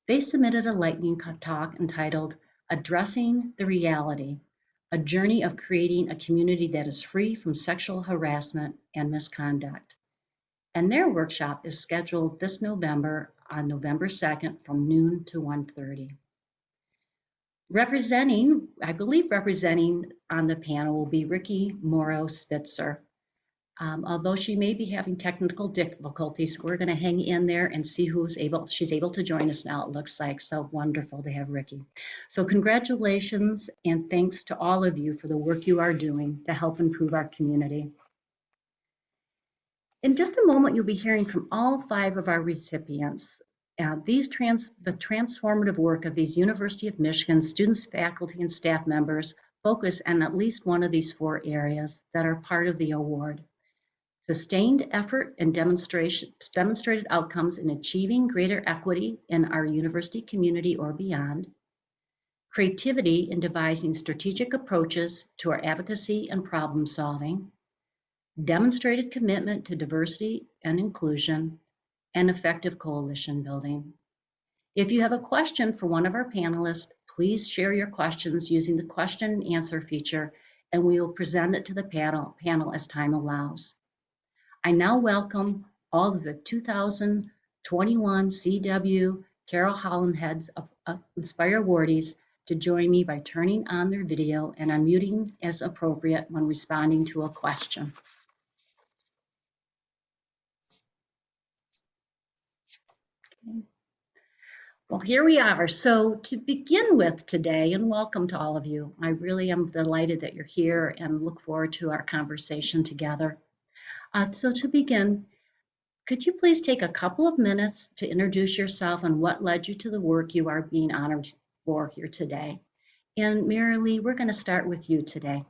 They submitted a lightning talk entitled Addressing the Reality, a journey of creating a community that is free from sexual harassment and misconduct. And their workshop is scheduled this November on November 2nd from noon to 1:30. Representing on the panel will be Ricky Morrow Spitzer. Although she may be having technical difficulties, we're going to hang in there and see she's able to join us now, it looks like. So wonderful to have Ricky. So congratulations and thanks to all of you for the work you are doing to help improve our community. In just a moment, you'll be hearing from all 5 of our recipients. The transformative work of these University of Michigan students, faculty, and staff members focus on at least one of these 4 areas that are part of the award. Sustained effort and demonstrated outcomes in achieving greater equity in our university community or beyond. Creativity in devising strategic approaches to our advocacy and problem solving. Demonstrated commitment to diversity and inclusion, and effective coalition building. If you have a question for one of our panelists, please share your questions using the question and answer feature, and we will present it to the panel as time allows. I now welcome all of the 2021 CEW Carol Hollenshead Inspire Awardees to join me by turning on their video and unmuting as appropriate when responding to a question. Well, here we are. So to begin with today, and welcome to all of you. I really am delighted that you're here and look forward to our conversation together. So to begin, could you please take a couple of minutes to introduce yourself and what led you to the work you are being honored for here today? And Mary Lee, we're going to start with you today.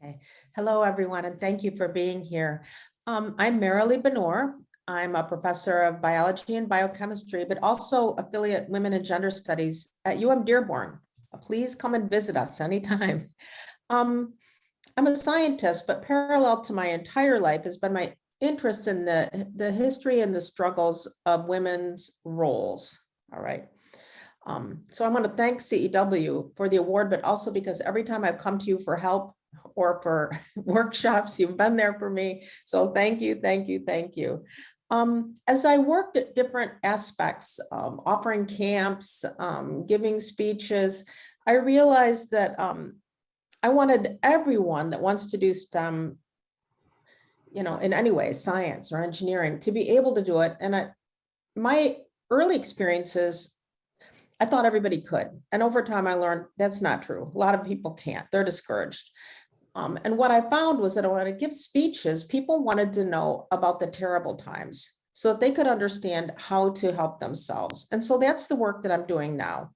Okay. Hello, everyone, and thank you for being here. I'm Mary Lee Benor. I'm a professor of biology and biochemistry, but also affiliate women and gender studies at Dearborn. Please come and visit us anytime. I'm a scientist, but parallel to my entire life has been my interest in the history and the struggles of women's roles. All right. So I want to thank CEW for the award, but also because every time I've come to you for help or for workshops, you've been there for me. So thank you, thank you, thank you. As I worked at different aspects, offering camps, giving speeches, I realized that I wanted everyone that wants to do STEM, you know, in any way, science or engineering, to be able to do it. And my early experiences, I thought everybody could. And over time, I learned that's not true. A lot of people can't. They're discouraged. And what I found was that when I give speeches, people wanted to know about the terrible times so that they could understand how to help themselves. And so that's the work that I'm doing now,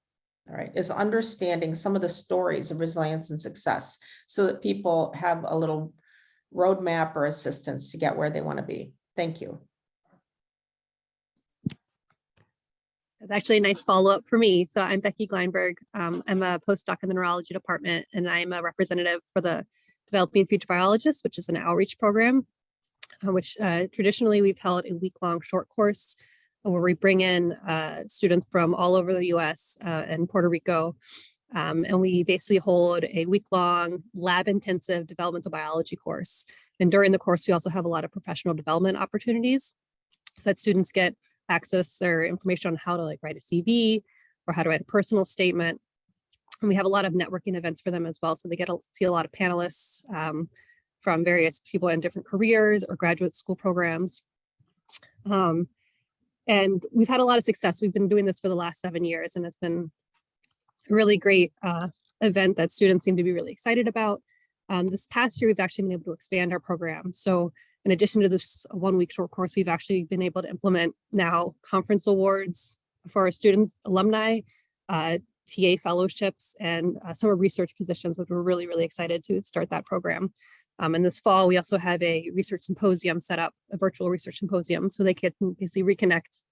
all right, is understanding some of the stories of resilience and success so that people have a little roadmap or assistance to get where they want to be. Thank you. That's actually a nice follow-up for me. So I'm Becky Gleinberg. I'm a postdoc in the neurology department, and I'm a representative for the Developing Future Biologists, which is an outreach program, which traditionally we've held a week-long short course where we bring in students from all over the US and Puerto Rico. And we basically hold a week-long lab-intensive developmental biology course. And during the course, we also have a lot of professional development opportunities so that students get access or information on how to write a CV or how to write a personal statement. And we have a lot of networking events for them as well. So they get to see a lot of panelists from various people in different careers or graduate school programs. And we've had a lot of success. We've been doing this for the last 7 years, and it's been a really great event that students seem to be really excited about. This past year, we've actually been able to expand our program. So in addition to this 1 week short course, we've actually been able to implement now conference awards for our students, alumni, TA fellowships, and summer research positions, which we're really, really excited to start that program. And this fall, we also have a research symposium set up, a virtual research symposium, so they can basically reconnect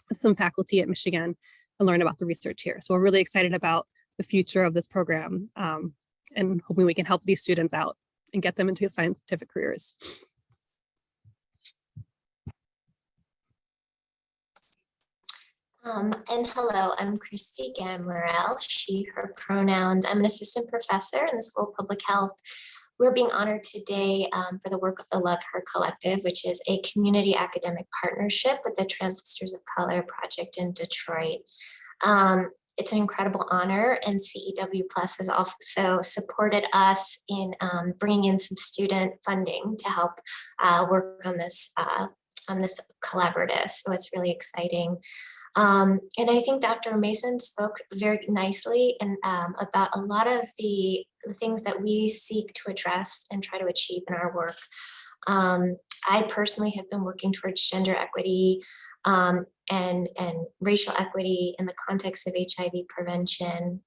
with some faculty at Michigan and learn about the research here. So we're really excited about the future of this program and hoping we can help these students out and get them into scientific careers. And hello, I'm Christy Gammarell, she, her pronouns. I'm an assistant professor in the School of Public Health. We're being honored today for the work of the Love Her Collective, which is a community academic partnership with the Trans Sisters of Color Project in Detroit. It's an incredible honor, and CEW Plus has also supported us in bringing in some student funding to help work on this collaborative. So it's really exciting. And I think Dr. Mason spoke very nicely and about a lot of the things that we seek to address and try to achieve in our work. I personally have been working towards gender equity and racial equity in the context of HIV prevention.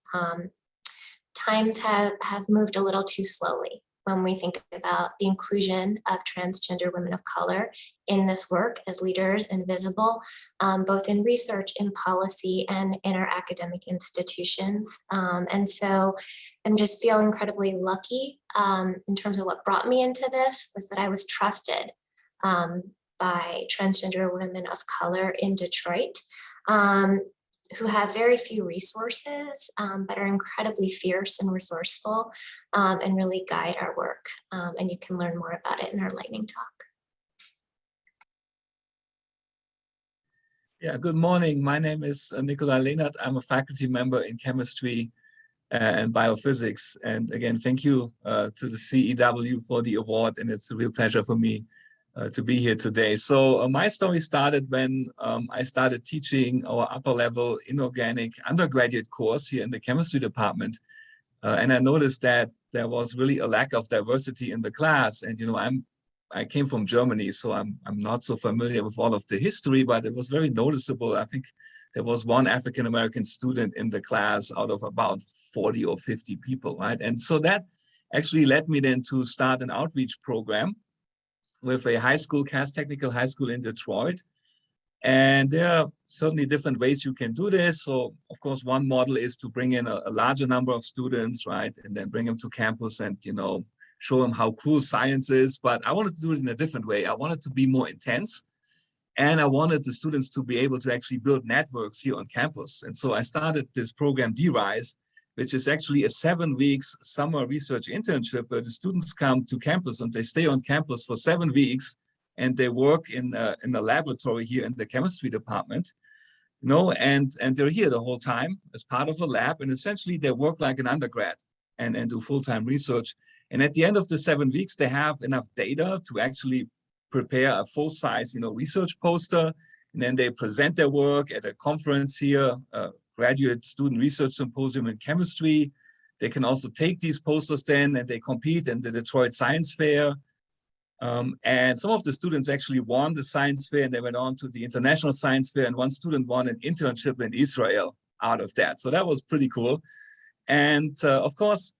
Times have moved a little too slowly when we think about the inclusion of transgender women of color in this work as leaders and visible, both in research, in policy, and in our academic institutions. And so I'm just feel incredibly lucky in terms of what brought me into this was that I was trusted by transgender women of color in Detroit, who have very few resources, but are incredibly fierce and resourceful and really guide our work. And you can learn more about it in our lightning talk. Yeah, good morning. My name is Nicola Lehnert. I'm a faculty member in chemistry and biophysics. And again, thank you to the CEW for the award. And it's a real pleasure for me to be here today. So my story started when I started teaching our upper level inorganic undergraduate course here in the chemistry department. And I noticed that there was really a lack of diversity in the class. And, you know, I came from Germany, so I'm not so familiar with all of the history, but it was very noticeable. I think there was one African-American student in the class out of about 40 or 50 people, right? And so that actually led me then to start an outreach program with a high school, Cass Technical High School in Detroit. And there are certainly different ways you can do this. So of course, one model is to bring in a larger number of students, right? And then bring them to campus and, you know, show them how cool science is. But I wanted to do it in a different way. I wanted to be more intense. And I wanted the students to be able to actually build networks here on campus. And so I started this program, D-Rise, which is actually a 7 weeks summer research internship where the students come to campus and they stay on campus for 7 weeks and they work in the laboratory here in the chemistry department. And they're here the whole time as part of a lab, and essentially they work like an undergrad and do full-time research. And at the end of the 7 weeks, they have enough data to actually prepare a full-size, research poster, and then they present their work at a conference here, a graduate student research symposium in chemistry. They can also take these posters then and they compete in the Detroit Science Fair. And some of the students actually won the science fair and they went on to the International Science Fair, and one student won an internship in Israel out of that. So that was pretty cool. And of course,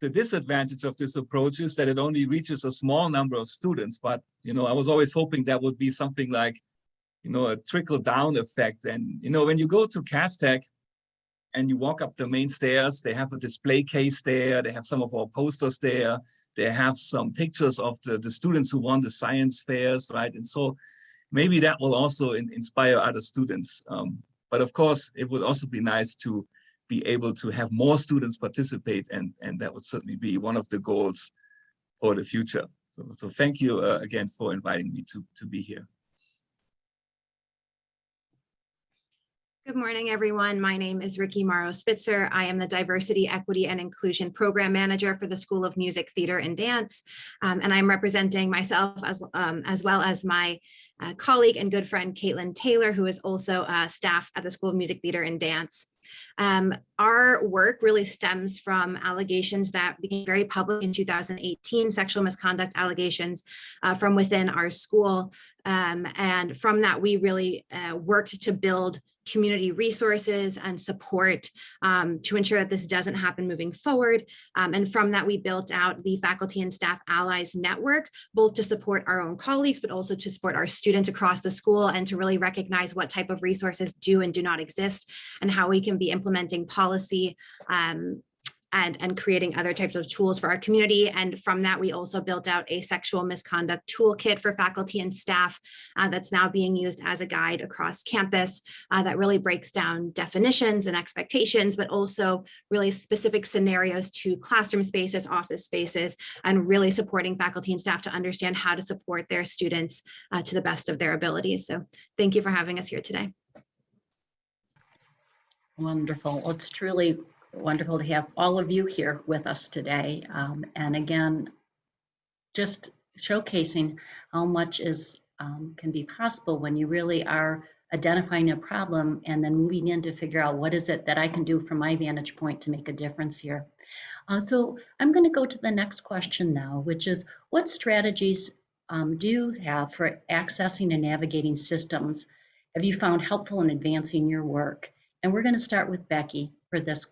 the disadvantage of this approach is that it only reaches a small number of students. But, I was always hoping that would be something like, a trickle down effect. And, when you go to Castech and you walk up the main stairs, they have a display case there. They have some of our posters there. They have some pictures of the students who won the science fairs, right? And so maybe that will also inspire other students. But of course, it would also be nice to be able to have more students participate, and that would certainly be one of the goals for the future. So thank you again for inviting me to be here. Good morning, everyone. My name is Ricky Morrow Spitzer. I am the Diversity, Equity, and Inclusion Program Manager for the School of Music, Theater, and Dance. And I'm representing myself as well as my colleague and good friend, Caitlin Taylor, who is also staff at the School of Music, Theater, and Dance. Our work really stems from allegations that became very public in 2018, sexual misconduct allegations from within our school. And from that, we really worked to build community resources and support to ensure that this doesn't happen moving forward. And from that, we built out the Faculty and Staff Allies Network, both to support our own colleagues, but also to support our students across the school and to really recognize what type of resources do and do not exist and how we can be implementing policy and creating other types of tools for our community. And from that, we also built out a sexual misconduct toolkit for faculty and staff that's now being used as a guide across campus that really breaks down definitions and expectations, but also really specific scenarios to classroom spaces, office spaces, and really supporting faculty and staff to understand how to support their students to the best of their abilities. So thank you for having us here today. Wonderful. Well, it's truly wonderful to have all of you here with us today. And again, just showcasing how much can be possible when you really are identifying a problem and then moving in to figure out what is it that I can do from my vantage point to make a difference here. So I'm going to go to the next question now, which is what strategies do you have for accessing and navigating systems have you found helpful in advancing your work? And we're going to start with Becky for this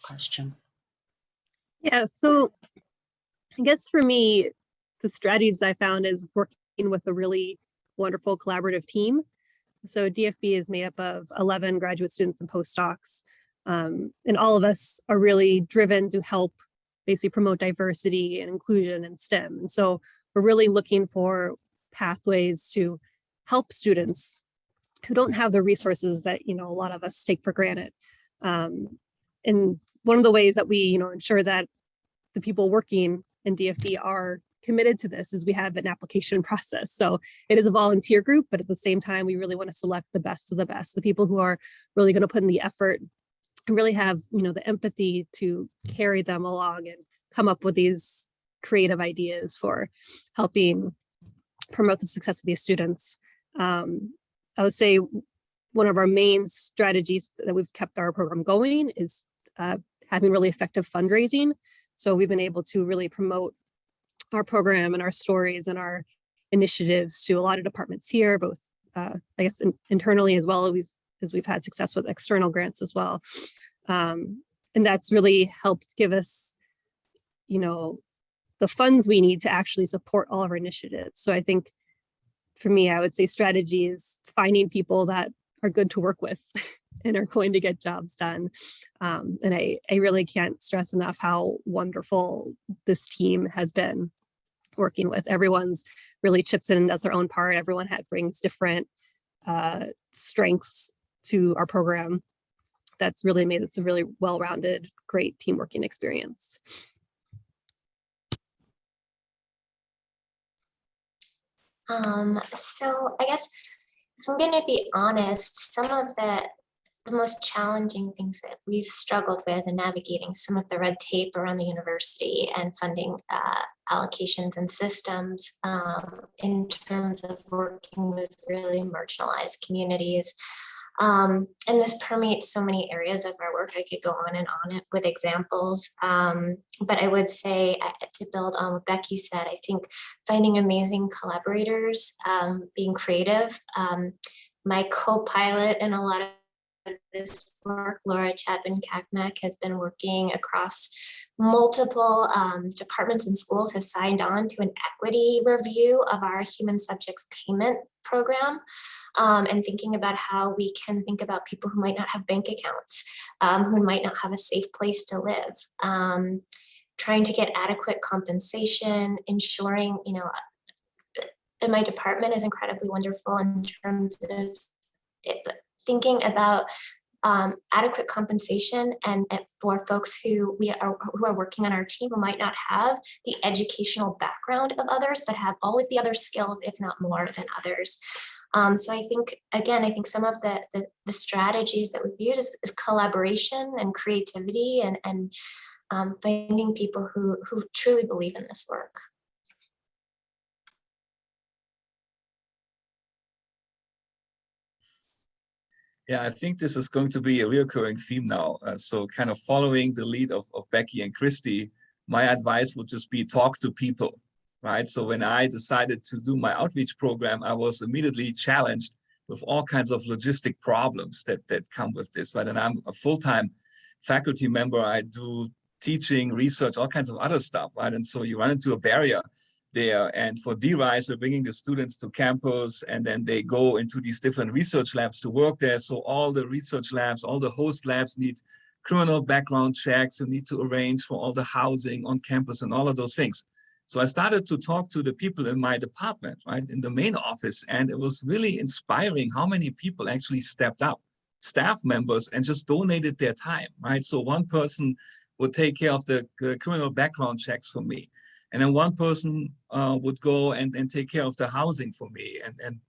question. Yeah, so I guess for me, the strategies I found is working with a really wonderful collaborative team. So DFB is made up of 11 graduate students and postdocs, and all of us are really driven to help basically promote diversity and inclusion in STEM. And so we're really looking for pathways to help students who don't have the resources that a lot of us take for granted. And one of the ways that we ensure that the people working in DFB are committed to this is we have an application process. So it is a volunteer group, but at the same time, we really want to select the best of the best, the people who are really going to put in the effort and really have the empathy to carry them along and come up with these creative ideas for helping promote the success of these students. I would say one of our main strategies that we've kept our program going is having really effective fundraising. So we've been able to really promote our program and our stories and our initiatives to a lot of departments here, both I guess internally as well as we've had success with external grants as well. And that's really helped give us, the funds we need to actually support all of our initiatives. So I think for me, I would say strategy is finding people that are good to work with and are going to get jobs done. And I really can't stress enough how wonderful this team has been working with. Everyone's really chips in and does their own part. Everyone brings different strengths to our program that's really made this a really well-rounded, great team working experience. So I guess if I'm going to be honest, some of the most challenging things that we've struggled with in navigating some of the red tape around the university and funding allocations and systems in terms of working with really marginalized communities. And this permeates so many areas of our work. I could go on and on with examples, but I would say, to build on what Becky said, I think finding amazing collaborators, being creative. My co-pilot in a lot of this work, Laura Chapman-Kakmek, has been working across multiple departments and schools, have signed on to an equity review of our human subjects payment program, and thinking about how we can think about people who might not have bank accounts, who might not have a safe place to live, trying to get adequate compensation, ensuring, and my department is incredibly wonderful in terms of thinking about adequate compensation and for folks who are working on our team who might not have the educational background of others, but have all of the other skills, if not more than others. So I think some of the strategies that we've used is collaboration and creativity and finding people who truly believe in this work. Yeah, I think this is going to be a reoccurring theme now. So kind of following the lead of Becky and Christy, my advice would just be talk to people, right? So when I decided to do my outreach program, I was immediately challenged with all kinds of logistic problems that come with this, right? And I'm a full-time faculty member. I do teaching, research, all kinds of other stuff, right? And so you run into a barrier there. And for DRISE, we're bringing the students to campus, and then they go into these different research labs to work there. So all the research labs, all the host labs need criminal background checks. You need to arrange for all the housing on campus and all of those things. So I started to talk to the people in my department, right, in the main office. And it was really inspiring how many people actually stepped up, staff members, and just donated their time, right? So one person would take care of the criminal background checks for me. And then one person would go and take care of the housing for me. And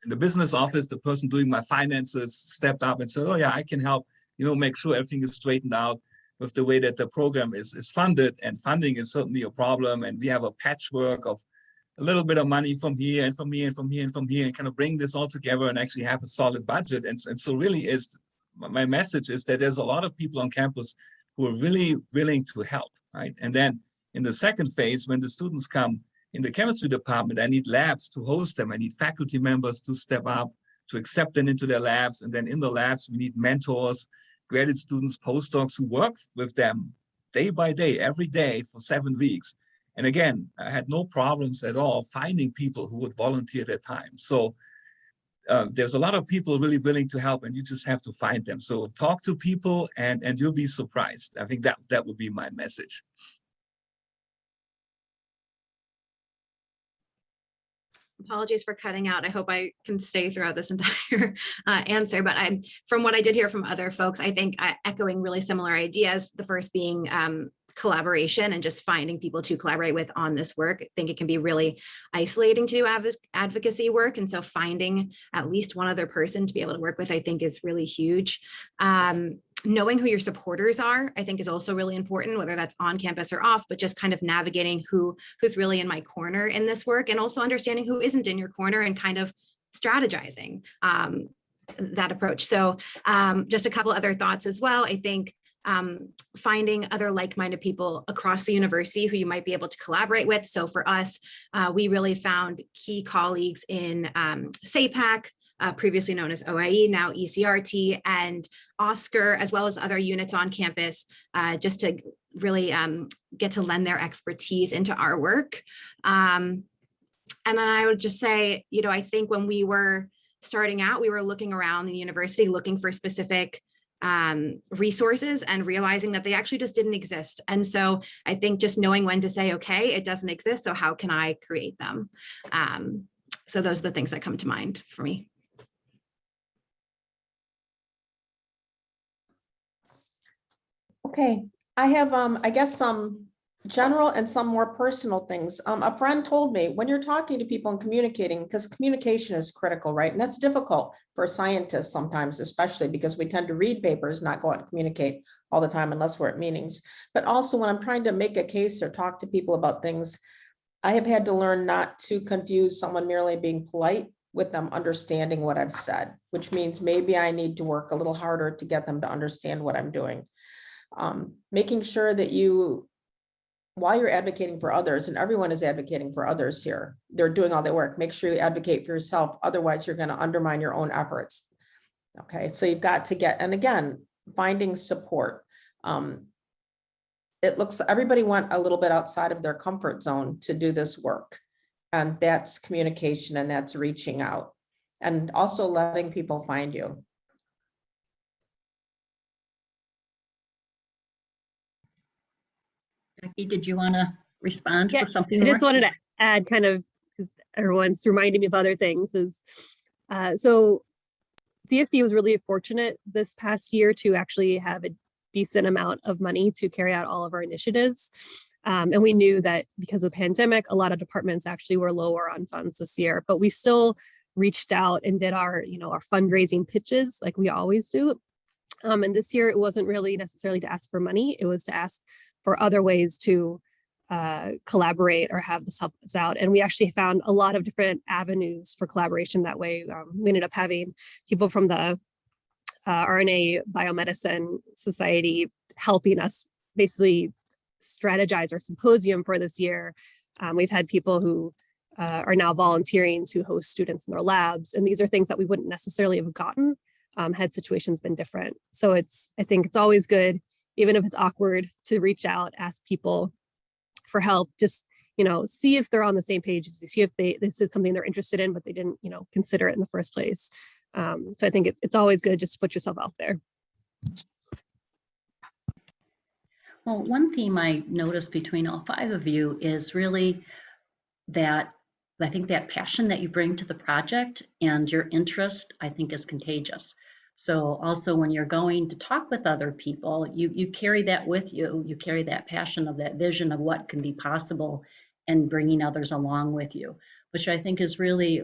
in the business office, the person doing my finances stepped up and said, oh yeah, I can help, make sure everything is straightened out with the way that the program is funded. And funding is certainly a problem. And we have a patchwork of a little bit of money from here and from here and from here and from here, and kind of bring this all together and actually have a solid budget. And so really my message is that there's a lot of people on campus who are really willing to help, right? And then in the second phase, when the students come in the chemistry department, I need labs to host them. I need faculty members to step up, to accept them into their labs. And then in the labs, we need mentors, graduate students, postdocs who work with them day by day, every day for 7 weeks. And again, I had no problems at all finding people who would volunteer their time. So there's a lot of people really willing to help, and you just have to find them. So talk to people and you'll be surprised. I think that would be my message. Apologies for cutting out. I hope I can stay throughout this entire answer, but from what I did hear from other folks, I think echoing really similar ideas, the first being collaboration and just finding people to collaborate with on this work. I think it can be really isolating to do advocacy work. And so finding at least one other person to be able to work with, I think is really huge. Knowing who your supporters are, I think is also really important, whether that's on campus or off, but just kind of navigating who's really in my corner in this work, and also understanding who isn't in your corner and kind of strategizing that approach. So just a couple other thoughts as well. I think finding other like-minded people across the university who you might be able to collaborate with. So for us, we really found key colleagues in SAPAC, previously known as OIE, now ECRT, and Oscar, as well as other units on campus, just to really get to lend their expertise into our work. And then I would just say, I think when we were starting out, we were looking around the university, looking for specific resources and realizing that they actually just didn't exist. And so I think just knowing when to say, okay, it doesn't exist, so how can I create them? So those are the things that come to mind for me. Okay, I have, I guess, some general and some more personal things. A friend told me when you're talking to people and communicating, because communication is critical, right? And that's difficult for scientists sometimes, especially because we tend to read papers, not go out and communicate all the time unless we're at meetings. But also when I'm trying to make a case or talk to people about things, I have had to learn not to confuse someone merely being polite with them understanding what I've said, which means maybe I need to work a little harder to get them to understand what I'm doing. Making sure that you, while you're advocating for others, and everyone is advocating for others here, they're doing all their work, make sure you advocate for yourself. Otherwise, you're going to undermine your own efforts. Okay, so you've got to get, and again, finding support. It looks, everybody went a little bit outside of their comfort zone to do this work. And that's communication, and that's reaching out, and also letting people find you. Becky, did you want to respond Yeah, with something I more? just wanted to add, kind of, because everyone's reminding me of other things, is so DFB was really fortunate this past year to actually have a decent amount of money to carry out all of our initiatives. And we knew that because of the pandemic, a lot of departments actually were lower on funds this year, but we still reached out and did our, our fundraising pitches like we always do. And this year it wasn't really necessarily to ask for money, it was to ask for other ways to collaborate or have this help us out. And we actually found a lot of different avenues for collaboration that way. We ended up having people from the RNA Biomedicine Society helping us basically strategize our symposium for this year. We've had people who are now volunteering to host students in their labs. And these are things that we wouldn't necessarily have gotten had situations been different. So I think it's always good, even if it's awkward, to reach out, ask people for help, just, see if they're on the same page, see if this is something they're interested in, but they didn't, consider it in the first place. So I think it's always good just to put yourself out there. Well, one theme I noticed between all 5 of you is really that I think that passion that you bring to the project and your interest, I think, is contagious. So also when you're going to talk with other people, you carry that with you. You carry that passion of that vision of what can be possible and bringing others along with you, which I think is really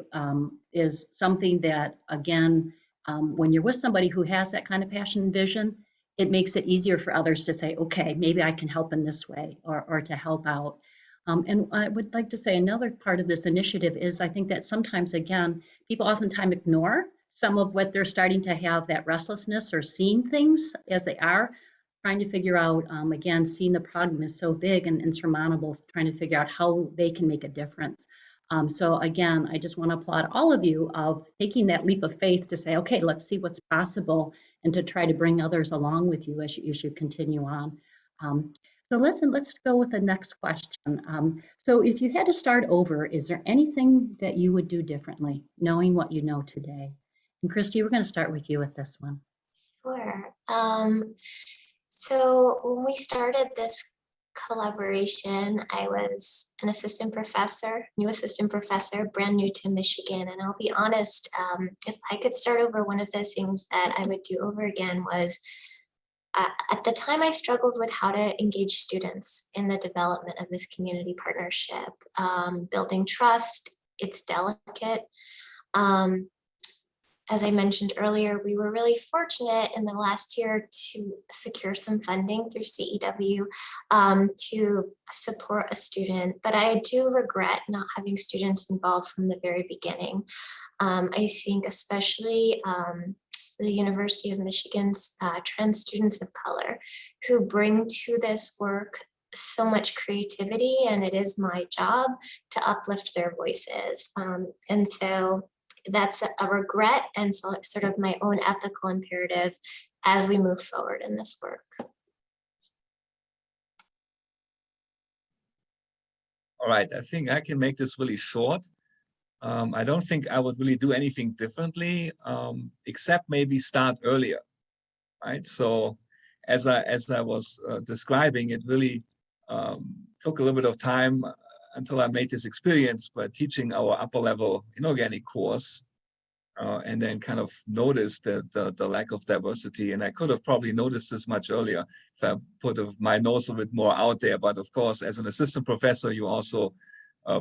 is something that, again, when you're with somebody who has that kind of passion and vision, it makes it easier for others to say, okay, maybe I can help in this way, or to help out. And I would like to say another part of this initiative is I think that sometimes, again, people oftentimes ignore some of what they're starting to have, that restlessness or seeing things as they are, trying to figure out, again, seeing the problem is so big and insurmountable, trying to figure out how they can make a difference. So again, I just want to applaud all of you of taking that leap of faith to say, okay, let's see what's possible, and to try to bring others along with you as you continue on. So let's go with the next question. So if you had to start over, is there anything that you would do differently, knowing what you know today? And Christy, we're going to start with you with this one. Sure. So when we started this collaboration, I was an assistant professor, new assistant professor, brand new to Michigan. And I'll be honest, if I could start over, one of the things that I would do over again was, at the time I struggled with how to engage students in the development of this community partnership. Building trust, it's delicate. As I mentioned earlier, we were really fortunate in the last year to secure some funding through CEW to support a student, but I do regret not having students involved from the very beginning. I think especially the University of Michigan's trans students of color, who bring to this work so much creativity, and it is my job to uplift their voices. And so that's a regret, and so sort of my own ethical imperative as we move forward in this work. All right, I think I can make this really short. I don't think I would really do anything differently, except maybe start earlier, right? So as I was describing, it really took a little bit of time until I made this experience by teaching our upper level inorganic course, and then kind of noticed the lack of diversity. And I could have probably noticed this much earlier if I put my nose a bit more out there. But of course, as an assistant professor, you also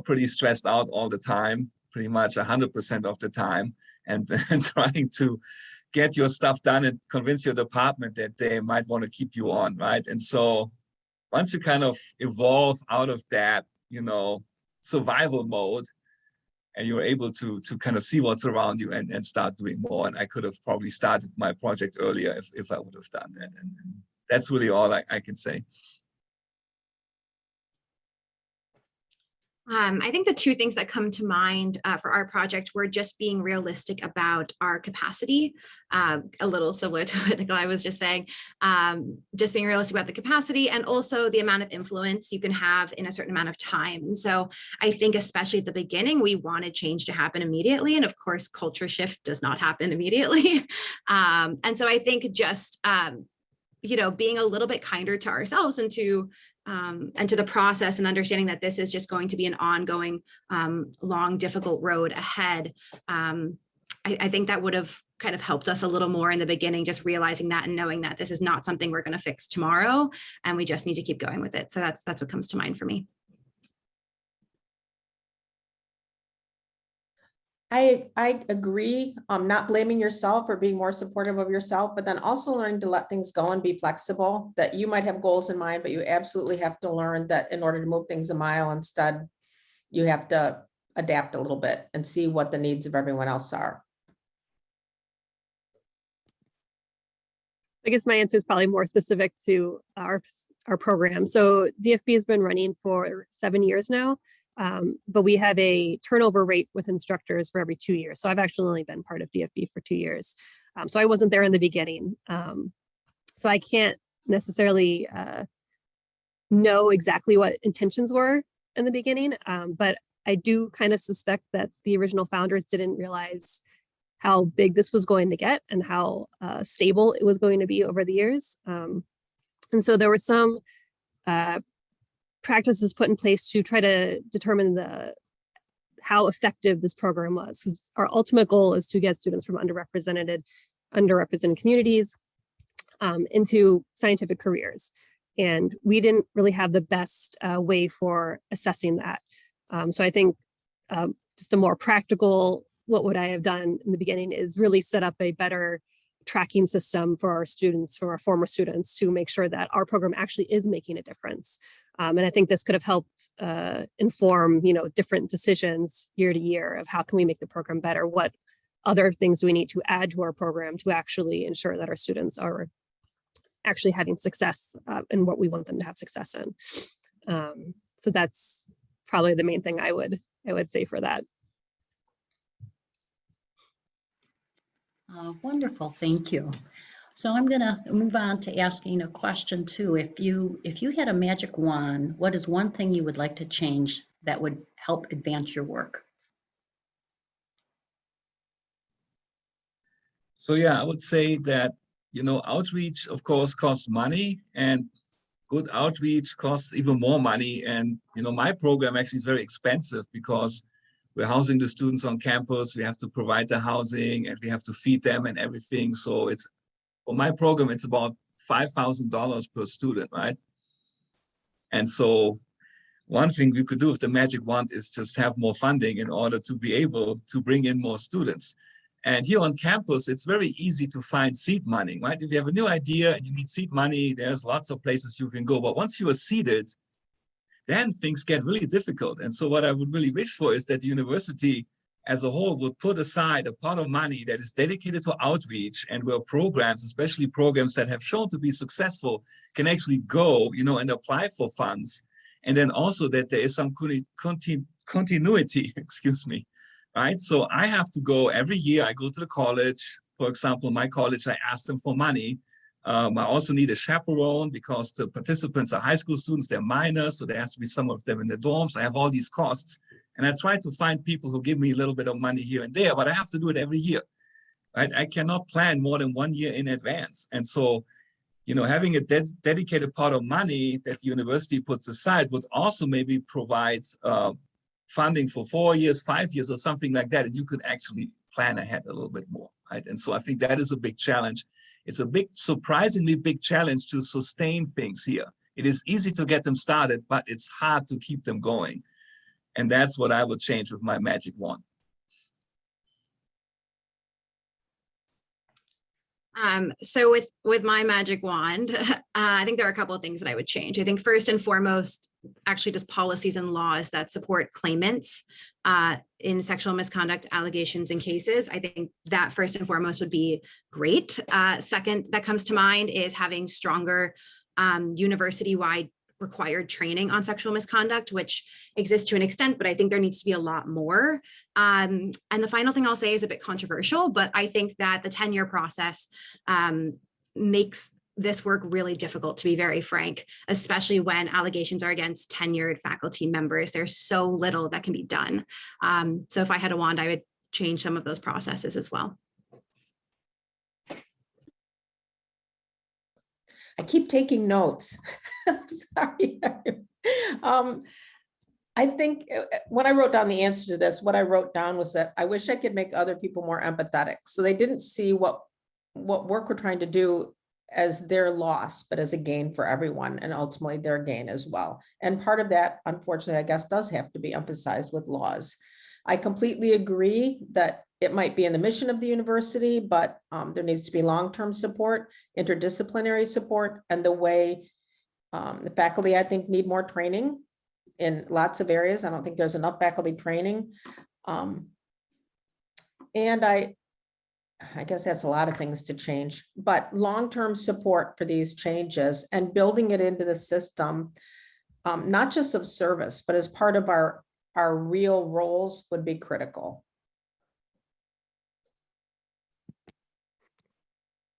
pretty stressed out all the time, pretty much 100% of the time, and trying to get your stuff done and convince your department that they might want to keep you on, right? And so once you kind of evolve out of that, survival mode, and you're able to kind of see what's around you and start doing more. And I could have probably started my project earlier if I would have done that. And that's really all I can say. I think the two things that come to mind for our project were just being realistic about our capacity, a little similar to what Nicole I was just saying, just being realistic about the capacity and also the amount of influence you can have in a certain amount of time. And so I think especially at the beginning, we wanted change to happen immediately. And of course, culture shift does not happen immediately. And so I think just, being a little bit kinder to ourselves and to the process and understanding that this is just going to be an ongoing, long, difficult road ahead. I think that would have kind of helped us a little more in the beginning, just realizing that and knowing that this is not something we're going to fix tomorrow, and we just need to keep going with it. So that's what comes to mind for me. I agree. Not blaming yourself or being more supportive of yourself, but then also learning to let things go and be flexible, that you might have goals in mind, but you absolutely have to learn that in order to move things a mile, instead, you have to adapt a little bit and see what the needs of everyone else are. I guess my answer is probably more specific to our program. So DFB has been running for 7 years now. But we have a turnover rate with instructors for every 2 years. So I've actually only been part of DFB for 2 years. So I wasn't there in the beginning. So I can't necessarily know exactly what intentions were in the beginning, but I do kind of suspect that the original founders didn't realize how big this was going to get and how stable it was going to be over the years. And so there were some practices put in place to try to determine how effective this program was. Our ultimate goal is to get students from underrepresented communities into scientific careers. And we didn't really have the best way for assessing that. So I think just a more practical, what would I have done in the beginning is really set up a better tracking system for our students, for our former students, to make sure that our program actually is making a difference. And I think this could have helped inform, different decisions year to year of how can we make the program better? What other things do we need to add to our program to actually ensure that our students are actually having success in what we want them to have success in? So that's probably the main thing I would say for that. Wonderful, thank you. So I'm going to move on to asking a question too. If you had a magic wand, what is one thing you would like to change that would help advance your work? So yeah, I would say that, outreach, of course, costs money, and good outreach costs even more money. And, my program actually is very expensive because we're housing the students on campus. We have to provide the housing and we have to feed them and everything. So for my program, it's about $5,000 per student, right? And so one thing we could do with the magic wand is just have more funding in order to be able to bring in more students. And here on campus, it's very easy to find seed money, right? If you have a new idea and you need seed money, there's lots of places you can go. But once you are seeded, then things get really difficult. And so what I would really wish for is that the university as a whole would put aside a pot of money that is dedicated to outreach, and where programs, especially programs that have shown to be successful, can actually go, and apply for funds. And then also that there is some continuity, excuse me, right? So I have to go every year. I go to the college. For example, my college, I ask them for money. I also need a chaperone because the participants are high school students, they're minors, so there has to be some of them in the dorms. I have all these costs, and I try to find people who give me a little bit of money here and there, but I have to do it every year, right? I cannot plan more than 1 year in advance. And so, having a dedicated pot of money that the university puts aside would also maybe provide funding for 4 years, 5 years, or something like that, and you could actually plan ahead a little bit more, right? And so I think that is a big challenge. It's a surprisingly big challenge to sustain things here. It is easy to get them started, but it's hard to keep them going. And that's what I would change with my magic wand. So with my magic wand, I think there are a couple of things that I would change. I think first and foremost, actually just policies and laws that support claimants in sexual misconduct allegations and cases. I think that first and foremost would be great. Second that comes to mind is having stronger university-wide required training on sexual misconduct, which exists to an extent, but I think there needs to be a lot more. And the final thing I'll say is a bit controversial, but I think that the tenure process makes this work really difficult, to be very frank, especially when allegations are against tenured faculty members. There's so little that can be done. So if I had a wand, I would change some of those processes as well. I keep taking notes. I'm sorry. I think when I wrote down the answer to this, what I wrote down was that I wish I could make other people more empathetic. So they didn't see what work we're trying to do as their loss, but as a gain for everyone, and ultimately their gain as well. And part of that, unfortunately, I guess, does have to be emphasized with laws. I completely agree that it might be in the mission of the university, but there needs to be long-term support, interdisciplinary support, and the way the faculty, I think, need more training in lots of areas. I don't think there's enough faculty training. And I guess that's a lot of things to change, but long-term support for these changes and building it into the system, not just of service, but as part of our real roles would be critical.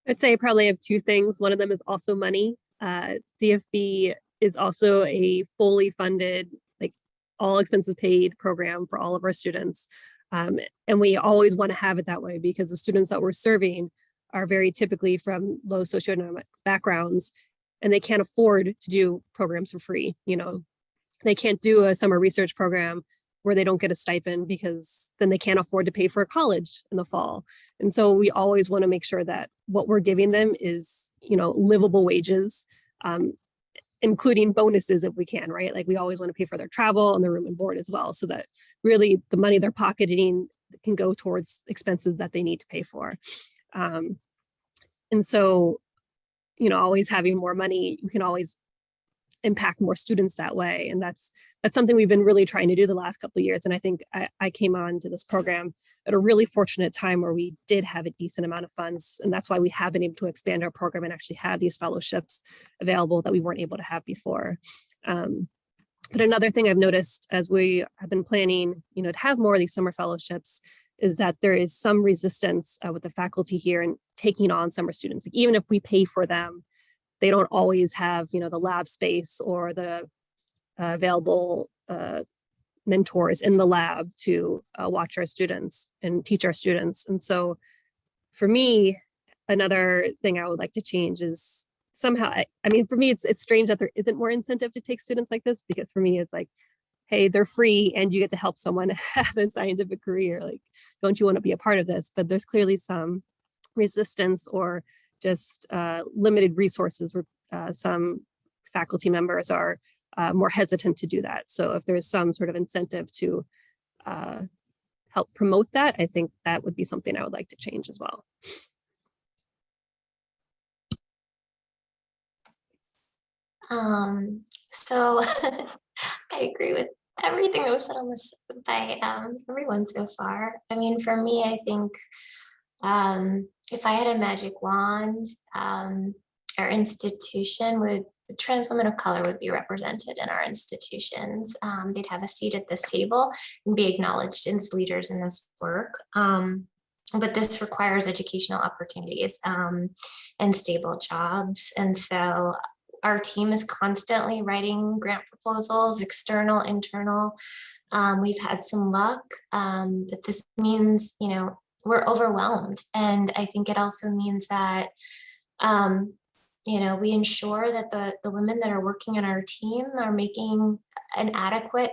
I'd say I probably have two things. One of them is also money. DFB is also a fully funded, like all expenses paid program for all of our students. And we always want to have it that way because the students that we're serving are very typically from low socioeconomic backgrounds, and they can't afford to do programs for free. They can't do a summer research program where they don't get a stipend because then they can't afford to pay for college in the fall. And so we always want to make sure that what we're giving them is, livable wages, including bonuses if we can, right? Like we always want to pay for their travel and their room and board as well, so that really the money they're pocketing can go towards expenses that they need to pay for. And so, always having more money, you can always impact more students that way. And that's something we've been really trying to do the last couple of years. And I think I came on to this program at a really fortunate time where we did have a decent amount of funds. And that's why we have been able to expand our program and actually have these fellowships available that we weren't able to have before. But another thing I've noticed as we have been planning, to have more of these summer fellowships is that there is some resistance with the faculty here in taking on summer students. Like, even if we pay for them, they don't always have, the lab space or the available mentors in the lab to watch our students and teach our students. And so for me, another thing I would like to change is somehow, for me, it's strange that there isn't more incentive to take students like this, because for me, it's like, hey, they're free and you get to help someone have a scientific career. Like, don't you want to be a part of this? But there's clearly some resistance or just limited resources where some faculty members are more hesitant to do that. So if there's some sort of incentive to help promote that, I think that would be something I would like to change as well. So I agree with everything that was said on this by everyone so far. For me, I think if I had a magic wand, our institution trans women of color would be represented in our institutions. They'd have a seat at this table and be acknowledged as leaders in this work. But this requires educational opportunities and stable jobs. And so our team is constantly writing grant proposals, external, internal. We've had some luck, but this means, we're overwhelmed. And I think it also means that We ensure that the women that are working on our team are making an adequate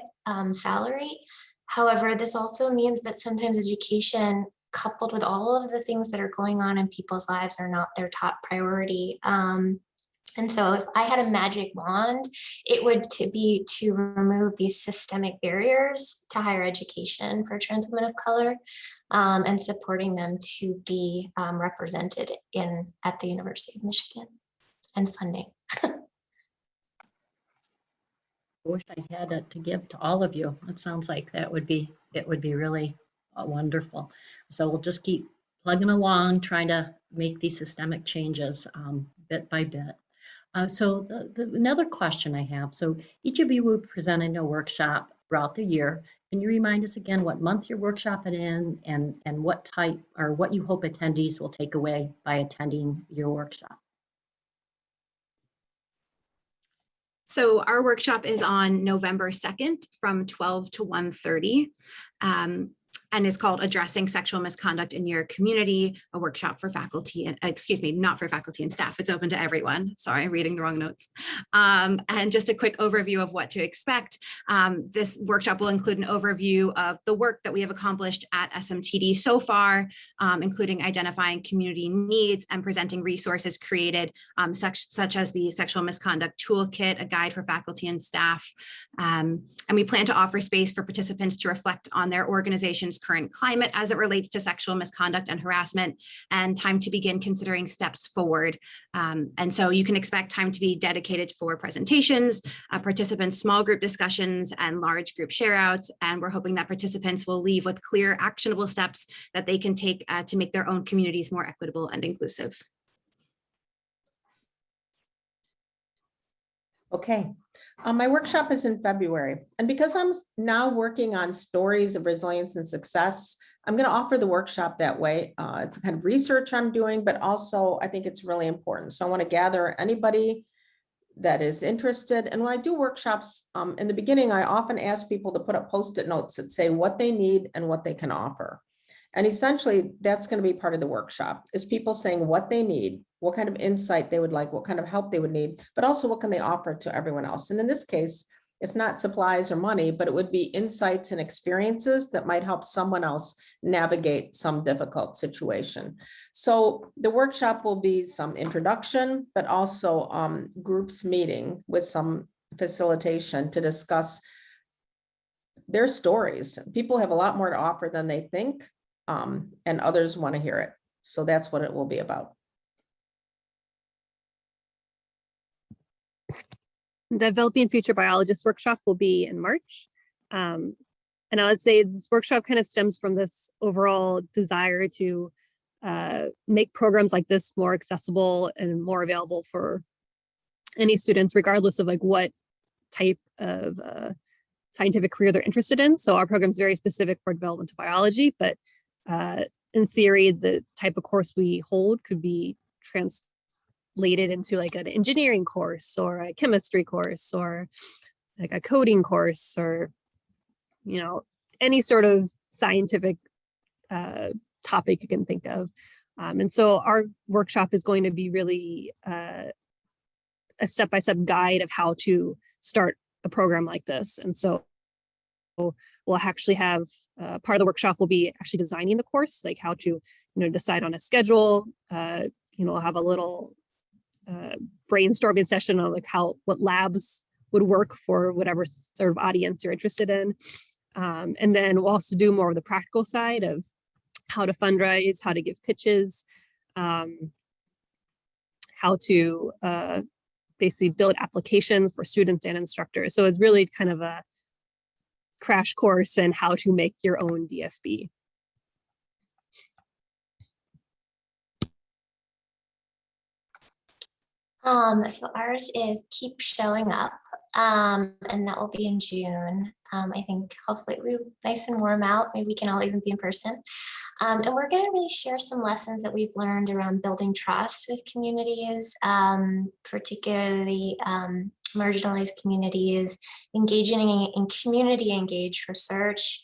salary. However, this also means that sometimes education, coupled with all of the things that are going on in people's lives, are not their top priority. And so if I had a magic wand, it would be to remove these systemic barriers to higher education for trans women of color, and supporting them to be represented at the University of Michigan, and funding. I wish I had it to give to all of you. It sounds like it would be really wonderful. So we'll just keep plugging along, trying to make these systemic changes bit by bit. So another question I have, so each of you will present in a workshop throughout the year. Can you remind us again what month you're workshopping in, and what type or what you hope attendees will take away by attending your workshop? So our workshop is on November 2nd from 12 to 1:30. And is called Addressing Sexual Misconduct in Your Community, a workshop for faculty, and excuse me, not for faculty and staff. It's open to everyone. Sorry, I'm reading the wrong notes. And just a quick overview of what to expect. This workshop will include an overview of the work that we have accomplished at SMTD so far, including identifying community needs and presenting resources created, such as the Sexual Misconduct Toolkit, a guide for faculty and staff. And we plan to offer space for participants to reflect on their organization's current climate as it relates to sexual misconduct and harassment, and time to begin considering steps forward. And so you can expect time to be dedicated for presentations, participants' small group discussions, and large group shareouts. And we're hoping that participants will leave with clear, actionable steps that they can take to make their own communities more equitable and inclusive. Okay, my workshop is in February, and because I'm now working on stories of resilience and success, I'm going to offer the workshop that way. It's the kind of research I'm doing, but also I think it's really important. So I want to gather anybody that is interested. And when I do workshops, in the beginning, I often ask people to put up Post-it notes that say what they need and what they can offer. And essentially, that's going to be part of the workshop, is people saying what they need, what kind of insight they would like, what kind of help they would need, but also what can they offer to everyone else. And in this case, it's not supplies or money, but it would be insights and experiences that might help someone else navigate some difficult situation. So the workshop will be some introduction, but also groups meeting with some facilitation to discuss their stories. People have a lot more to offer than they think. And others want to hear it. So that's what it will be about. The Developing Future Biologists workshop will be in March. And I would say this workshop kind of stems from this overall desire to make programs like this more accessible and more available for any students, regardless of like what type of scientific career they're interested in. So our program is very specific for developmental biology, but in theory, the type of course we hold could be translated into like an engineering course or a chemistry course or like a coding course, or, you know, any sort of scientific topic you can think of. And so our workshop is going to be really a step-by-step guide of how to start a program like this. And so we'll actually have part of the workshop will be actually designing the course, like how to, decide on a schedule. We'll have a little brainstorming session on like what labs would work for whatever sort of audience you're interested in. And then we'll also do more of the practical side of how to fundraise, how to give pitches, how to basically build applications for students and instructors. So it's really kind of a crash course in how to make your own DFB. So ours is Keep Showing Up, and that will be in June. I think hopefully we're nice and warm out. Maybe we can all even be in person. And we're going to really share some lessons that we've learned around building trust with communities, particularly marginalized communities, engaging in community engaged research.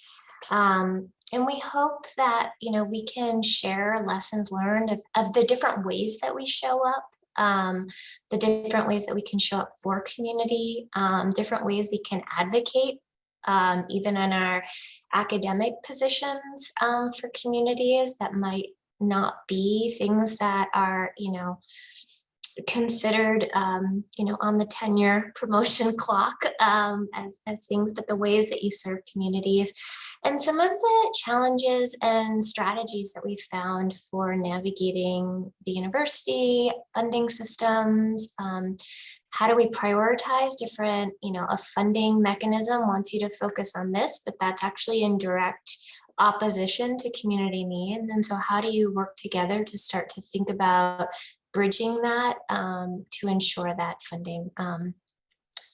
And we hope that, we can share lessons learned of the different ways that we show up the different ways that we can show up for community, different ways we can advocate, even in our academic positions for communities that might not be things that are, considered, on the tenure promotion clock as things, but the ways that you serve communities and some of the challenges and strategies that we've found for navigating the university funding systems. How do we prioritize different, a funding mechanism wants you to focus on this, but that's actually in direct opposition to community needs. And so how do you work together to start to think about bridging that to ensure that funding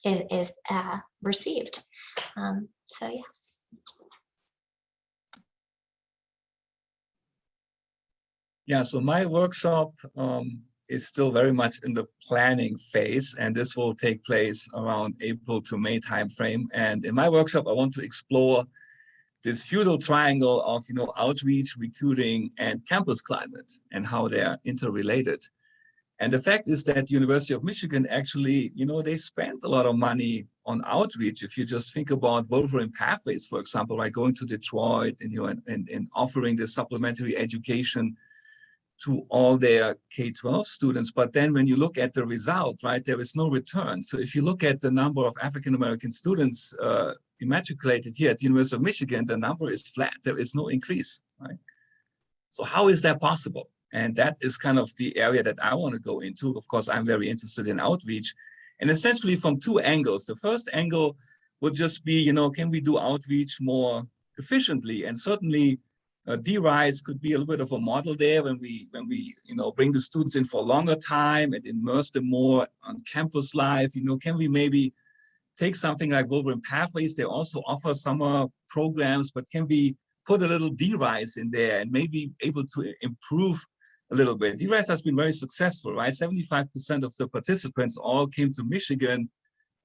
is received? So yeah. Yeah, so my workshop is still very much in the planning phase, and this will take place around April to May timeframe. And in my workshop, I want to explore this feudal triangle of, outreach, recruiting, and campus climate, and how they are interrelated. And the fact is that University of Michigan actually, they spent a lot of money on outreach. If you just think about Wolverine Pathways, for example, like going to Detroit and offering this supplementary education to all their K-12 students. But then when you look at the result, right, there is no return. So if you look at the number of African-American students immatriculated here at the University of Michigan, the number is flat. There is no increase, right? So how is that possible? And that is kind of the area that I want to go into. Of course, I'm very interested in outreach, and essentially from two angles. The first angle would just be, can we do outreach more efficiently? And certainly D-Rise could be a little bit of a model there when we bring the students in for a longer time and immerse them more on campus life. Can we maybe take something like Wolverine Pathways? They also offer summer programs, but can we put a little D-Rise in there and maybe able to improve a little bit? D-Rise has been very successful, right? 75% of the participants all came to Michigan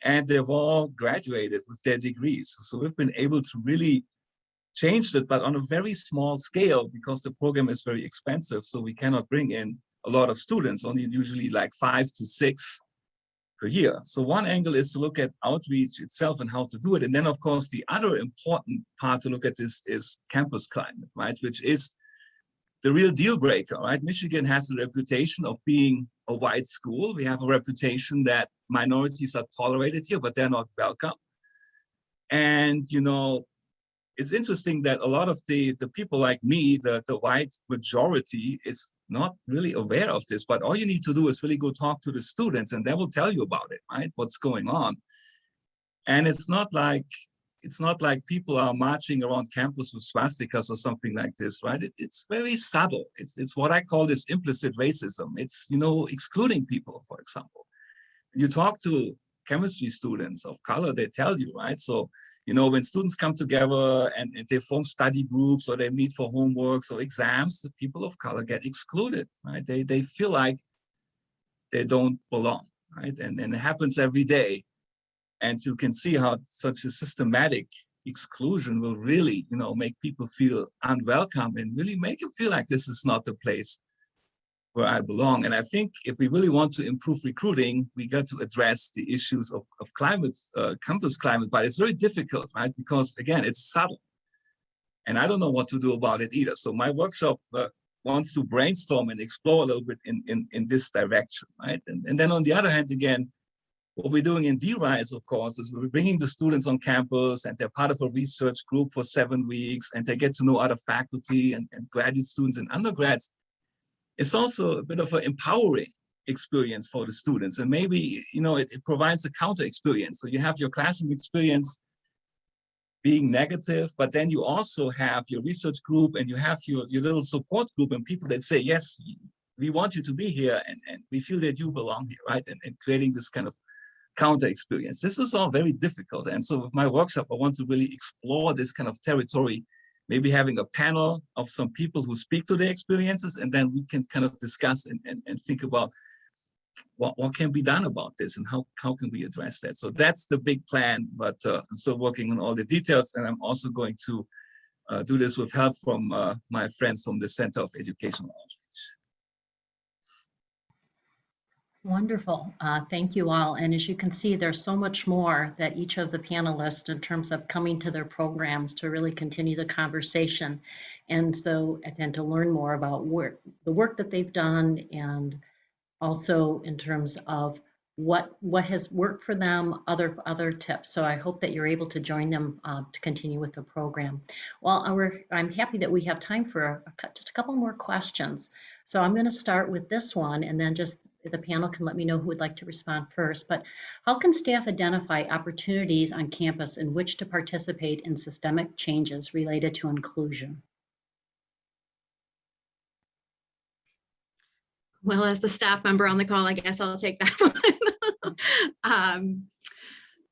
and they've all graduated with their degrees. So we've been able to really change it, but on a very small scale because the program is very expensive. So we cannot bring in a lot of students, only usually like 5 to 6 per year. So one angle is to look at outreach itself and how to do it. And then of course, the other important part to look at this is campus climate, right? Which is the real deal breaker, right? Michigan has a reputation of being a white school. We have a reputation that minorities are tolerated here, but they're not welcome. And, it's interesting that a lot of the people like me, the white majority, is not really aware of this, but all you need to do is really go talk to the students and they will tell you about it, right? What's going on. And it's not like people are marching around campus with swastikas or something like this, right? It's very subtle. It's what I call this implicit racism. It's, excluding people, for example. You talk to chemistry students of color, they tell you, right? So, when students come together and they form study groups or they meet for homeworks or exams, the people of color get excluded, right? They feel like they don't belong, right? And it happens every day. And you can see how such a systematic exclusion will really, make people feel unwelcome and really make them feel like this is not the place where I belong. And I think if we really want to improve recruiting, we got to address the issues of climate, campus climate, but it's very difficult, right? Because again, it's subtle. And I don't know what to do about it either. So my workshop wants to brainstorm and explore a little bit in this direction, right? And then on the other hand, again, what we're doing in D-Rise, of course, is we're bringing the students on campus and they're part of a research group for 7 weeks and they get to know other faculty and graduate students and undergrads. It's also a bit of an empowering experience for the students. And maybe, it provides a counter experience. So you have your classroom experience being negative, but then you also have your research group and you have your little support group and people that say, yes, we want you to be here and we feel that you belong here, right? And creating this kind of counter experience. This is all very difficult. And so with my workshop, I want to really explore this kind of territory, maybe having a panel of some people who speak to their experiences, and then we can kind of discuss and think about what can be done about this and how can we address that. So that's the big plan, but I'm still working on all the details, and I'm also going to do this with help from my friends from the Center of Educational Outreach. Wonderful. Thank you all. And as you can see, there's so much more that each of the panelists in terms of coming to their programs to really continue the conversation. And so, and to learn more about the work that they've done, and also in terms of what has worked for them, other tips. So I hope that you're able to join them to continue with the program. Well, I'm happy that we have time for just a couple more questions. So I'm going to start with this one, and then just the panel can let me know who would like to respond first. But how can staff identify opportunities on campus in which to participate in systemic changes related to inclusion? Well, as the staff member on the call, I guess I'll take that one.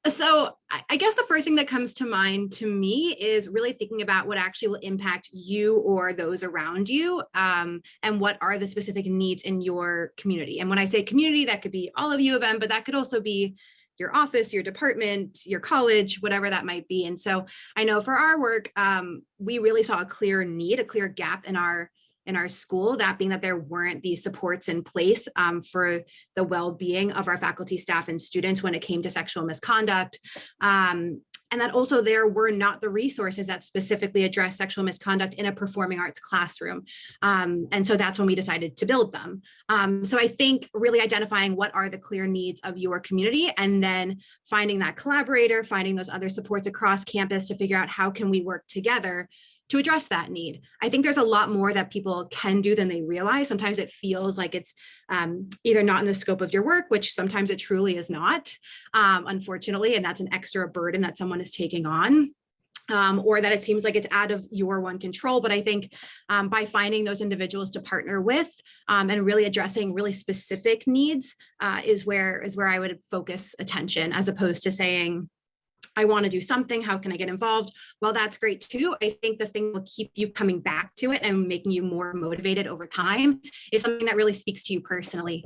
So I guess the first thing that comes to mind to me is really thinking about what actually will impact you or those around you, and what are the specific needs in your community. And when I say community, that could be all of U of M, but that could also be your office, your department, your college, whatever that might be. And so I know for our work, we really saw a clear need, a clear gap in our school, that being that there weren't these supports in place for the well-being of our faculty, staff, and students when it came to sexual misconduct. And that also there were not the resources that specifically address sexual misconduct in a performing arts classroom. And so that's when we decided to build them. So I think really identifying what are the clear needs of your community, and then finding that collaborator, finding those other supports across campus to figure out how can we work together to address that need. I think there's a lot more that people can do than they realize. Sometimes it feels like it's either not in the scope of your work, which sometimes it truly is not, unfortunately, and that's an extra burden that someone is taking on. Or that it seems like it's out of your one control. But I think by finding those individuals to partner with and really addressing really specific needs is where I would focus attention, as opposed to saying, I want to do something, how can I get involved? Well, that's great too. I think the thing will keep you coming back to it and making you more motivated over time is something that really speaks to you personally.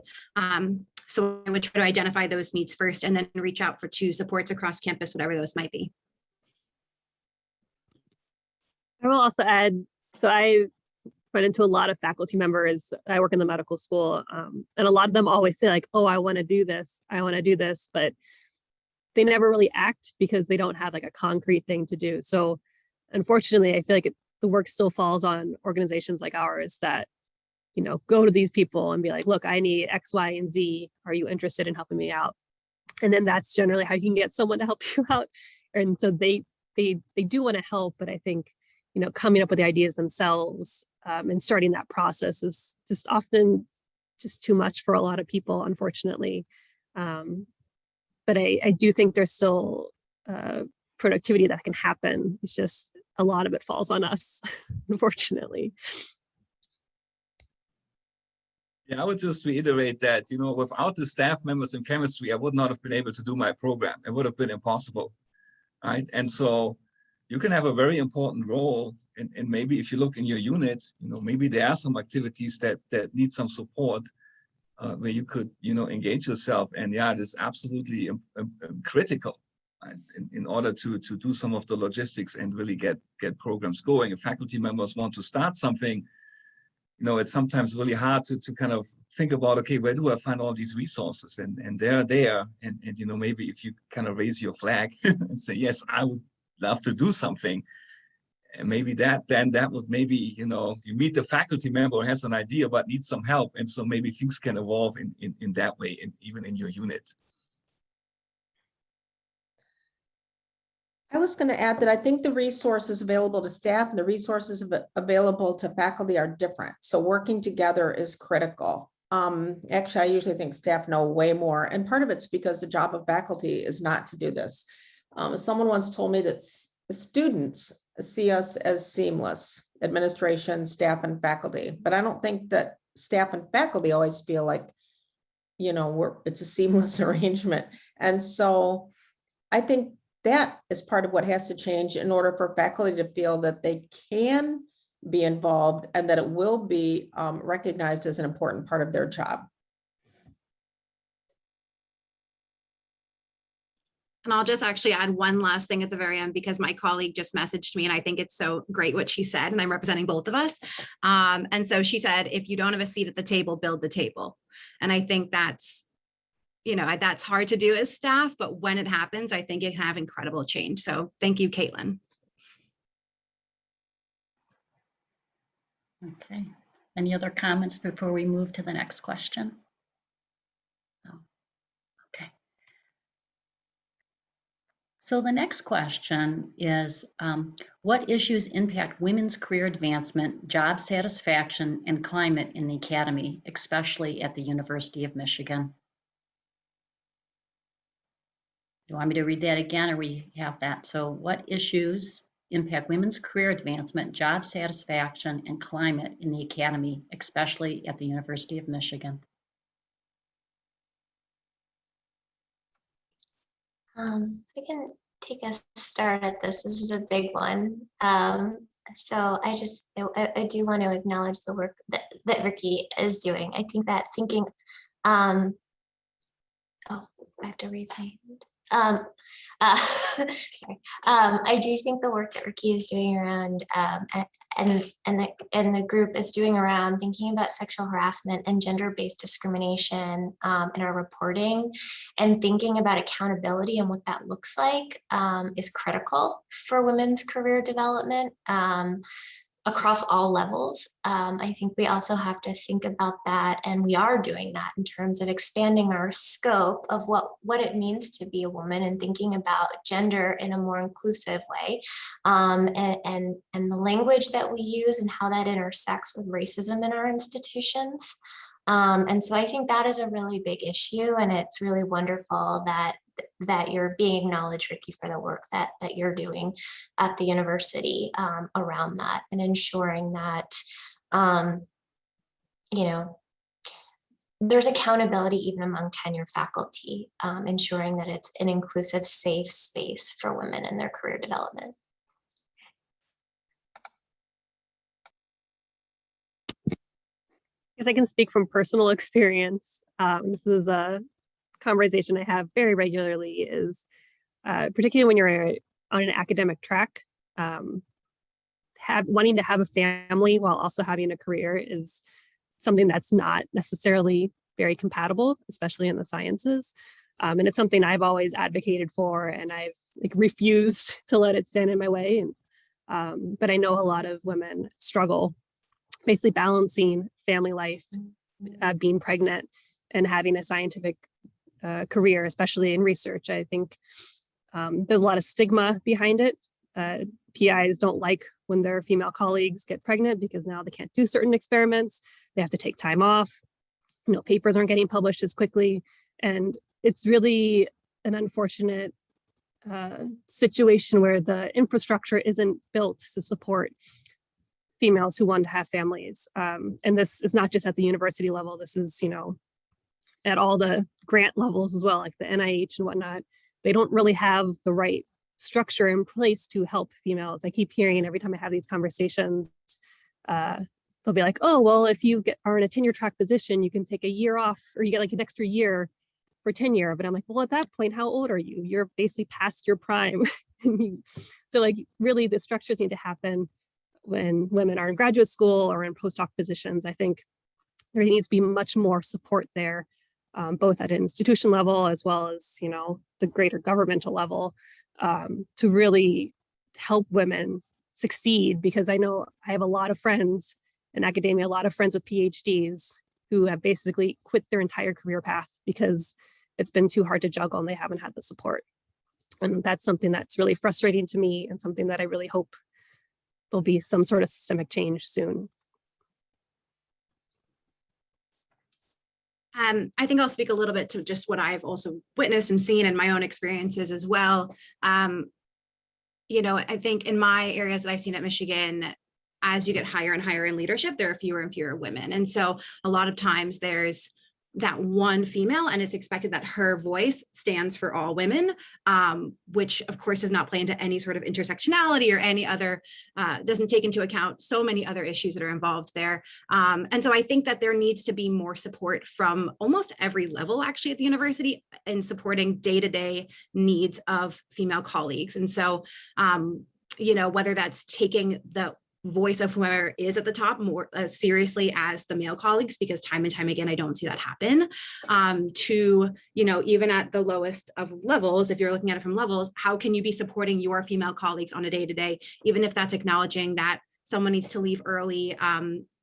So I would try to identify those needs first, and then reach out for two supports across campus, whatever those might be. I will also add, so I run into a lot of faculty members. I work in the medical school, and a lot of them always say like, oh, I want to do this, but they never really act because they don't have like a concrete thing to do. So unfortunately, I feel like the work still falls on organizations like ours that, you know, go to these people and be like, look, I need X, Y, and Z. Are you interested in helping me out? And then that's generally how you can get someone to help you out. And so they do want to help, but I think, you know, coming up with the ideas themselves and starting that process is just often just too much for a lot of people, unfortunately. But I do think there's still productivity that can happen. It's just a lot of it falls on us, unfortunately. Yeah, I would just reiterate that, you know, without the staff members in chemistry, I would not have been able to do my program. It would have been impossible, right? And so you can have a very important role. And maybe if you look in your unit, you know, maybe there are some activities that need some support. Where you could, you know, engage yourself. And yeah, it is absolutely critical, right, in order to do some of the logistics and really get programs going. If faculty members want to start something, you know, it's sometimes really hard to kind of think about, okay, where do I find all these resources? And they're there. And you know, maybe if you kind of raise your flag and say, yes, I would love to do something, and maybe that would maybe, you know, you meet the faculty member who has an idea but needs some help. And so maybe things can evolve in that way, even in your unit. I was going to add that I think the resources available to staff and the resources available to faculty are different. So working together is critical. Actually, I usually think staff know way more. And part of it's because the job of faculty is not to do this. Someone once told me that students see us as seamless, administration, staff, and faculty. But I don't think that staff and faculty always feel like, you know, it's a seamless arrangement. And so I think that is part of what has to change in order for faculty to feel that they can be involved and that it will be recognized as an important part of their job. And I'll just actually add one last thing at the very end, because my colleague just messaged me and I think it's so great what she said, and I'm representing both of us. And so she said, if you don't have a seat at the table, build the table. And I think that's that's hard to do as staff, but when it happens, I think it can have incredible change. So thank you, Caitlin. Okay. Any other comments before we move to the next question? No. Okay. So the next question is, what issues impact women's career advancement, job satisfaction, and climate in the academy, especially at the University of Michigan? Do you want me to read that again, or we have that? So what issues impact women's career advancement, job satisfaction, and climate in the academy, especially at the University of Michigan? I can take a start at this. This is a big one. So I do want to acknowledge the work that Ricky is doing. I think that thinking, oh, I have to raise my hand. Sorry. I do think the work that Ricky is doing around and the group is doing around thinking about sexual harassment and gender-based discrimination in our reporting and thinking about accountability and what that looks like is critical for women's career development across all levels. I think we also have to think about that, and we are doing that in terms of expanding our scope of what it means to be a woman and thinking about gender in a more inclusive way, and the language that we use and how that intersects with racism in our institutions. And so I think that is a really big issue, and it's really wonderful that you're being acknowledged, Ricky, for the work that you're doing at the university around that and ensuring that, there's accountability even among tenure faculty, ensuring that it's an inclusive, safe space for women in their career development. If I can speak from personal experience, this is a conversation I have very regularly, is particularly when you're on an academic track, wanting to have a family while also having a career is something that's not necessarily very compatible, especially in the sciences. And it's something I've always advocated for, and I've refused to let it stand in my way. And but I know a lot of women struggle basically balancing family life, being pregnant, and having a scientific career, especially in research. I think there's a lot of stigma behind it. PIs don't like when their female colleagues get pregnant because now they can't do certain experiments. They have to take time off. Papers aren't getting published as quickly. And it's really an unfortunate situation where the infrastructure isn't built to support females who want to have families. And this is not just at the university level. This is, at all the grant levels as well, like the NIH and whatnot. They don't really have the right structure in place to help females. I keep hearing every time I have these conversations, they'll be like, oh, well, if you are in a tenure track position, you can take a year off, or you get like an extra year for tenure. But I'm like, well, at that point, how old are you? You're basically past your prime. So really the structures need to happen when women are in graduate school or in postdoc positions. I think there needs to be much more support there, both at an institution level as well as, the greater governmental level, to really help women succeed. Because I know I have a lot of friends in academia, a lot of friends with PhDs who have basically quit their entire career path because it's been too hard to juggle and they haven't had the support. And that's something that's really frustrating to me, and something that I really hope there'll be some sort of systemic change soon. I think I'll speak a little bit to just what I've also witnessed and seen in my own experiences as well. I think in my areas that I've seen at Michigan, as you get higher and higher in leadership, there are fewer and fewer women. And so a lot of times there's that one female, and it's expected that her voice stands for all women, which of course does not play into any sort of intersectionality or any other, doesn't take into account so many other issues that are involved there. And so I think that there needs to be more support from almost every level actually at the university in supporting day-to-day needs of female colleagues. And so, whether that's taking the voice of whoever is at the top more as seriously as the male colleagues, because time and time again, I don't see that happen. To, you know, even at the lowest of levels, if you're looking at it from levels, how can you be supporting your female colleagues on a day-to-day, even if that's acknowledging that someone needs to leave early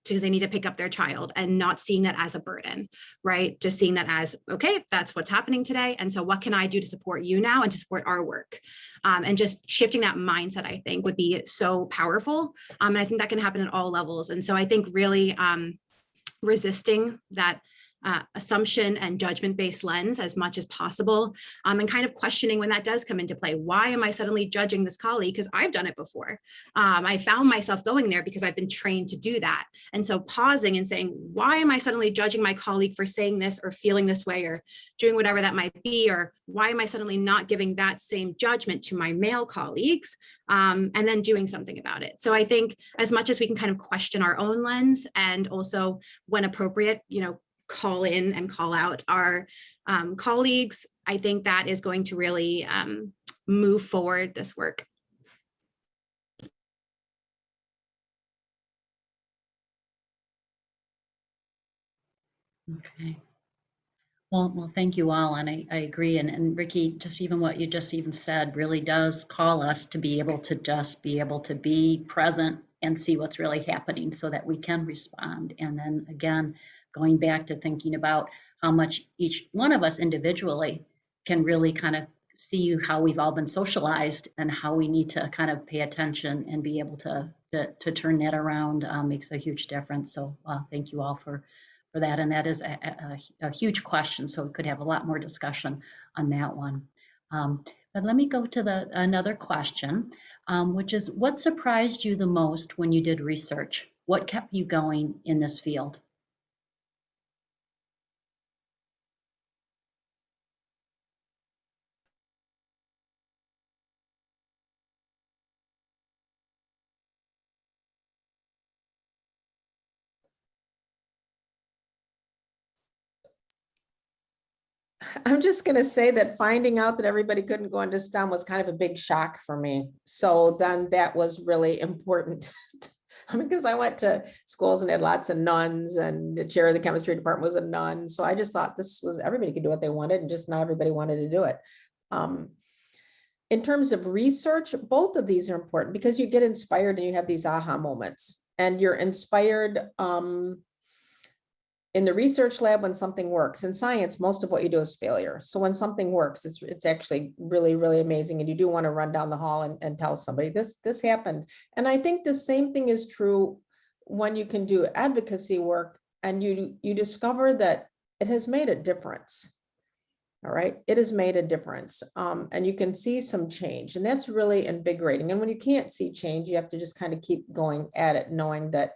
because they need to pick up their child, and not seeing that as a burden, right? Just seeing that as, okay, that's what's happening today. And so what can I do to support you now and to support our work? And just shifting that mindset, I think, would be so powerful. And I think that can happen at all levels. And so I think really resisting that assumption and judgment-based lens as much as possible, and kind of questioning when that does come into play. Why am I suddenly judging this colleague? Because I've done it before. I found myself going there because I've been trained to do that. And so pausing and saying, why am I suddenly judging my colleague for saying this or feeling this way or doing whatever that might be? Or why am I suddenly not giving that same judgment to my male colleagues, and then doing something about it? So I think as much as we can kind of question our own lens, and also when appropriate, you know, call in and call out our colleagues, I think that is going to really move forward this work. Okay. Well, thank you all, and I agree. And Ricky, just even what you just even said really does call us to be able to just be able to be present and see what's really happening so that we can respond. And then again, going back to thinking about how much each one of us individually can really kind of see how we've all been socialized and how we need to kind of pay attention and be able to turn that around makes a huge difference. So thank you all for that. And that is a huge question. So we could have a lot more discussion on that one. But let me go to another question, which is, what surprised you the most when you did research? What kept you going in this field? I'm just going to say that finding out that everybody couldn't go into STEM was kind of a big shock for me. So then that was really important because I went to schools and had lots of nuns, and the chair of the chemistry department was a nun. So I just thought this was, everybody could do what they wanted, and just not everybody wanted to do it. In terms of research, both of these are important because you get inspired and you have these aha moments, and you're inspired in the research lab when something works. In science, most of what you do is failure. So when something works, it's actually really, really amazing. And you do want to run down the hall and tell somebody this happened. And I think the same thing is true when you can do advocacy work and you discover that it has made a difference. All right, it has made a difference. And you can see some change, and that's really invigorating. And when you can't see change, you have to just kind of keep going at it, knowing that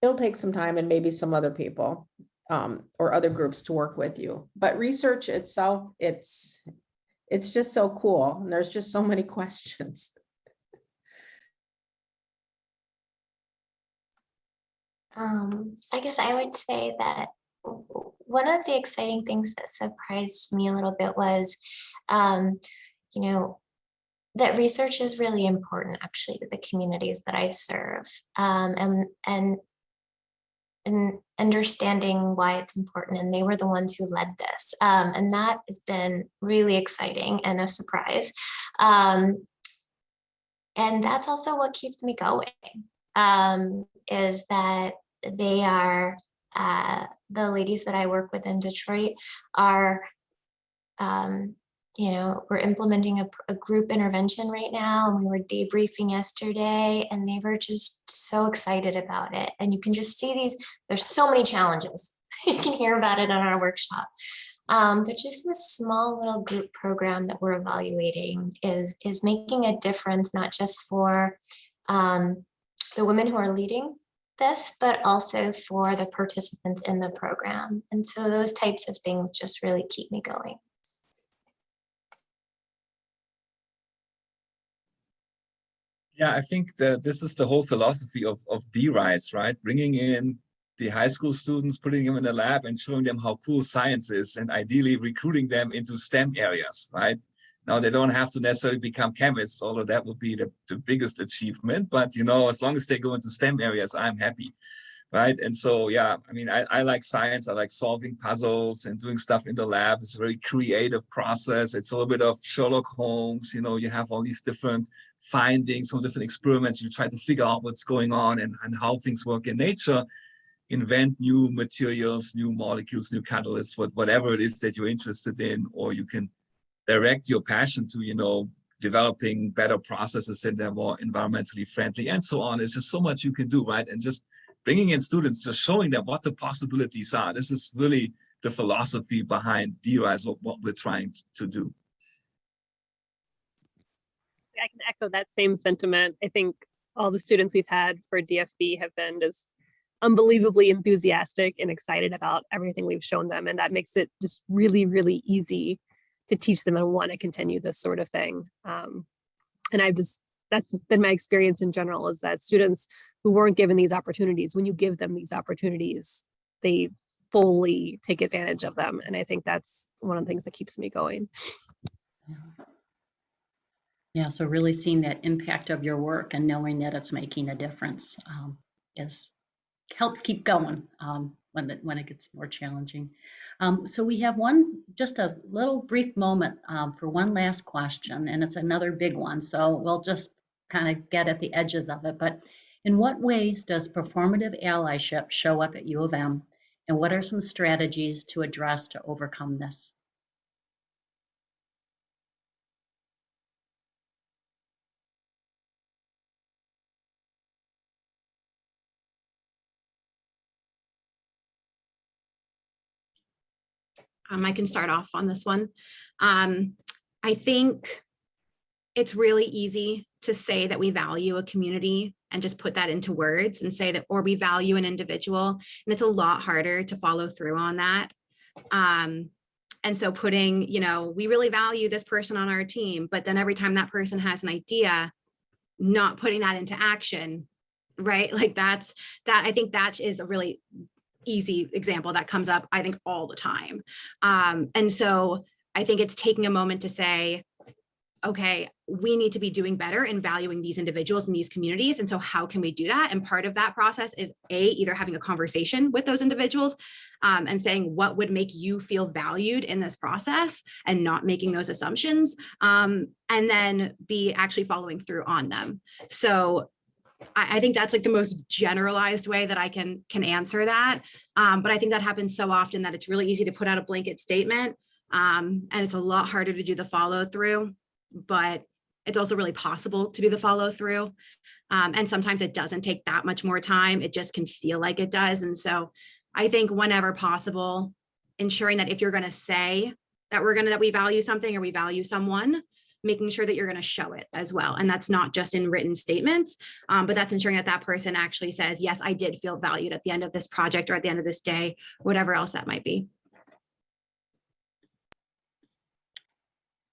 it'll take some time and maybe some other people or other groups to work with you. But research itself, it's just so cool. And there's just so many questions. I guess I would say that one of the exciting things that surprised me a little bit was, you know, that research is really important actually to the communities that I serve, and understanding why it's important. And they were the ones who led this. And that has been really exciting and a surprise. And that's also what keeps me going, is that they are, the ladies that I work with in Detroit are, you know, we're implementing a group intervention right now, and we were debriefing yesterday, and they were just so excited about it. And you can just see there's so many challenges. You can hear about it on our workshop. But just this small little group program that we're evaluating is making a difference, not just for the women who are leading this, but also for the participants in the program. And so those types of things just really keep me going. Yeah, I think that this is the whole philosophy of D-Rights, right? Bringing in the high school students, putting them in the lab and showing them how cool science is, and ideally recruiting them into STEM areas, right? Now, they don't have to necessarily become chemists, although that would be the biggest achievement. But, you know, as long as they go into STEM areas, I'm happy, right? And so, yeah, I mean, I like science. I like solving puzzles and doing stuff in the lab. It's a very creative process. It's a little bit of Sherlock Holmes. You know, you have all these different findings from different experiments. You try to figure out what's going on and how things work in nature. Invent new materials, new molecules, new catalysts, whatever it is that you're interested in, or you can direct your passion to, you know, developing better processes that are more environmentally friendly and so on. It's just so much you can do, right? And just bringing in students, just showing them what the possibilities are. This is really the philosophy behind DRISE, what we're trying to do. I can echo that same sentiment. I think all the students we've had for DFB have been just unbelievably enthusiastic and excited about everything we've shown them. And that makes it just really, really easy to teach them and want to continue this sort of thing. And that's been my experience in general, is that students who weren't given these opportunities, when you give them these opportunities, they fully take advantage of them. And I think that's one of the things that keeps me going. Yeah, so really seeing that impact of your work and knowing that it's making a difference helps keep going when it gets more challenging. So we have just a little brief moment for one last question, and it's another big one. So we'll just kind of get at the edges of it. But in what ways does performative allyship show up at U of M? And what are some strategies to address to overcome this? I can start off on this one. I think it's really easy to say that we value a community and just put that into words and say that, or we value an individual. And it's a lot harder to follow through on that. And so putting, you know, we really value this person on our team, but then every time that person has an idea, not putting that into action, right? Like I think that is a really easy example that comes up, I think, all the time. And so I think it's taking a moment to say, okay, we need to be doing better in valuing these individuals in these communities. And so how can we do that? And part of that process is either having a conversation with those individuals and saying, what would make you feel valued in this process, and not making those assumptions, and then B, actually following through on them. So I think that's like the most generalized way that I can answer that. But I think that happens so often that it's really easy to put out a blanket statement, and it's a lot harder to do the follow through, but it's also really possible to do the follow through. And sometimes it doesn't take that much more time. It just can feel like it does. And so I think whenever possible, ensuring that if you're going to say that we value something or we value someone, making sure that you're going to show it as well. And that's not just in written statements, but that's ensuring that that person actually says, yes, I did feel valued at the end of this project or at the end of this day, whatever else that might be.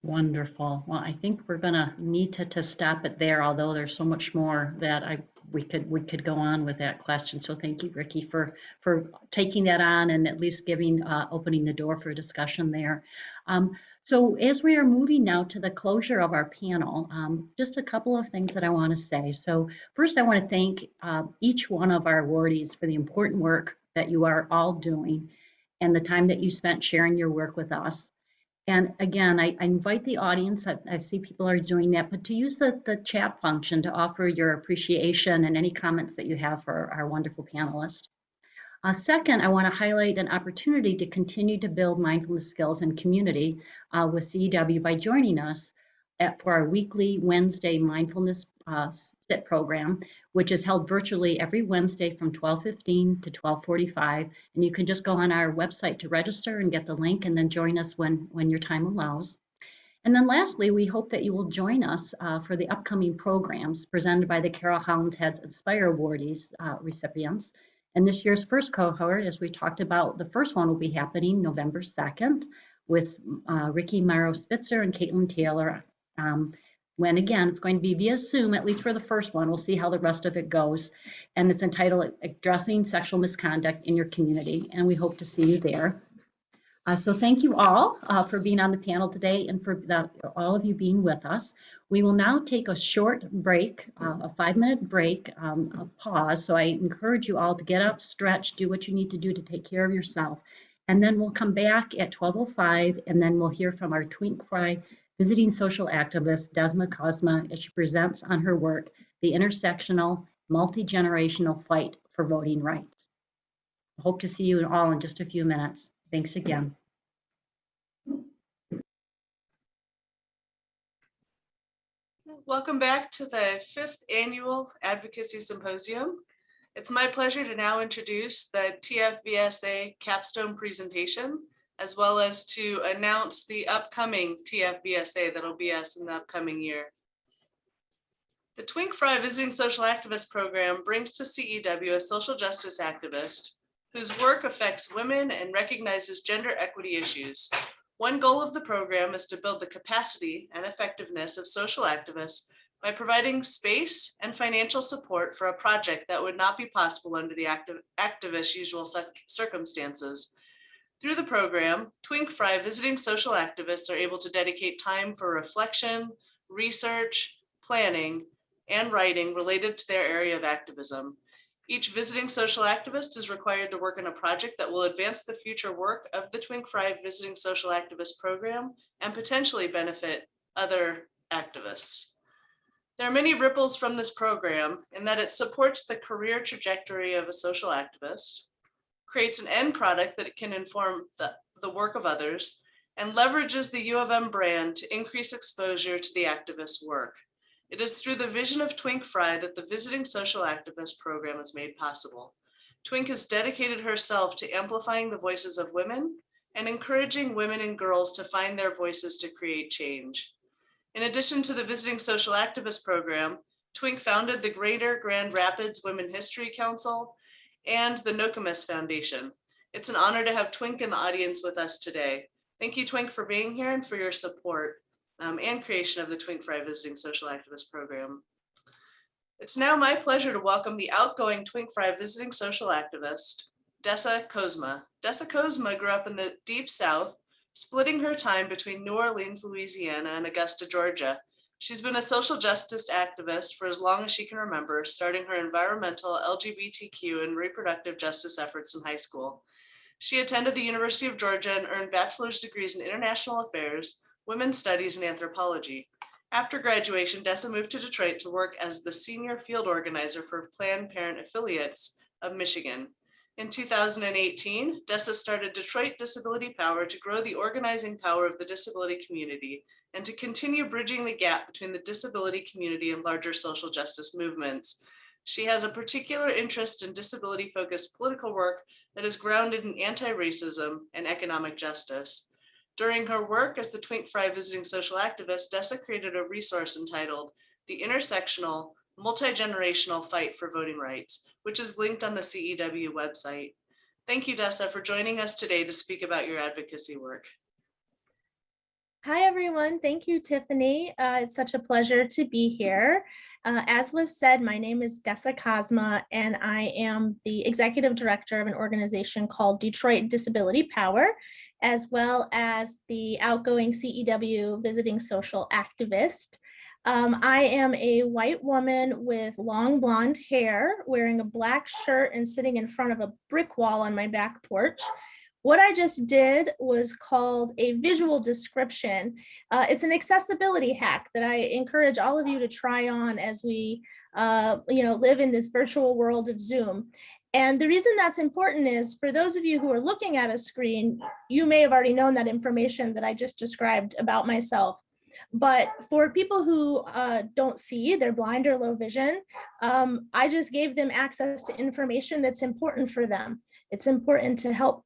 Wonderful. Well, I think we're going to need to stop it there, although there's so much more that we could go on with that question. So thank you, Ricky, for taking that on and at least opening the door for discussion there. So as we are moving now to the closure of our panel, just a couple of things that I want to say. So first, I want to thank each one of our awardees for the important work that you are all doing and the time that you spent sharing your work with us. And again, I invite the audience, I see people are doing that, but to use the chat function to offer your appreciation and any comments that you have for our wonderful panelists. Second, I want to highlight an opportunity to continue to build mindfulness skills and community with CEW by joining us for our weekly Wednesday mindfulness sit program, which is held virtually every Wednesday from 12:15 to 12:45. And you can just go on our website to register and get the link and then join us when your time allows. And then lastly, we hope that you will join us for the upcoming programs presented by the Carol Hollenshead Inspire Awardees recipients. And this year's first cohort, as we talked about, the first one will be happening November 2nd with Ricky Morrow Spitzer and Caitlin Taylor. When again, it's going to be via Zoom, at least for the first one. We'll see how the rest of it goes. And it's entitled Addressing Sexual Misconduct in Your Community. And we hope to see you there. So thank you all for being on the panel today and for all of you being with us. We will now take a short break, a 5-minute break, a pause. So I encourage you all to get up, stretch, do what you need to do to take care of yourself. And then we'll come back at 12:05 and then we'll hear from our Twink Frey visiting social activist, Dessa Cosma, as she presents on her work, The Intersectional Multi-Generational Fight for Voting Rights. I hope to see you all in just a few minutes. Thanks again. Welcome back to the 5th Annual Advocacy Symposium. It's my pleasure to now introduce the TFVSA capstone presentation, as well as to announce the upcoming TFVSA that'll be us in the upcoming year. The Twink Frey Visiting Social Activist Program brings to CEW a social justice activist whose work affects women and recognizes gender equity issues. One goal of the program is to build the capacity and effectiveness of social activists by providing space and financial support for a project that would not be possible under the activist's usual circumstances. Through the program, Twink Frey visiting social activists are able to dedicate time for reflection, research, planning, and writing related to their area of activism. Each visiting social activist is required to work on a project that will advance the future work of the Twink Frey Visiting Social Activist Program and potentially benefit other activists. There are many ripples from this program in that it supports the career trajectory of a social activist, creates an end product that can inform the work of others, and leverages the U of M brand to increase exposure to the activist's work. It is through the vision of Twink Frey that the Visiting Social Activist Program is made possible. Twink has dedicated herself to amplifying the voices of women and encouraging women and girls to find their voices to create change. In addition to the Visiting Social Activist Program, Twink founded the Greater Grand Rapids Women History Council and the Nokomis Foundation. It's an honor to have Twink in the audience with us today. Thank you, Twink, for being here and for your support and creation of the Twink Frey Visiting Social Activist Program. It's now my pleasure to welcome the outgoing Twink Frey Visiting Social Activist, Dessa Cosma. Dessa Cosma grew up in the Deep South, splitting her time between New Orleans, Louisiana, and Augusta, Georgia. She's been a social justice activist for as long as she can remember, starting her environmental, LGBTQ, and reproductive justice efforts in high school. She attended the University of Georgia and earned bachelor's degrees in international affairs, women's studies, and anthropology. After graduation, Dessa moved to Detroit to work as the senior field organizer for Planned Parenthood affiliates of Michigan. In 2018, Dessa started Detroit Disability Power to grow the organizing power of the disability community and to continue bridging the gap between the disability community and larger social justice movements. She has a particular interest in disability-focused political work that is grounded in anti-racism and economic justice. During her work as the Twink Frey Visiting Social Activist, Dessa created a resource entitled The Intersectional Multi-Generational Fight for Voting Rights, which is linked on the CEW website. Thank you, Dessa, for joining us today to speak about your advocacy work. Hi, everyone. Thank you, Tiffany. It's such a pleasure to be here. As was said, my name is Dessa Cosma, and I am the executive director of an organization called Detroit Disability Power, as well as the outgoing CEW Visiting Social Activist. I am a white woman with long blonde hair, wearing a black shirt and sitting in front of a brick wall on my back porch. What I just did was called a visual description. It's an accessibility hack that I encourage all of you to try on as we live in this virtual world of Zoom. And the reason that's important is for those of you who are looking at a screen, you may have already known that information that I just described about myself. But for people who don't see, they're blind or low vision, I just gave them access to information that's important for them. It's important to help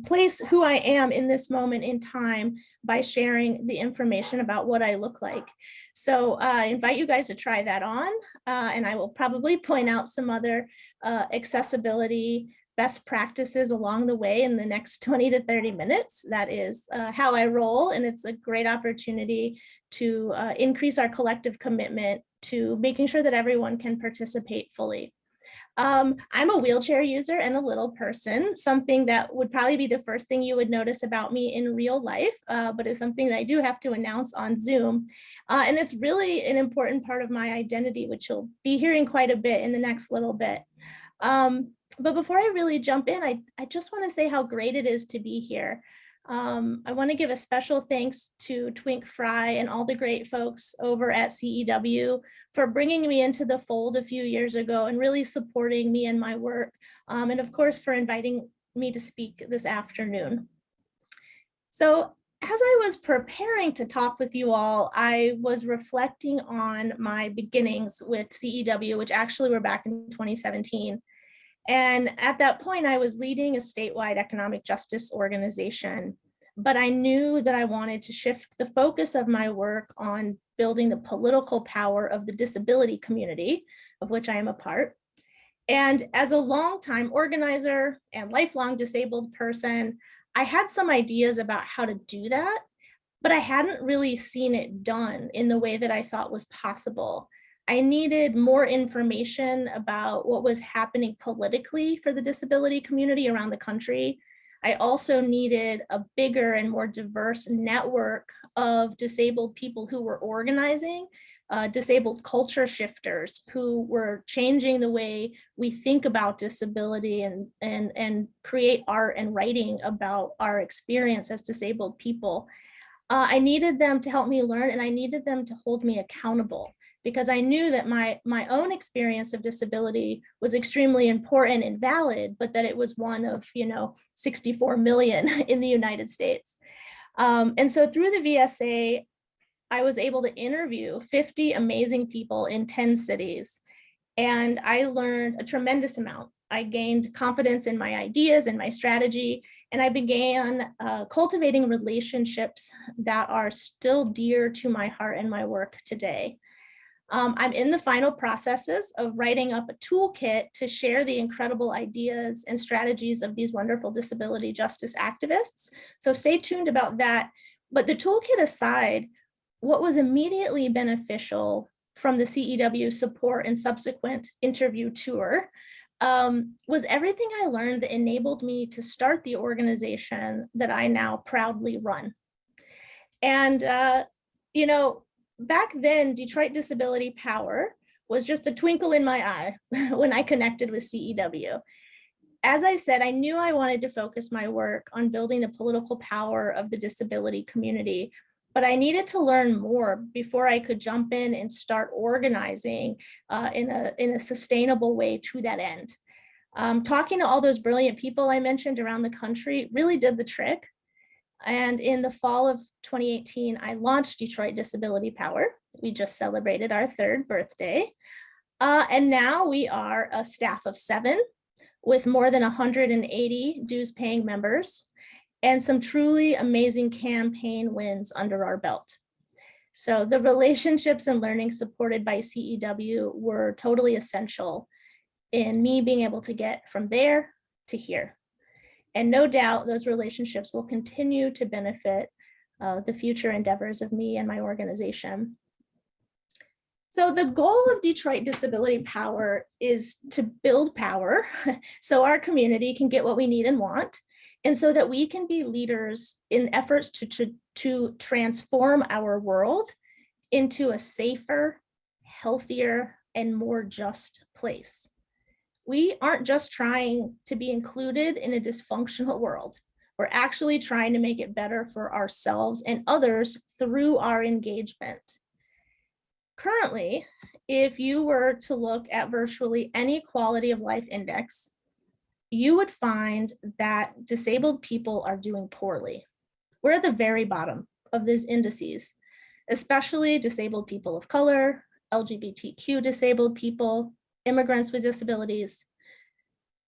place who I am in this moment in time by sharing the information about what I look like. So I invite you guys to try that on, and I will probably point out some other accessibility best practices along the way in the next 20 to 30 minutes. That is how I roll, and it's a great opportunity to increase our collective commitment to making sure that everyone can participate fully. I'm a wheelchair user and a little person, something that would probably be the first thing you would notice about me in real life, but it's something that I do have to announce on Zoom. And it's really an important part of my identity, which you'll be hearing quite a bit in the next little bit. But before I really jump in, I just want to say how great it is to be here. I want to give a special thanks to Twink, Frey, and all the great folks over at CEW for bringing me into the fold a few years ago and really supporting me in my work. And of course, for inviting me to speak this afternoon. So as I was preparing to talk with you all, I was reflecting on my beginnings with CEW, which actually were back in 2017. And at that point, I was leading a statewide economic justice organization, but I knew that I wanted to shift the focus of my work on building the political power of the disability community, of which I am a part. And as a longtime organizer and lifelong disabled person, I had some ideas about how to do that, but I hadn't really seen it done in the way that I thought was possible. I needed more information about what was happening politically for the disability community around the country. I also needed a bigger and more diverse network of disabled people who were organizing, disabled culture shifters who were changing the way we think about disability and create art and writing about our experience as disabled people. I needed them to help me learn, and I needed them to hold me accountable, because I knew that my own experience of disability was extremely important and valid, but that it was one of 64 million in the United States. And so through the VSA, I was able to interview 50 amazing people in 10 cities, and I learned a tremendous amount. I gained confidence in my ideas and my strategy, and I began cultivating relationships that are still dear to my heart and my work today. I'm in the final processes of writing up a toolkit to share the incredible ideas and strategies of these wonderful disability justice activists. So stay tuned about that. But the toolkit aside, what was immediately beneficial from the CEW support and subsequent interview tour was everything I learned that enabled me to start the organization that I now proudly run. And, back then, Detroit Disability Power was just a twinkle in my eye when I connected with CEW. As I said, I knew I wanted to focus my work on building the political power of the disability community, but I needed to learn more before I could jump in and start organizing in a sustainable way to that end. Talking to all those brilliant people I mentioned around the country really did the trick. And in the fall of 2018, I launched Detroit Disability Power. We just celebrated our 3rd birthday. And now we are a staff of 7 with more than 180 dues paying members and some truly amazing campaign wins under our belt. So the relationships and learning supported by CEW were totally essential in me being able to get from there to here. And no doubt those relationships will continue to benefit the future endeavors of me and my organization. So the goal of Detroit Disability Power is to build power so our community can get what we need and want, and so that we can be leaders in efforts to transform our world into a safer, healthier, and more just place. We aren't just trying to be included in a dysfunctional world. We're actually trying to make it better for ourselves and others through our engagement. Currently, if you were to look at virtually any quality of life index, you would find that disabled people are doing poorly. We're at the very bottom of these indices, especially disabled people of color, LGBTQ disabled people, immigrants with disabilities.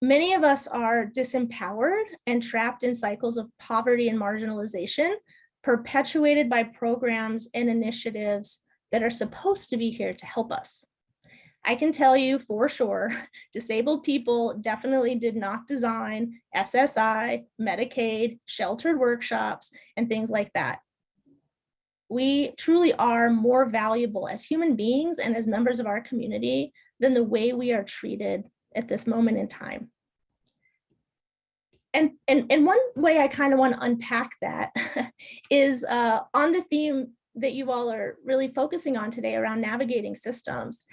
Many of us are disempowered and trapped in cycles of poverty and marginalization, perpetuated by programs and initiatives that are supposed to be here to help us. I can tell you for sure, disabled people definitely did not design SSI, Medicaid, sheltered workshops, and things like that. We truly are more valuable as human beings and as members of our community than the way we are treated at this moment in time. And one way I kind of want to unpack that is on the theme that you all are really focusing on today around navigating systems.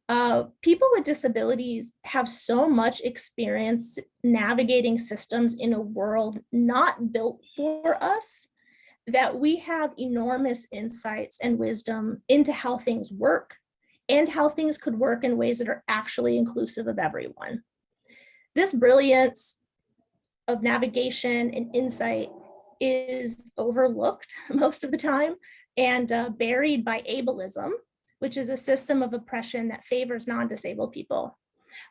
People with disabilities have so much experience navigating systems in a world not built for us that we have enormous insights and wisdom into how things work and how things could work in ways that are actually inclusive of everyone. This brilliance of navigation and insight is overlooked most of the time and buried by ableism, which is a system of oppression that favors non-disabled people.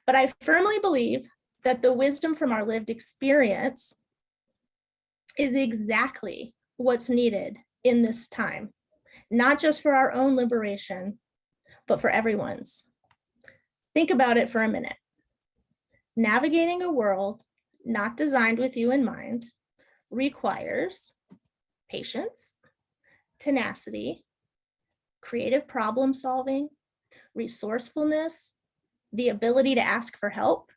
But I firmly believe that the wisdom from our lived experience is exactly what's needed in this time, not just for our own liberation, but for everyone's. Think about it for a minute. Navigating a world not designed with you in mind requires patience, tenacity, creative problem solving, resourcefulness, the ability to ask for help.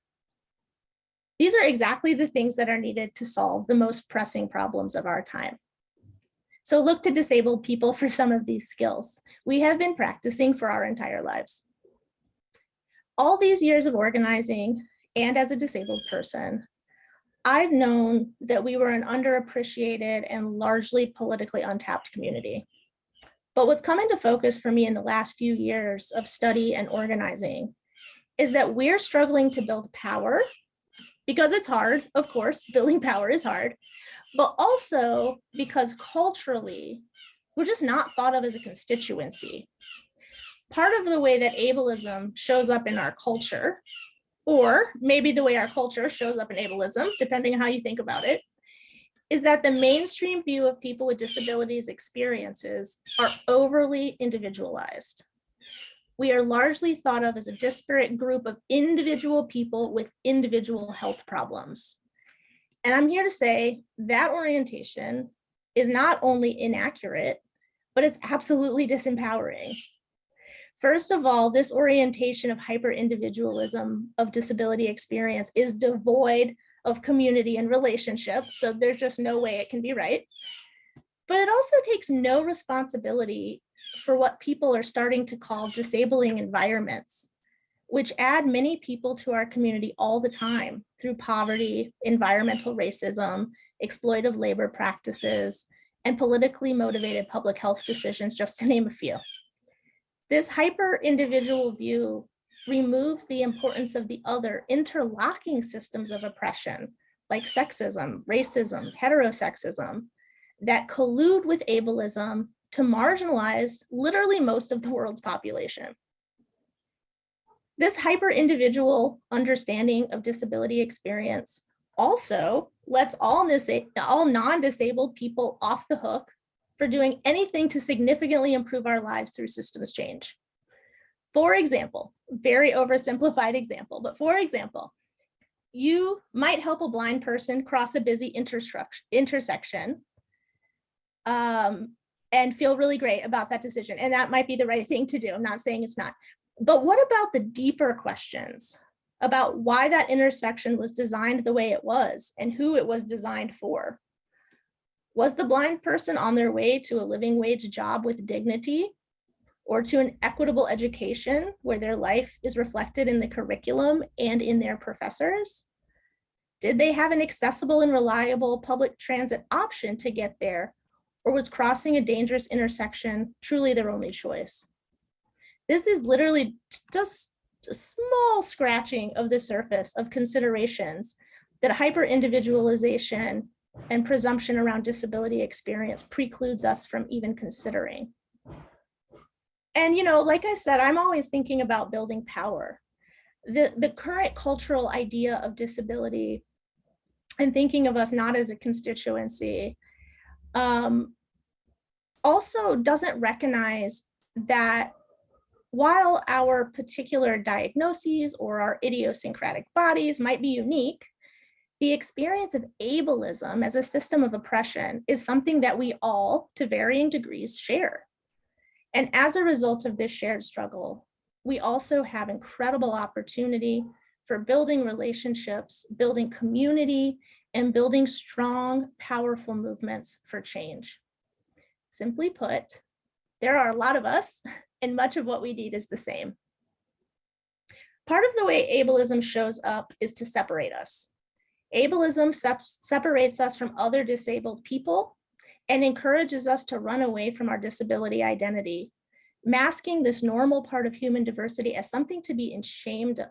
These are exactly the things that are needed to solve the most pressing problems of our time. So look to disabled people for some of these skills. We have been practicing for our entire lives. All these years of organizing and as a disabled person, I've known that we were an underappreciated and largely politically untapped community. But what's come into focus for me in the last few years of study and organizing is that we're struggling to build power because it's hard, of course, building power is hard, but also because culturally, we're just not thought of as a constituency. Part of the way that ableism shows up in our culture, or maybe the way our culture shows up in ableism, depending on how you think about it, is that the mainstream view of people with disabilities experiences are overly individualized. We are largely thought of as a disparate group of individual people with individual health problems. And I'm here to say that orientation is not only inaccurate, but it's absolutely disempowering. First of all, this orientation of hyper-individualism of disability experience is devoid of community and relationship, so there's just no way it can be right. But it also takes no responsibility for what people are starting to call disabling environments, which add many people to our community all the time through poverty, environmental racism, exploitive labor practices, and politically motivated public health decisions, just to name a few. This hyper-individual view removes the importance of the other interlocking systems of oppression, like sexism, racism, heterosexism, that collude with ableism to marginalize literally most of the world's population. This hyper-individual understanding of disability experience also lets all non-disabled people off the hook for doing anything to significantly improve our lives through systems change. For example, very oversimplified example, but for example, you might help a blind person cross a busy intersection and feel really great about that decision. And that might be the right thing to do. I'm not saying it's not. But what about the deeper questions about why that intersection was designed the way it was and who it was designed for? Was the blind person on their way to a living wage job with dignity, or to an equitable education where their life is reflected in the curriculum and in their professors? Did they have an accessible and reliable public transit option to get there, or was crossing a dangerous intersection truly their only choice? This is literally just a small scratching of the surface of considerations that hyper-individualization and presumption around disability experience precludes us from even considering. And, you know, like I said, I'm always thinking about building power. The current cultural idea of disability and thinking of us not as a constituency also doesn't recognize that while our particular diagnoses or our idiosyncratic bodies might be unique, the experience of ableism as a system of oppression is something that we all, to varying degrees, share. And as a result of this shared struggle, we also have incredible opportunity for building relationships, building community, and building strong, powerful movements for change. Simply put, there are a lot of us, and much of what we need is the same. Part of the way ableism shows up is to separate us. Ableism separates us from other disabled people and encourages us to run away from our disability identity, masking this normal part of human diversity as something to be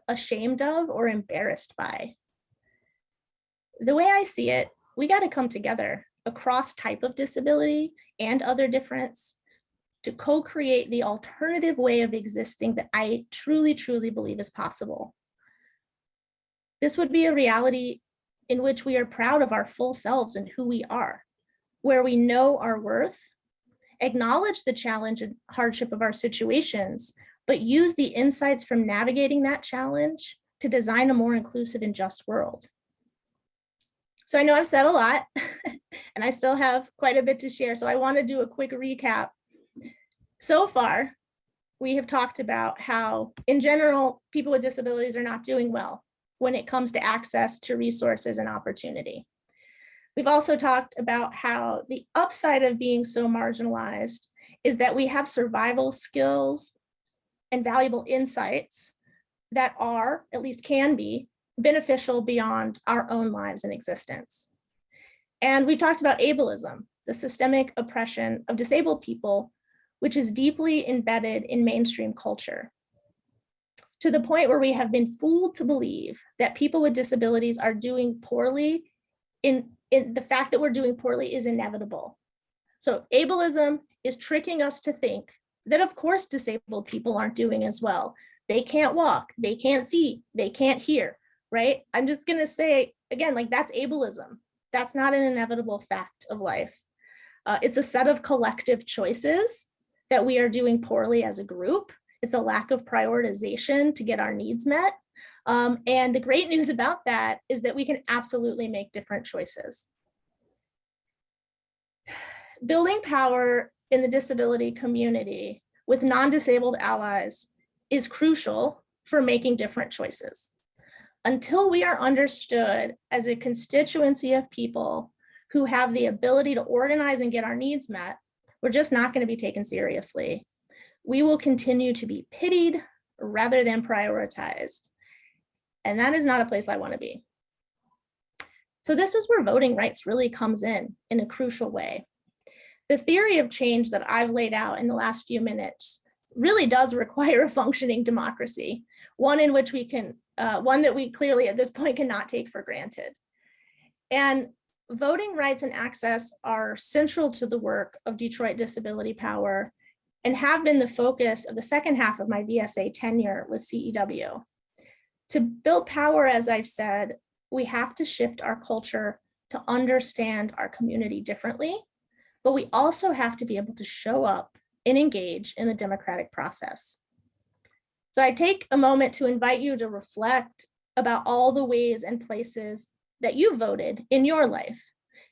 ashamed of or embarrassed by. The way I see it, we got to come together across type of disability and other difference to co-create the alternative way of existing that I truly, truly believe is possible. This would be a reality in which we are proud of our full selves and who we are, where we know our worth, acknowledge the challenge and hardship of our situations, but use the insights from navigating that challenge to design a more inclusive and just world. So I know I've said a lot and I still have quite a bit to share. So I want to do a quick recap. So far, we have talked about how, in general, people with disabilities are not doing well when it comes to access to resources and opportunity. We've also talked about how the upside of being so marginalized is that we have survival skills and valuable insights that are, at least can be, beneficial beyond our own lives and existence. And we've talked about ableism, the systemic oppression of disabled people, which is deeply embedded in mainstream culture, to the point where we have been fooled to believe that people with disabilities are doing poorly in the fact that we're doing poorly is inevitable. So ableism is tricking us to think that of course disabled people aren't doing as well. They can't walk, they can't see, they can't hear, right? I'm just gonna say again, like that's ableism. That's not an inevitable fact of life. It's a set of collective choices that we are doing poorly as a group. It's a lack of prioritization to get our needs met. And the great news about that is that we can absolutely make different choices. Building power in the disability community with non-disabled allies is crucial for making different choices. Until we are understood as a constituency of people who have the ability to organize and get our needs met, we're just not going to be taken seriously. We will continue to be pitied rather than prioritized. And that is not a place I want to be. So this is where voting rights really comes in a crucial way. The theory of change that I've laid out in the last few minutes really does require a functioning democracy, one in which we can, one that we clearly at this point cannot take for granted. And voting rights and access are central to the work of Detroit Disability Power and have been the focus of the second half of my VSA tenure with CEW. To build power, as I've said, we have to shift our culture to understand our community differently, but we also have to be able to show up and engage in the democratic process. So I take a moment to invite you to reflect about all the ways and places that you voted in your life.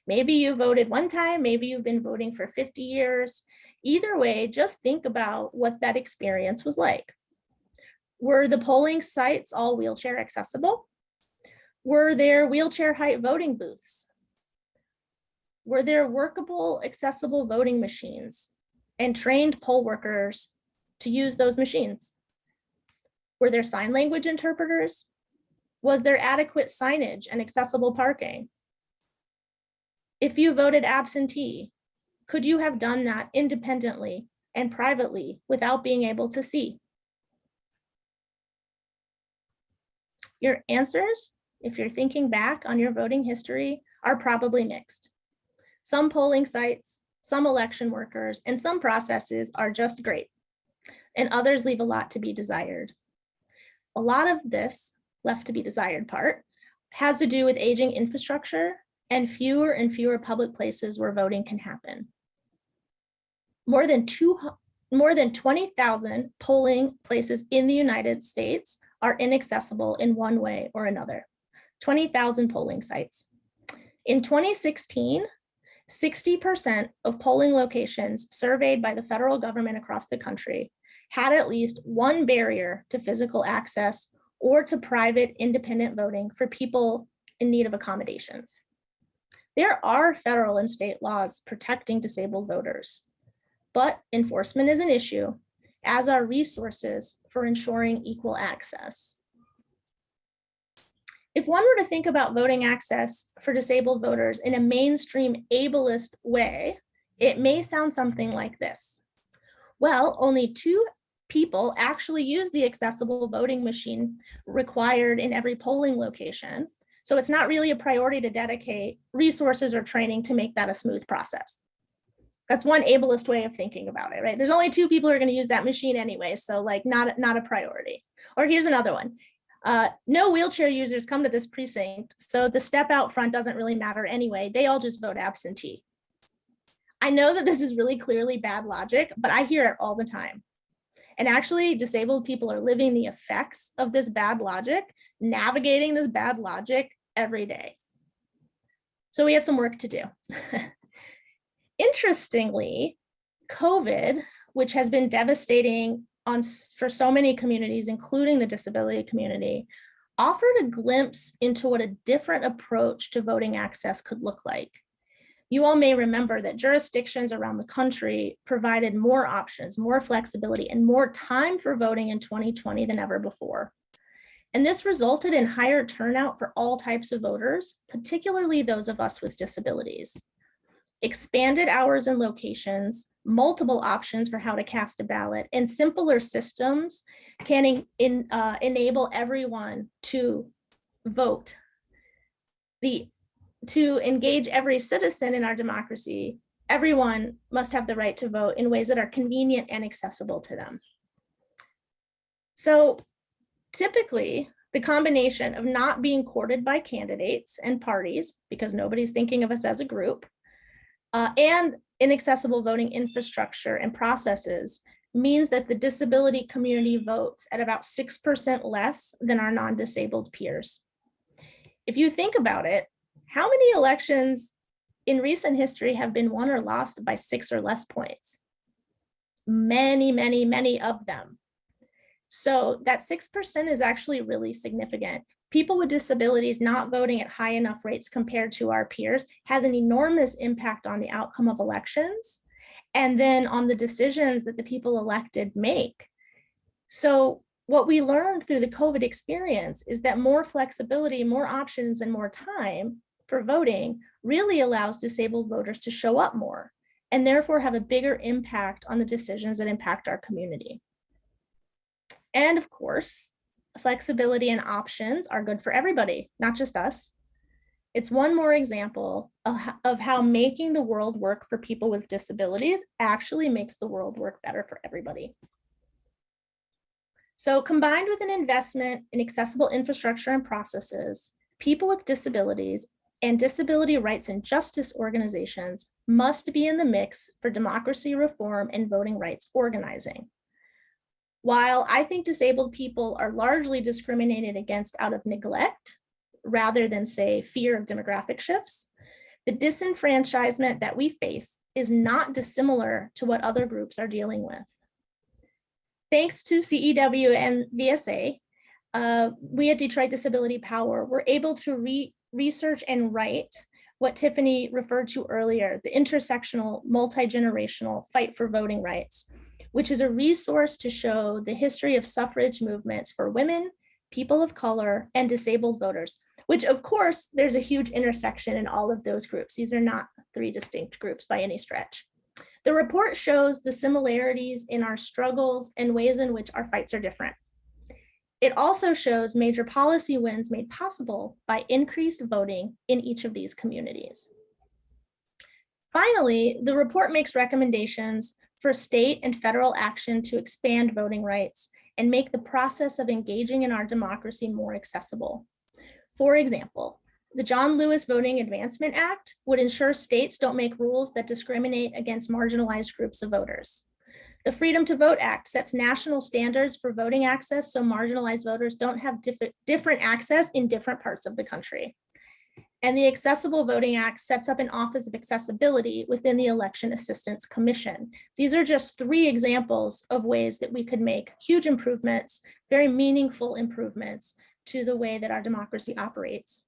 Maybe you voted one time, maybe you've been voting for 50 years. Either way, just think about what that experience was like. Were the polling sites all wheelchair accessible? Were there wheelchair height voting booths? Were there workable, accessible voting machines and trained poll workers to use those machines? Were there sign language interpreters? Was there adequate signage and accessible parking? If you voted absentee, could you have done that independently and privately without being able to see? Your answers, if you're thinking back on your voting history, are probably mixed. Some polling sites, some election workers, and some processes are just great, and others leave a lot to be desired. A lot of this left to be desired part has to do with aging infrastructure and fewer public places where voting can happen. More than 20,000 polling places in the United States are inaccessible in one way or another. 20,000 polling sites. In 2016, 60% of polling locations surveyed by the federal government across the country had at least one barrier to physical access or to private independent voting for people in need of accommodations. There are federal and state laws protecting disabled voters, but enforcement is an issue, as are resources for ensuring equal access. If one were to think about voting access for disabled voters in a mainstream ableist way, it may sound something like this. Well, only 2 people actually use the accessible voting machine required in every polling location. So it's not really a priority to dedicate resources or training to make that a smooth process. That's one ableist way of thinking about it, right? There's only 2 people who are going to use that machine anyway, so like not a priority. Or here's another one. No wheelchair users come to this precinct, so the step out front doesn't really matter anyway. They all just vote absentee. I know that this is really clearly bad logic, but I hear it all the time. And actually, disabled people are living the effects of this bad logic, navigating this bad logic every day. So we have some work to do. Interestingly, COVID, which has been devastating for so many communities, including the disability community, offered a glimpse into what a different approach to voting access could look like. You all may remember that jurisdictions around the country provided more options, more flexibility, and more time for voting in 2020 than ever before. And this resulted in higher turnout for all types of voters, particularly those of us with disabilities. Expanded hours and locations, multiple options for how to cast a ballot, and simpler systems can enable everyone to vote. To engage every citizen in our democracy, everyone must have the right to vote in ways that are convenient and accessible to them. So typically, the combination of not being courted by candidates and parties, because nobody's thinking of us as a group, and inaccessible voting infrastructure and processes means that the disability community votes at about 6% less than our non-disabled peers. If you think about it, how many elections in recent history have been won or lost by 6 or less points? Many, many, many of them. So that 6% is actually really significant. People with disabilities not voting at high enough rates compared to our peers has an enormous impact on the outcome of elections and then on the decisions that the people elected make. So what we learned through the COVID experience is that more flexibility, more options, and more time for voting really allows disabled voters to show up more and therefore have a bigger impact on the decisions that impact our community. And of course, flexibility and options are good for everybody, not just us. It's one more example of how making the world work for people with disabilities actually makes the world work better for everybody. So combined with an investment in accessible infrastructure and processes, people with disabilities and disability rights and justice organizations must be in the mix for democracy reform and voting rights organizing. While I think disabled people are largely discriminated against out of neglect, rather than say fear of demographic shifts, the disenfranchisement that we face is not dissimilar to what other groups are dealing with. Thanks to CEW and VSA, we at Detroit Disability Power were able to research and write what Tiffany referred to earlier, the intersectional, multi-generational fight for voting rights, which is a resource to show the history of suffrage movements for women, people of color, and disabled voters, which of course, there's a huge intersection in all of those groups. These are not 3 distinct groups by any stretch. The report shows the similarities in our struggles and ways in which our fights are different. It also shows major policy wins made possible by increased voting in each of these communities. Finally, the report makes recommendations for state and federal action to expand voting rights and make the process of engaging in our democracy more accessible. For example, the John Lewis Voting Advancement Act would ensure states don't make rules that discriminate against marginalized groups of voters. The Freedom to Vote Act sets national standards for voting access so marginalized voters don't have different access in different parts of the country. And the Accessible Voting Act sets up an Office of Accessibility within the Election Assistance Commission. These are just 3 examples of ways that we could make huge improvements, very meaningful improvements to the way that our democracy operates.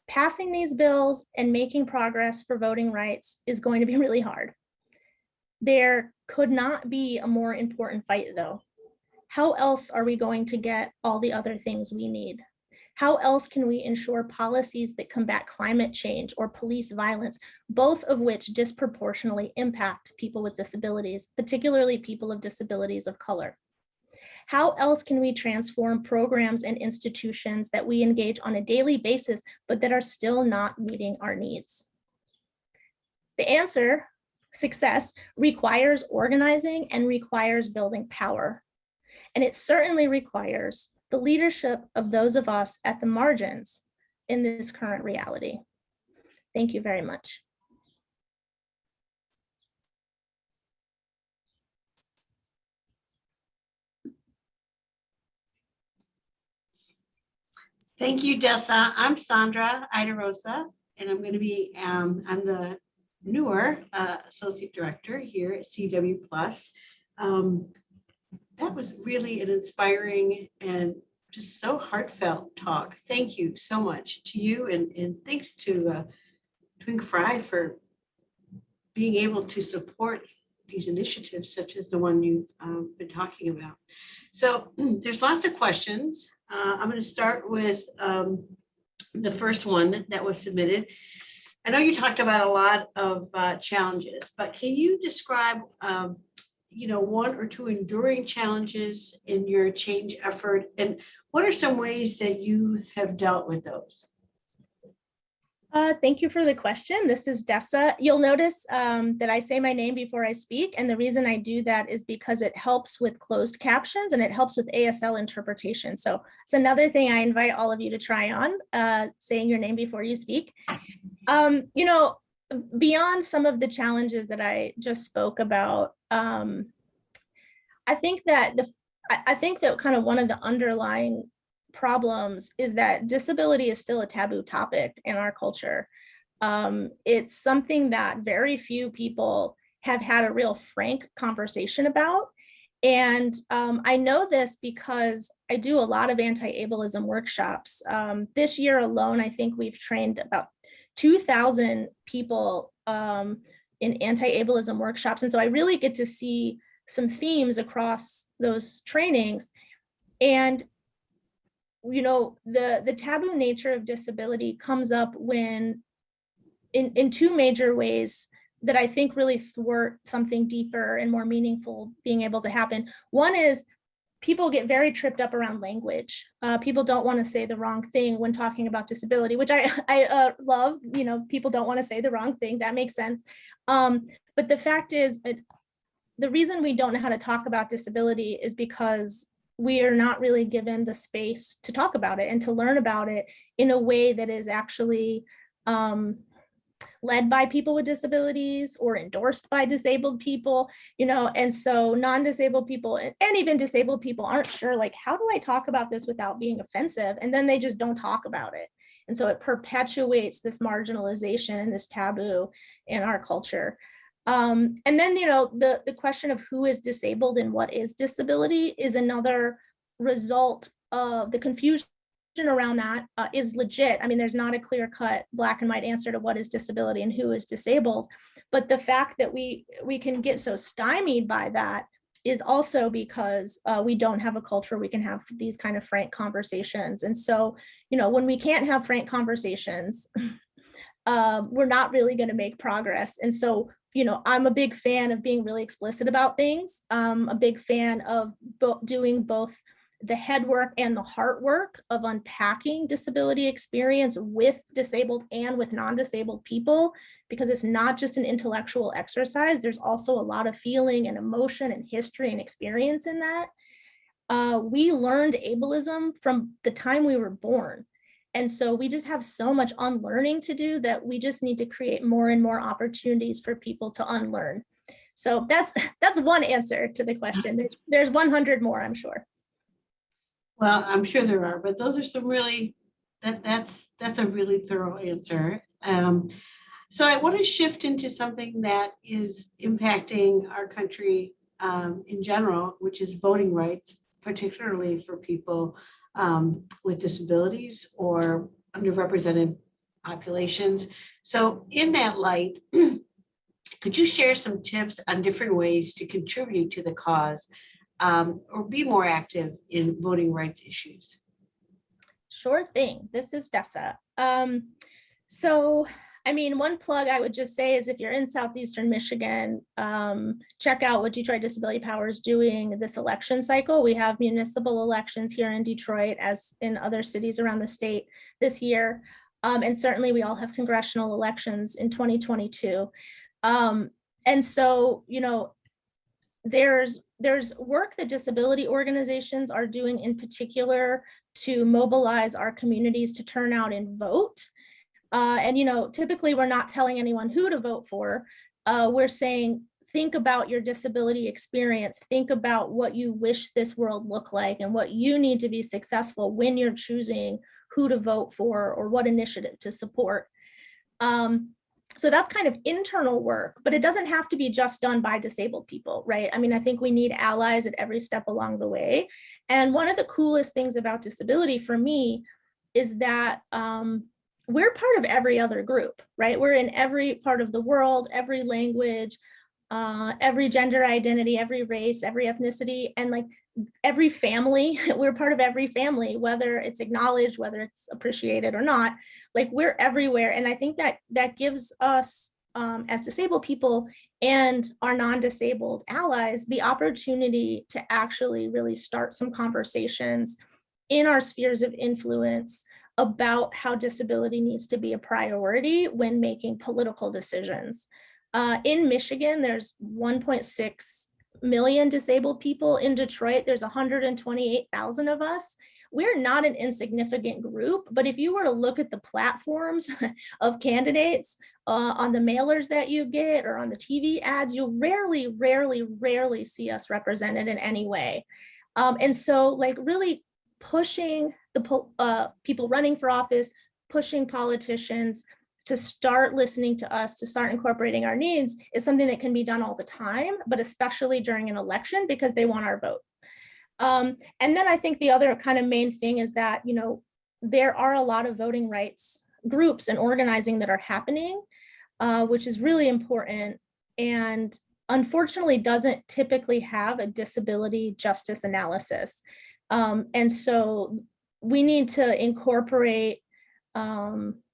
Passing these bills and making progress for voting rights is going to be really hard. There could not be a more important fight, though. How else are we going to get all the other things we need? How else can we ensure policies that combat climate change or police violence, both of which disproportionately impact people with disabilities, particularly people of disabilities of color? How else can we transform programs and institutions that we engage on a daily basis, but that are still not meeting our needs? The answer, success, requires organizing and requires building power. And it certainly requires the leadership of those of us at the margins in this current reality. Thank you very much. Thank you, Dessa. I'm Sandra Idarosa, and I'm going to be, I'm the newer Associate Director here at CEW Plus. That was really an inspiring and just so heartfelt talk. Thank you so much to you, and thanks to Twink Frey for being able to support these initiatives such as the one you've been talking about. So there's lots of questions. I'm going to start with the first one that was submitted. I know you talked about a lot of challenges, but can you describe one or two enduring challenges in your change effort, and what are some ways that you have dealt with those? Thank you for the question. This is Dessa. You'll notice that I say my name before I speak, and the reason I do that is because it helps with closed captions and it helps with ASL interpretation. So it's another thing I invite all of you to try on, saying your name before you speak. Beyond some of the challenges that I just spoke about, I think that kind of one of the underlying problems is that disability is still a taboo topic in our culture. It's something that very few people have had a real frank conversation about. And I know this because I do a lot of anti-ableism workshops. This year alone, I think we've trained about 2,000 people in anti-ableism workshops. And so I really get to see some themes across those trainings. And the taboo nature of disability comes up when in 2 major ways that I think really thwart something deeper and more meaningful being able to happen. One is people get very tripped up around language. People don't want to say the wrong thing when talking about disability, which I love. People don't want to say the wrong thing. That makes sense. But the fact is, the reason we don't know how to talk about disability is because we are not really given the space to talk about it and to learn about it in a way that is actually led by people with disabilities or endorsed by disabled people, and so non-disabled people and even disabled people aren't sure, like, how do I talk about this without being offensive? And then they just don't talk about it. And so it perpetuates this marginalization and this taboo in our culture. And then, the question of who is disabled and what is disability is another result of the confusion around that is legit. I mean, there's not a clear-cut black and white answer to what is disability and who is disabled. But the fact that we can get so stymied by that is also because we don't have a culture we can have these kind of frank conversations. And so, when we can't have frank conversations, we're not really going to make progress. And so, I'm a big fan of being really explicit about things. I'm a big fan of doing both the head work and the heart work of unpacking disability experience with disabled and with non-disabled people, because it's not just an intellectual exercise. There's also a lot of feeling and emotion and history and experience in that. We learned ableism from the time we were born. And so we just have so much unlearning to do that we just need to create more and more opportunities for people to unlearn. So that's one answer to the question. There's 100 more, I'm sure. Well, I'm sure there are, but those are some really That's a really thorough answer. So I want to shift into something that is impacting our country in general, which is voting rights, particularly for people with disabilities or underrepresented populations. So in that light, could you share some tips on different ways to contribute to the cause or be more active in voting rights issues? Sure thing. This is Dessa. So, I mean, one plug I would just say is if you're in Southeastern Michigan, check out what Detroit Disability Power is doing this election cycle. We have municipal elections here in Detroit, as in other cities around the state this year. And certainly we all have congressional elections in 2022. And so, you know, there's work that disability organizations are doing in particular to mobilize our communities to turn out and vote. And, you know, typically we're not telling anyone who to vote for. We're saying, think about your disability experience. Think about what you wish this world looked like and what you need to be successful when you're choosing who to vote for or what initiative to support. So that's kind of internal work, but it doesn't have to be just done by disabled people, right? I mean, I think we need allies at every step along the way. And one of the coolest things about disability for me is that we're part of every other group, right? We're in every part of the world, every language, every gender identity, every race, every ethnicity, and like every family. We're part of every family, whether it's acknowledged, whether it's appreciated or not. Like we're everywhere. And I think that gives us as disabled people and our non-disabled allies the opportunity to actually really start some conversations in our spheres of influence about how disability needs to be a priority when making political decisions. In Michigan, there's 1.6 million disabled people. In Detroit, there's 128,000 of us. We're not an insignificant group, but if you were to look at the platforms of candidates on the mailers that you get or on the TV ads, you'll rarely see us represented in any way. And so like really pushing the people running for office, pushing politicians to start listening to us, to start incorporating our needs is something that can be done all the time, but especially during an election because they want our vote. And then I think the other kind of main thing is that, you know, there are a lot of voting rights groups and organizing that are happening, which is really important and unfortunately doesn't typically have a disability justice analysis. And so we need to incorporate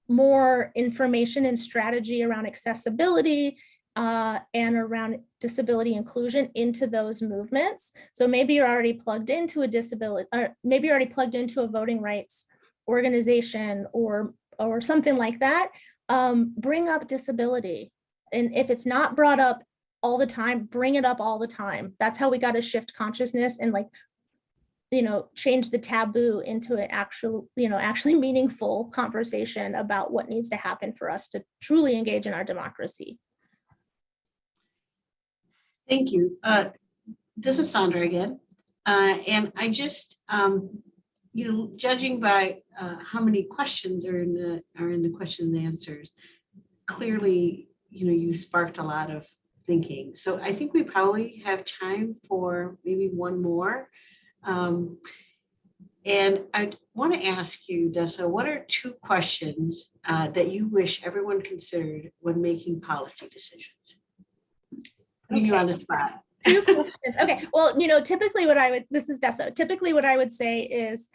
more information and strategy around accessibility and around disability inclusion into those movements. So maybe you're already plugged into a disability, or maybe you're already plugged into a voting rights organization or something like that. Bring up disability. And if it's not brought up all the time, bring it up all the time. That's how we got to shift consciousness and like, you know, change the taboo into an actual, you know, actually meaningful conversation about what needs to happen for us to truly engage in our democracy. Thank you. This is Sandra again. And I just, you know, judging by how many questions are in the question and answers, clearly, you know, you sparked a lot of thinking. So I think we probably have time for maybe one more. And I want to ask you, Dessa, what are two questions that you wish everyone considered when making policy decisions? Putting you on the spot. Two questions. Okay. Well, you know, typically what I would, this is Dessa, typically what I would say is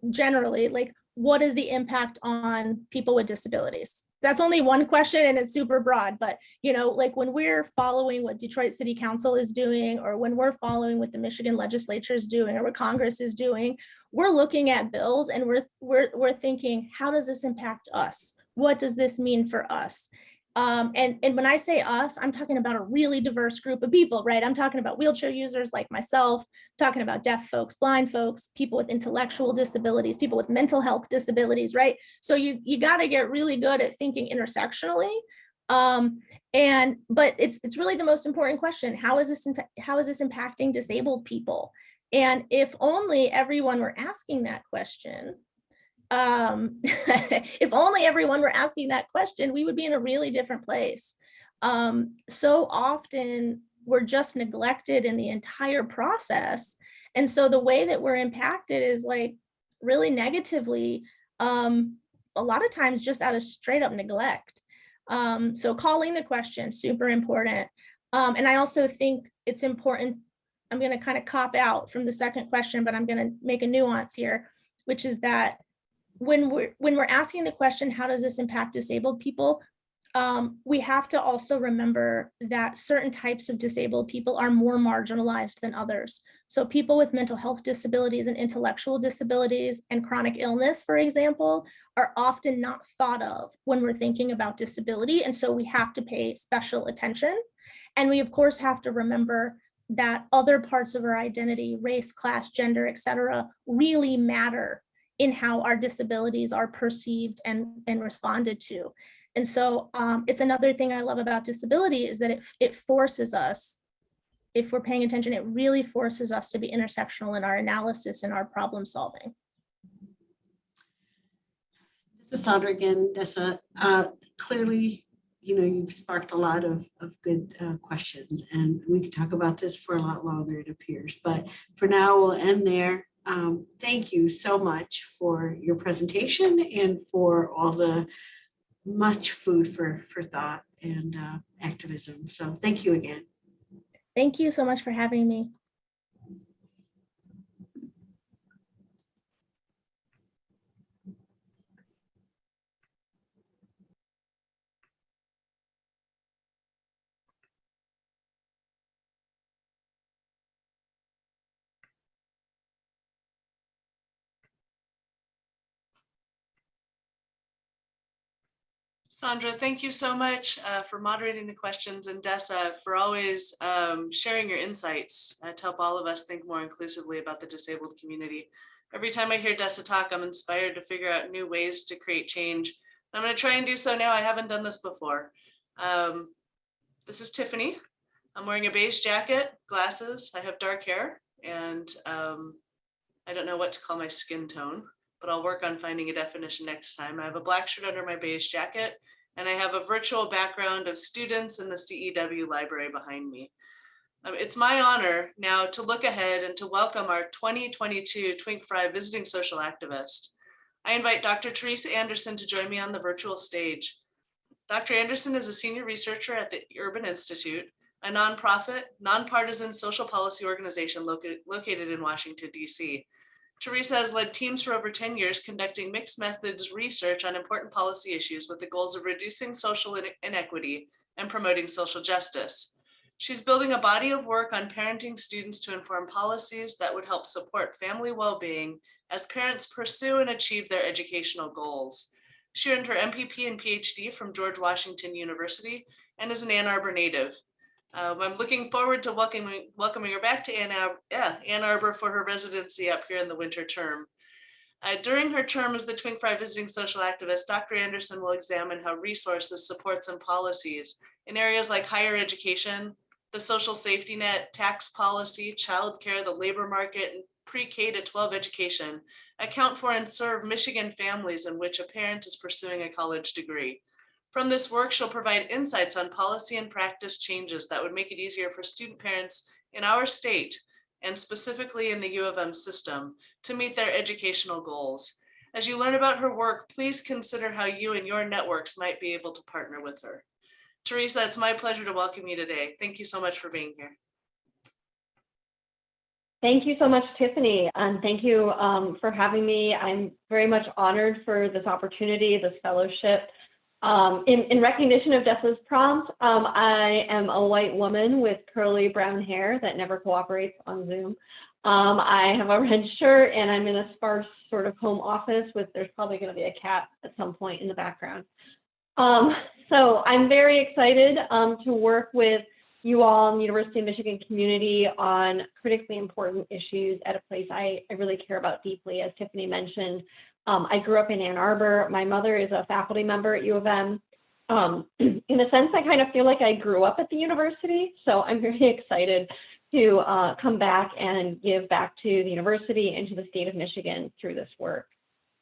generally, like, what is the impact on people with disabilities? That's only one question and it's super broad, but you know, like when we're following what Detroit City Council is doing, or when we're following what the Michigan legislature is doing, or what Congress is doing, we're looking at bills and we're thinking, how does this impact us? What does this mean for us? And when I say us, I'm talking about a really diverse group of people, right? I'm talking about wheelchair users like myself, talking about deaf folks, blind folks, people with intellectual disabilities, people with mental health disabilities, right? So you got to get really good at thinking intersectionally. But it's really the most important question. How is this impacting disabled people? And if only everyone were asking that question, If only everyone were asking that question, we would be in a really different place. So often we're just neglected in the entire process. And so the way that we're impacted is like really negatively, a lot of times just out of straight up neglect. So calling the question, super important. And I also think it's important, I'm going to kind of cop out from the second question, but I'm going to make a nuance here, which is that when we're asking the question, how does this impact disabled people? We have to also remember that certain types of disabled people are more marginalized than others. So people with mental health disabilities and intellectual disabilities and chronic illness, for example, are often not thought of when we're thinking about disability. And so we have to pay special attention. And we, of course, have to remember that other parts of our identity, race, class, gender, et cetera, really matter in how our disabilities are perceived and responded to. And so it's another thing I love about disability is that it forces us, if we're paying attention, it really forces us to be intersectional in our analysis and our problem solving. This is Sandra again, Dessa. Clearly, you've sparked a lot of good questions, and we could talk about this for a lot longer, it appears. But for now, we'll end there. Thank you so much for your presentation and for all the much food for thought and activism. So thank you again. Thank you so much for having me. Sandra, thank you so much for moderating the questions, and Dessa for always sharing your insights to help all of us think more inclusively about the disabled community. Every time I hear Dessa talk, I'm inspired to figure out new ways to create change. I'm going to try and do so now. I haven't done this before. This is Tiffany. I'm wearing a beige jacket, glasses. I have dark hair, and I don't know what to call my skin tone, but I'll work on finding a definition next time. I have a black shirt under my beige jacket, and I have a virtual background of students in the CEW library behind me. It's my honor now to look ahead and to welcome our 2022 Twink Frey Visiting Social Activist. I invite Dr. Teresa Anderson to join me on the virtual stage. Dr. Anderson is a senior researcher at the Urban Institute, a nonprofit, nonpartisan social policy organization located in Washington, D.C. Teresa has led teams for over 10 years conducting mixed methods research on important policy issues with the goals of reducing social inequity and promoting social justice. She's building a body of work on parenting students to inform policies that would help support family well-being as parents pursue and achieve their educational goals. She earned her MPP and PhD from George Washington University and is an Ann Arbor native. I'm looking forward to welcoming her back to Ann Arbor for her residency up here in the winter term. During her term as the Twink Frey Visiting Social Activist, Dr. Anderson will examine how resources, supports, and policies in areas like higher education, the social safety net, tax policy, childcare, the labor market, and pre-K to 12 education account for and serve Michigan families in which a parent is pursuing a college degree. From this work, she'll provide insights on policy and practice changes that would make it easier for student parents in our state, and specifically in the U of M system, to meet their educational goals. As you learn about her work, please consider how you and your networks might be able to partner with her. Teresa, it's my pleasure to welcome you today. Thank you so much for being here. Thank you so much, Tiffany, and thank you for having me. I'm very much honored for this opportunity, this fellowship. In recognition of Dessa's prompt, I am a white woman with curly brown hair that never cooperates on Zoom. I have a red shirt and I'm in a sparse sort of home office with, there's probably going to be a cat at some point in the background. So I'm very excited to work with you all in the University of Michigan community on critically important issues at a place I really care about deeply, as Tiffany mentioned. I grew up in Ann Arbor. My mother is a faculty member at U of M. In a sense, I kind of feel like I grew up at the university, so I'm very excited to come back and give back to the university and to the state of Michigan through this work.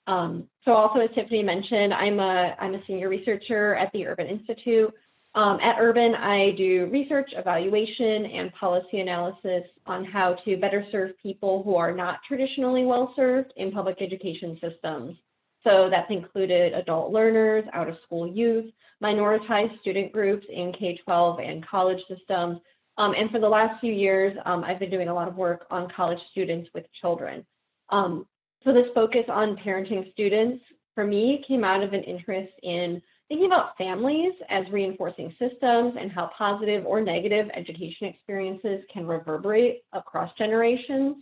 So also, as Tiffany mentioned, I'm a senior researcher at the Urban Institute. At Urban, I do research, evaluation, and policy analysis on how to better serve people who are not traditionally well served in public education systems. So that's included adult learners, out-of-school youth, minoritized student groups in K-12 and college systems. And for the last few years, I've been doing a lot of work on college students with children. So this focus on parenting students, for me, came out of an interest in thinking about families as reinforcing systems and how positive or negative education experiences can reverberate across generations.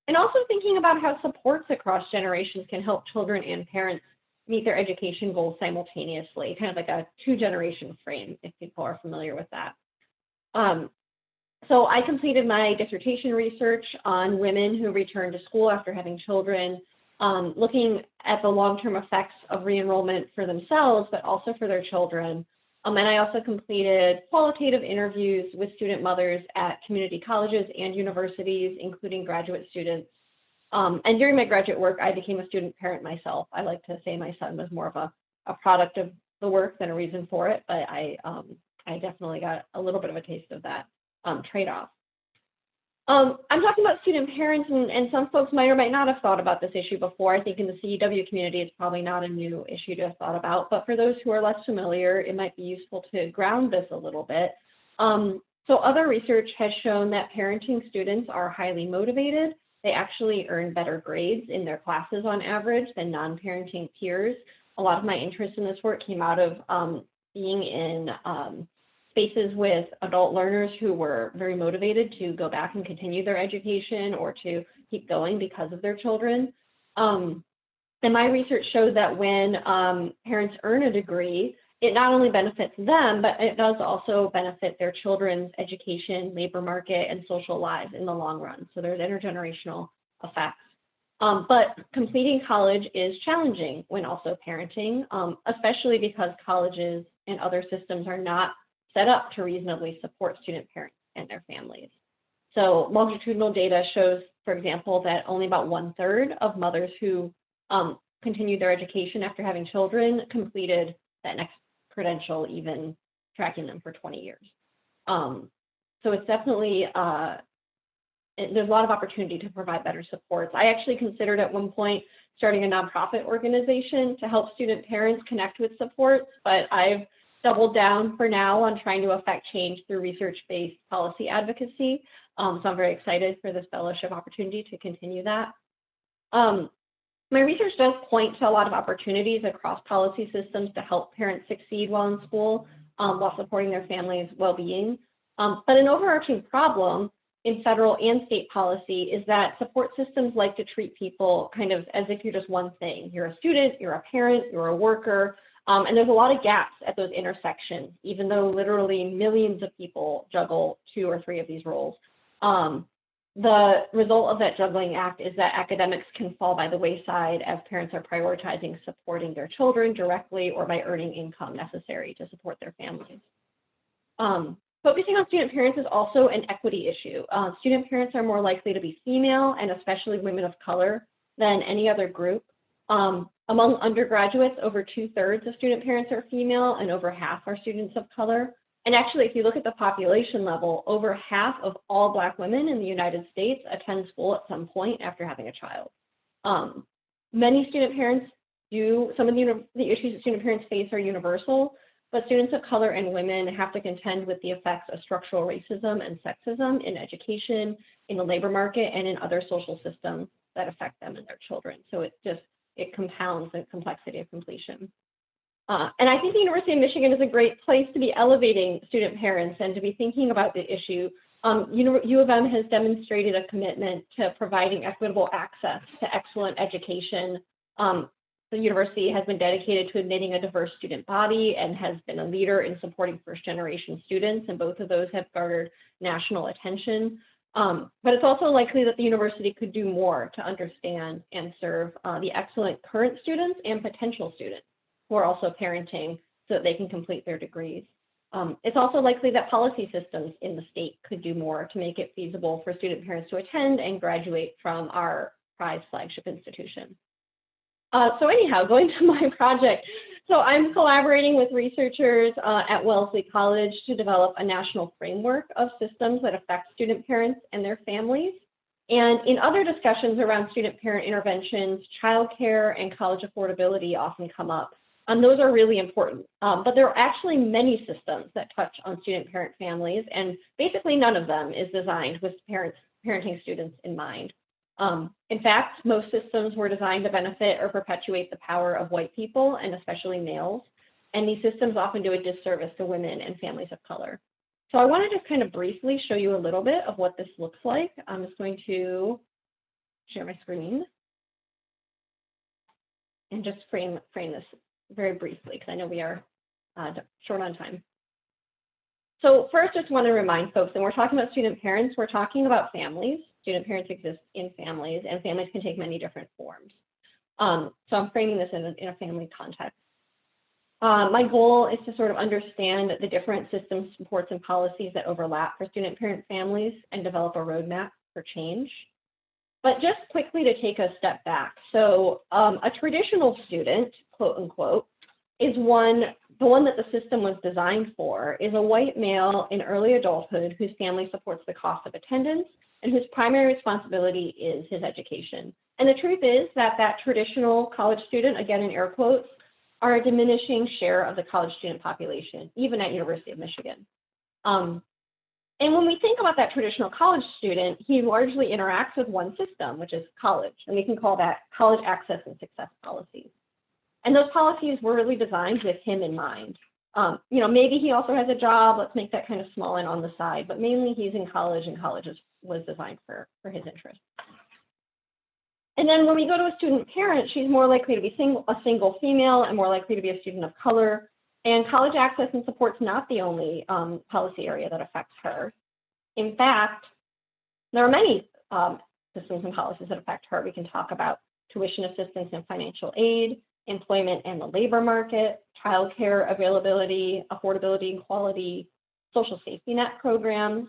And also thinking about how supports across generations can help children and parents meet their education goals simultaneously, kind of like a two-generation frame, if people are familiar with that. So I completed my dissertation research on women who return to school after having children, looking at the long-term effects of re-enrollment for themselves, but also for their children. And I also completed qualitative interviews with student mothers at community colleges and universities, including graduate students. And during my graduate work, I became a student parent myself. I like to say my son was more of a product of the work than a reason for it, but I definitely got a little bit of a taste of that trade-off. I'm talking about student parents, and some folks might or might not have thought about this issue before. I think in the CEW community, it's probably not a new issue to have thought about, but for those who are less familiar, it might be useful to ground this a little bit. So other research has shown that parenting students are highly motivated. They actually earn better grades in their classes on average than non-parenting peers. A lot of my interest in this work came out of being in spaces with adult learners who were very motivated to go back and continue their education or to keep going because of their children. And my research showed that when parents earn a degree, it not only benefits them, but it does also benefit their children's education, labor market, and social lives in the long run. So there's intergenerational effects. But completing college is challenging when also parenting, especially because colleges and other systems are not set up to reasonably support student parents and their families. So longitudinal data shows, for example, that only about 1/3 of mothers who continued their education after having children completed that next credential, even tracking them for 20 years. So it's definitely, there's a lot of opportunity to provide better supports. I actually considered at one point starting a nonprofit organization to help student parents connect with supports, but I've doubled down for now on trying to affect change through research-based policy advocacy. So I'm very excited for this fellowship opportunity to continue that. My research does point to a lot of opportunities across policy systems to help parents succeed while in school, while supporting their families' well-being. But an overarching problem in federal and state policy is that support systems like to treat people kind of as if you're just one thing. You're a student, you're a parent, you're a worker, and there's a lot of gaps at those intersections, even though literally millions of people juggle 2 or 3 of these roles. The result of that juggling act is that academics can fall by the wayside as parents are prioritizing supporting their children directly or by earning income necessary to support their families. Focusing on student parents is also an equity issue. Student parents are more likely to be female and especially women of color than any other group. Among undergraduates, over 2/3 of student parents are female and over half are students of color. And actually, if you look at the population level, over half of all Black women in the United States attend school at some point after having a child. Many student parents do, some of the issues that student parents face are universal, but students of color and women have to contend with the effects of structural racism and sexism in education, in the labor market, and in other social systems that affect them and their children. So it compounds the complexity of completion. And I think the University of Michigan is a great place to be elevating student parents and to be thinking about the issue. U of M has demonstrated a commitment to providing equitable access to excellent education. The university has been dedicated to admitting a diverse student body and has been a leader in supporting first-generation students, and both of those have garnered national attention. But it's also likely that the university could do more to understand and serve the excellent current students and potential students who are also parenting so that they can complete their degrees. It's also likely that policy systems in the state could do more to make it feasible for student parents to attend and graduate from our prized flagship institution. So anyhow, going to my project. So I'm collaborating with researchers at Wellesley College to develop a national framework of systems that affect student parents and their families. And in other discussions around student-parent interventions, childcare and college affordability often come up. And those are really important. But there are actually many systems that touch on student-parent families, and basically none of them is designed with parenting students in mind. In fact, most systems were designed to benefit or perpetuate the power of white people, and especially males. And these systems often do a disservice to women and families of color. So I want to just kind of briefly show you a little bit of what this looks like. I'm just going to share my screen and just frame this very briefly, because I know we are short on time. So first, just want to remind folks, when we're talking about student parents, we're talking about families. Student parents exist in families, and families can take many different forms. So I'm framing this in a family context. My goal is to sort of understand the different systems, supports, and policies that overlap for student-parent families and develop a roadmap for change. But just quickly to take a step back. So a traditional student, quote unquote, is the one that the system was designed for, is a white male in early adulthood whose family supports the cost of attendance and whose primary responsibility is his education. And the truth is that that traditional college student, again in air quotes, are a diminishing share of the college student population, even at University of Michigan. And when we think about that traditional college student, he largely interacts with one system, which is college, and we can call that college access and success policies. And those policies were really designed with him in mind. You know, maybe he also has a job, let's make that kind of small and on the side, but mainly he's in college, and college was designed for his interest. And then when we go to a student parent, she's more likely to be a single female and more likely to be a student of color. And college access and support's not the only policy area that affects her. In fact, there are many systems and policies that affect her. We can talk about tuition assistance and financial aid, employment and the labor market, childcare availability, affordability and quality, social safety net programs,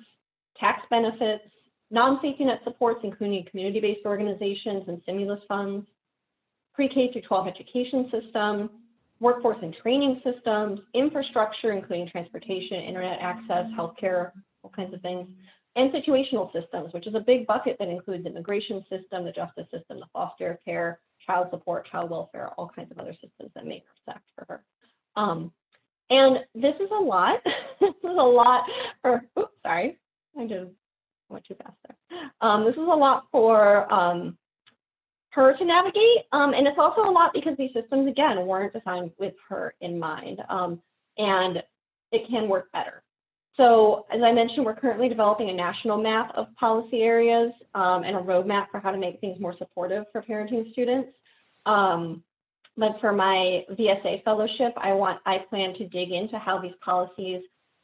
tax benefits, non-safety net supports, including community-based organizations and stimulus funds, pre-K through 12 education system, workforce and training systems, infrastructure, including transportation, internet access, healthcare, all kinds of things, and situational systems, which is a big bucket that includes the immigration system, the justice system, the foster care, child support, child welfare, all kinds of other systems that make sense for her. And this is a lot. This is a lot for, oops, sorry, I just went too fast there. This is a lot for her to navigate. And it's also a lot because these systems, again, weren't designed with her in mind. And it can work better. So as I mentioned, we're currently developing a national map of policy areas and a roadmap for how to make things more supportive for parenting students. But for my VSA fellowship, I plan to dig into how these policies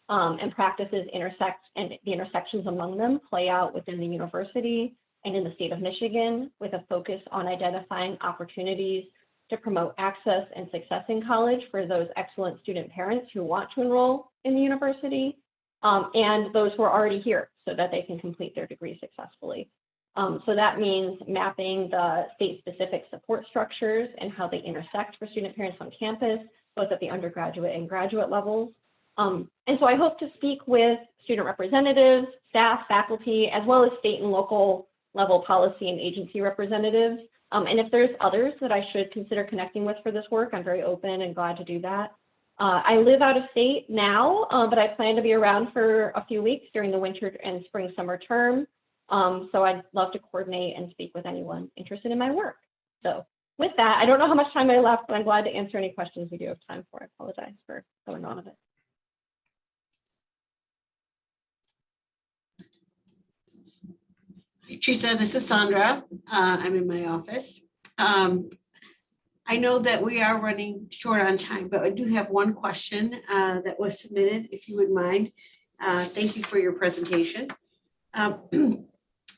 and practices intersect, and the intersections among them play out within the university and in the state of Michigan, with a focus on identifying opportunities to promote access and success in college for those excellent student parents who want to enroll in the university, and those who are already here so that they can complete their degree successfully. So that means mapping the state-specific support structures and how they intersect for student parents on campus, both at the undergraduate and graduate levels. And so I hope to speak with student representatives, staff, faculty, as well as state and local level policy and agency representatives. And if there's others that I should consider connecting with for this work, I'm very open and glad to do that. I live out of state now, but I plan to be around for a few weeks during the winter and spring summer term. So I'd love to coordinate and speak with anyone interested in my work. So with that, I don't know how much time I left, but I'm glad to answer any questions we do have time for. I apologize for going on a bit. Teresa, this is Sandra. I'm in my office. I know that we are running short on time, but I do have one question that was submitted, if you would mind. Thank you for your presentation.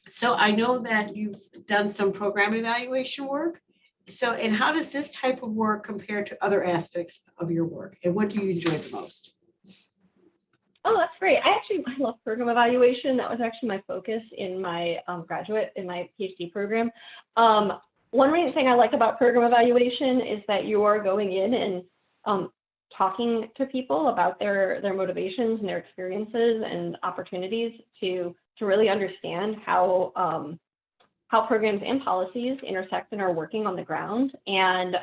So I know that you've done some program evaluation work. So, and how does this type of work compare to other aspects of your work? And what do you enjoy the most? Oh, that's great. I love program evaluation. That was actually my focus in my my PhD program. one main thing I like about program evaluation is that you are going in and talking to people about their motivations and their experiences and opportunities to really understand how programs and policies intersect and are working on the ground. And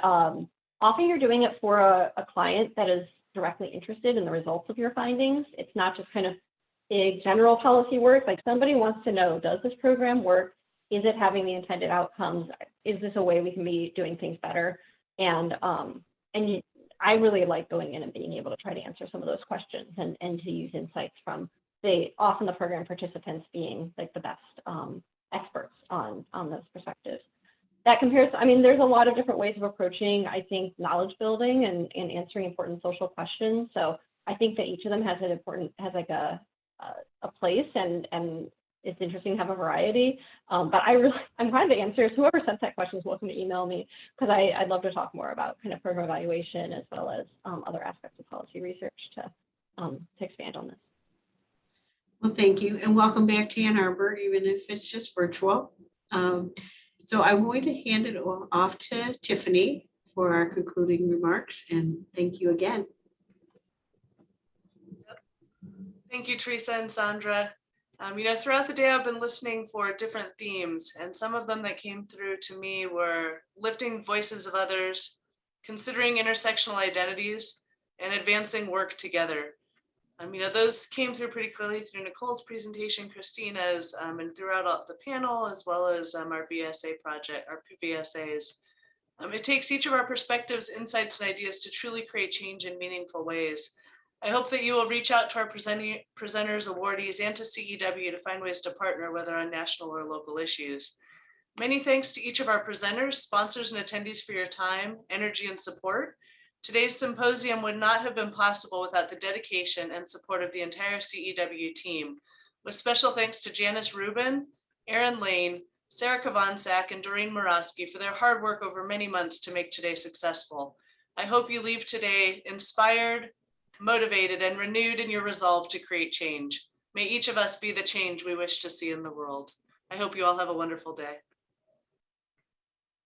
often you're doing it for a client that is directly interested in the results of your findings. It's not just kind of big general policy work. Like somebody wants to know, does this program work? Is it having the intended outcomes? Is this a way we can be doing things better? And I really like going in and being able to try to answer some of those questions and to use insights from often the program participants being like the best experts on those perspectives. That compares, I mean, there's a lot of different ways of approaching, I think, knowledge building and answering important social questions. So I think that each of them has like a place, and it's interesting to have a variety. But I'm glad to answer. So whoever sent that question is welcome to email me, because I'd love to talk more about kind of program evaluation as well as other aspects of policy research to expand on this. Well, thank you, and welcome back to Ann Arbor, even if it's just virtual. So I'm going to hand it off to Tiffany for our concluding remarks, and thank you again. Thank you, Teresa and Sandra. Throughout the day, I've been listening for different themes, and some of them that came through to me were lifting voices of others, considering intersectional identities, and advancing work together. Those came through pretty clearly through Nicole's presentation, Christina's, and throughout the panel, as well as our VSA project, our VSAs. It takes each of our perspectives, insights, and ideas to truly create change in meaningful ways. I hope that you will reach out to our presenters, awardees, and to CEW to find ways to partner, whether on national or local issues. Many thanks to each of our presenters, sponsors, and attendees for your time, energy, and support. Today's symposium would not have been possible without the dedication and support of the entire CEW team, with special thanks to Janice Rubin, Erin Lane, Sarah Kavansak, and Doreen Morawski for their hard work over many months to make today successful. I hope you leave today inspired, motivated, and renewed in your resolve to create change. May each of us be the change we wish to see in the world. I hope you all have a wonderful day.